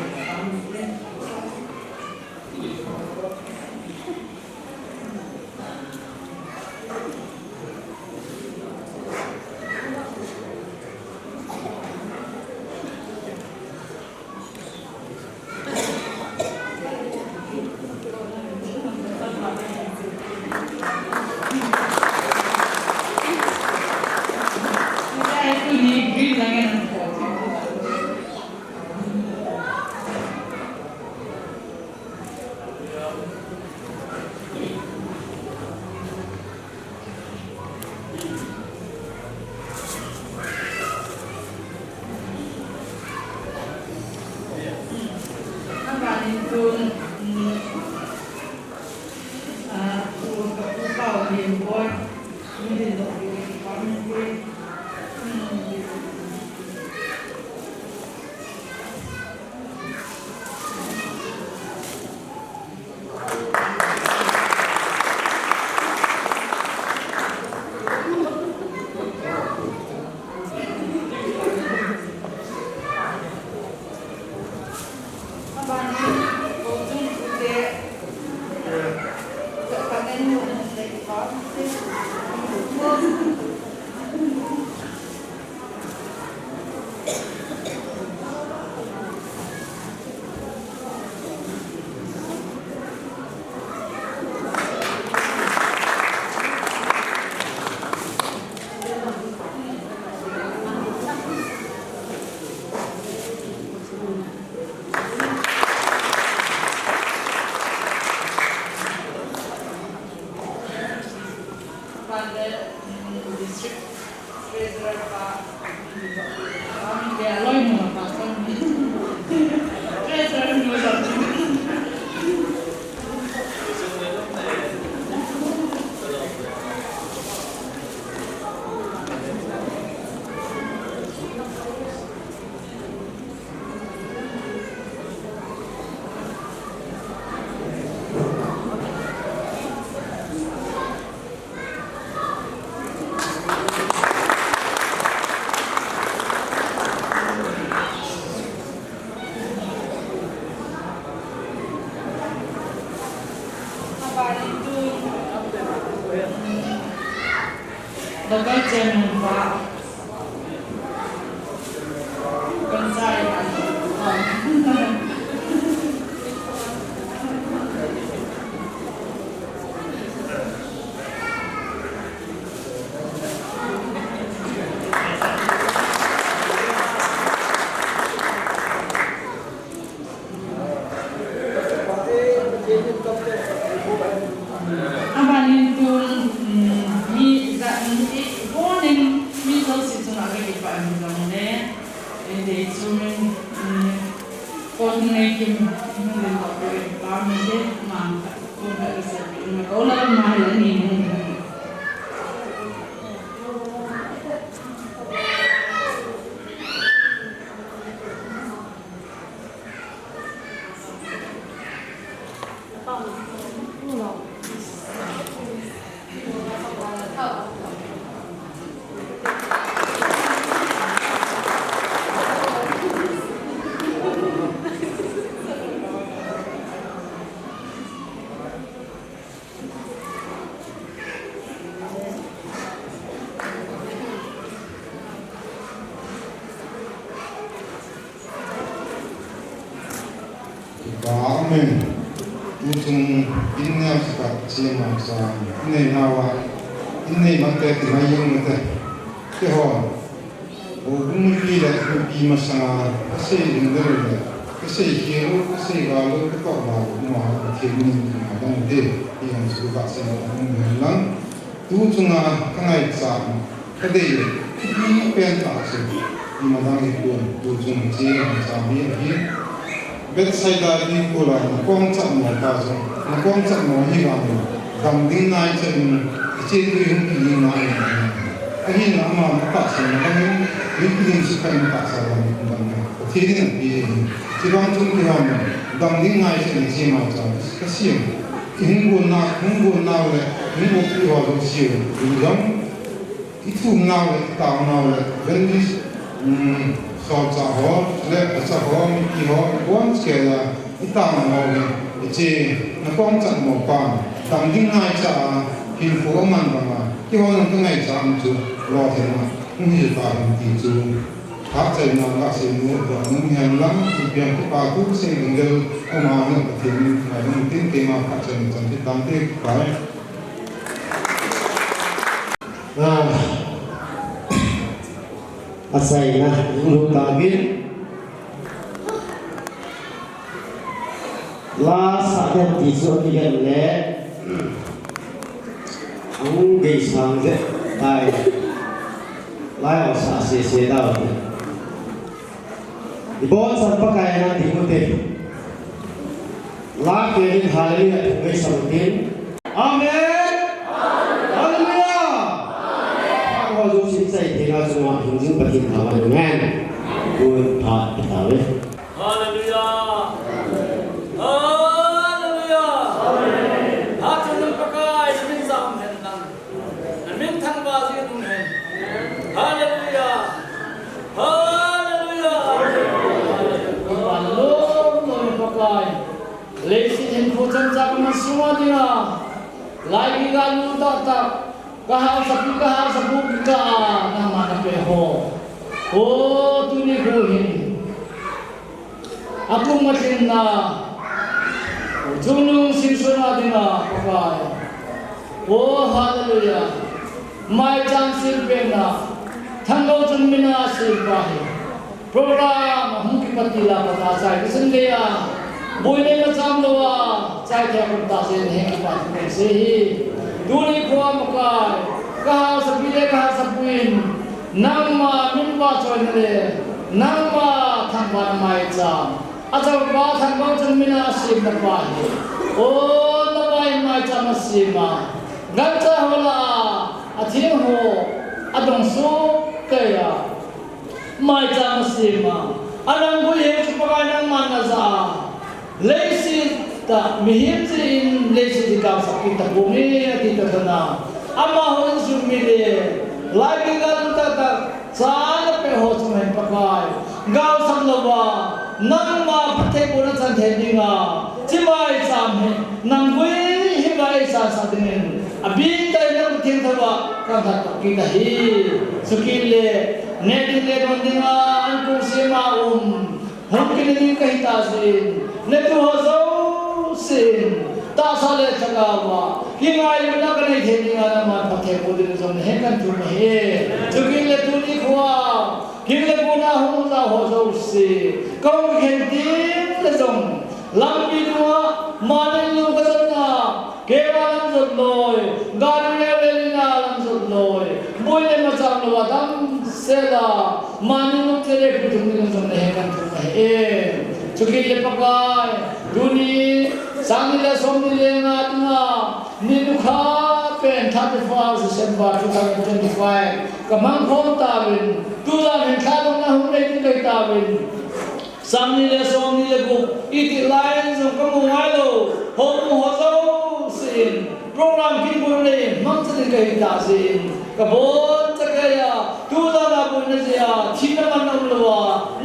Pande district treasurer ka kami kaya loy mo pa treasurer mo sa local chairman Pak Kansai Abanin tul mi morning mi those is not really fun ne and they sumen coordinating the corporate department de mang ko na isa ni ko la ma ni Amen. Mutung inna sakat siang sa inna nawa inna mate kinayong mate keho o bumuli la kubi masanga kasi indar la kasi hero kasi galo ko ba mo kini madang de yang suka sa lang tutunga kangai sa kade ni pen ta sa madang ko tutung siang sa biya bedside di pula kong cak mo kaso kong cak mo hiwang dam ding nai chen che tu yung pi nai ahin na ma ta sa na kang yung su kai ta sa dam dam che din pi che bang chung ki ham dam ding nai chen che ma cha ka si hung gu na le hung gu pi wa do si yu dam itu na le ta na le ben dis so cha ho le cha ho mi ki ho bon che la ita ma ho che na kong chan mo pa dam ding nai cha hin fu man ba ma ki ho nang ngai cha am chu lo the ma ni ta ti chu ha chai na la se nu ba nu han lam ti pian ko pa ku se ngel o ma na ka tin ma nu tin ke ma ka chen chan ti tam te ba asai na lu tabin la sa ti so ti le ang ge sang de tai lai sa se dao di bon san pa kai na ti mu te la ke din haleluya ge sang tin amen có dấu chính xây thì nó sẽ hoàn thành những bài hiện thảo được nghe vui thọ thảo đấy Hallelujah Hallelujah hát cho những cái mình giảm hiện năng mình thăng vào gì cũng hết Hallelujah Hallelujah và lúc rồi pakai lấy xin phụ chân chắc mà xuống đi à lại đi ra luôn ta kahal sapu kita nama na peho oh tuni buhin aku matin na junung sinsuna dina pakai oh hallelujah mai chan silpena thangau junmina silpahi program hum patila pata sai sendeya boile na chamlowa chai kya pata se he ki baat se hi Duli kuwa makai, kahal sapile kahal sapuin nangma minwa choinale nangma thangwan mai cham achaw ba thangwa chumina sim na pahi o na bai mai cham sima ganta hola athim ho adong su kaya mai cham sima anang bu ye chupakai nang manaza leisi ta mihim in leisi dikam sakit ta bumi ati tadana ama hon sumile lagi gal ta sal pe ho sumen pakai gaw samlowa nang ma pathe pura chan thedinga chimai sam he nang gui hi bai sa sa dingen abi ta nang thing thawa ka tha ki ta hi sukile ne din le dondinga an ku sema hom kini kahi ta sin ne tu ho zo sin ta sale chagawa hingai na kanai thedinga na ma pathe podin som he kan tu he sukile tu ni khwa kile puna hum za ho zo si kong khen tin le zong lam bi nuwa manen lu ka na ke lam zot loi gan le le na lam zot loi boy le ma cham lo dam sela manen lu tere ku tum ni zong ne kan tu he sukile pakai duni Sangile somile ngatna ninukha pen 31 December 2025 kamang khom tawin tulan hen khalong na hum nei kai tawin samile somile ku iti line zo kamu walo hom ho zo sin program kin burle mang chali kai ta sin kabon chakaya tulan abu ne sia thina manam lwa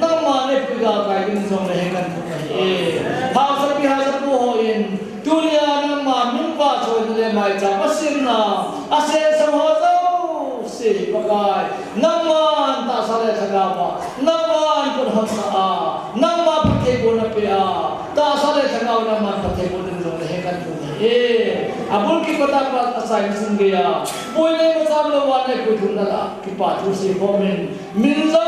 namma ne piga kai kin som ne kan e ha sa pi ha sa pu ho in tulia namma min pa choi le mai cha pasin na ase sam ho zo si pakai namman ta sa le thaga ba namman kun ha sa namma pathe ko na pe a ta sa le thaga namman pathe ko din zo ne kan tu e abul ki kota pa asai sun ge ya boile ma sam lo wa ne ko thun la ki pa thu si ho min zo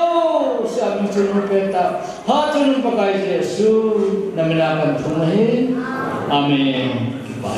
sia min chun pe ta ha chun pakai jesu namina kan thu nahi amen ki pa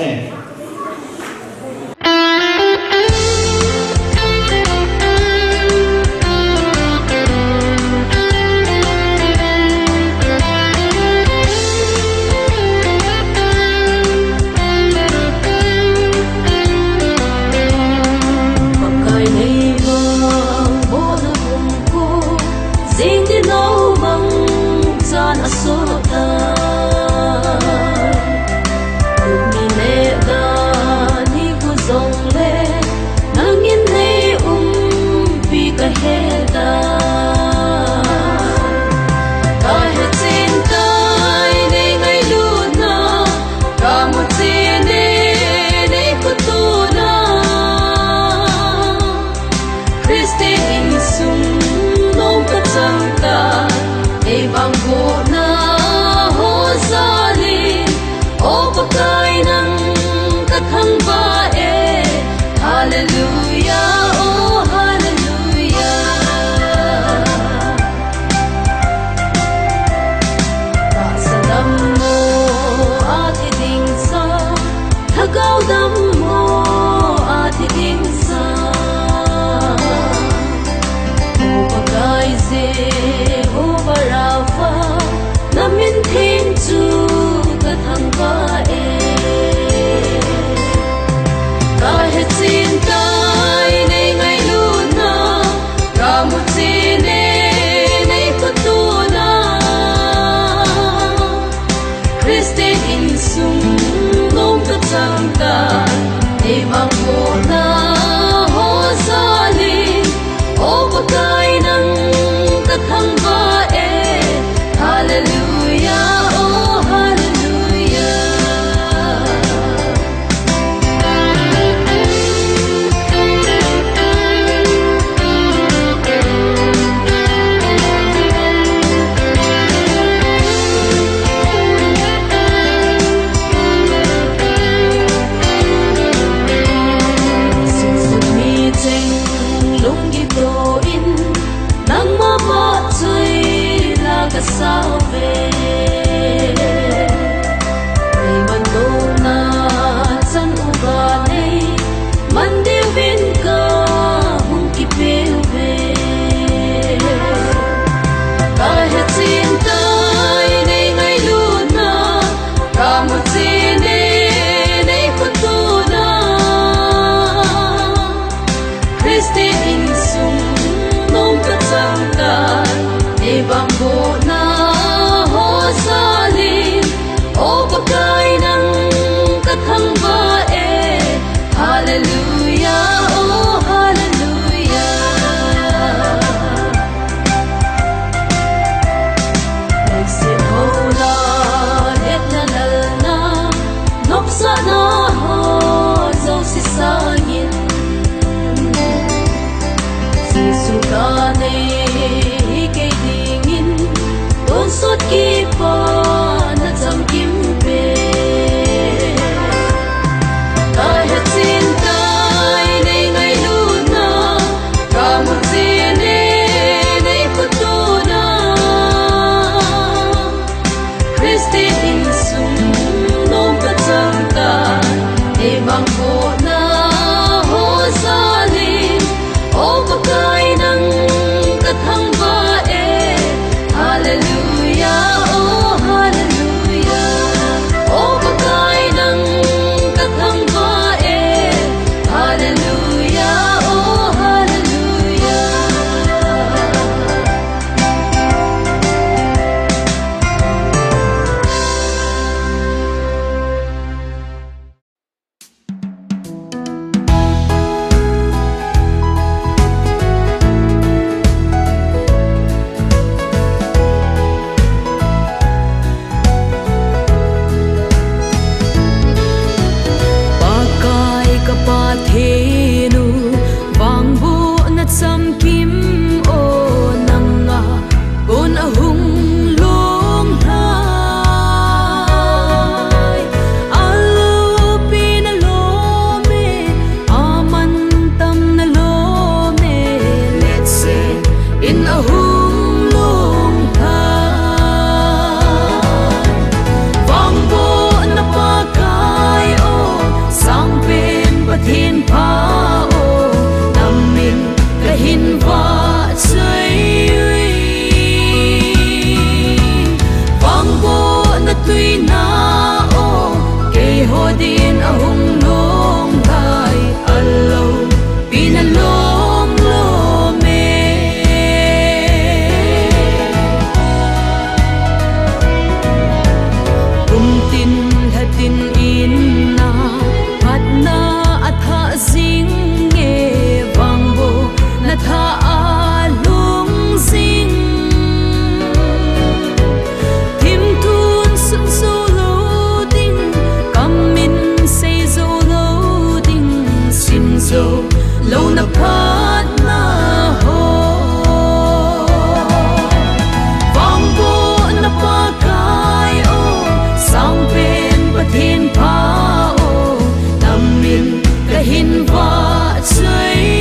chơi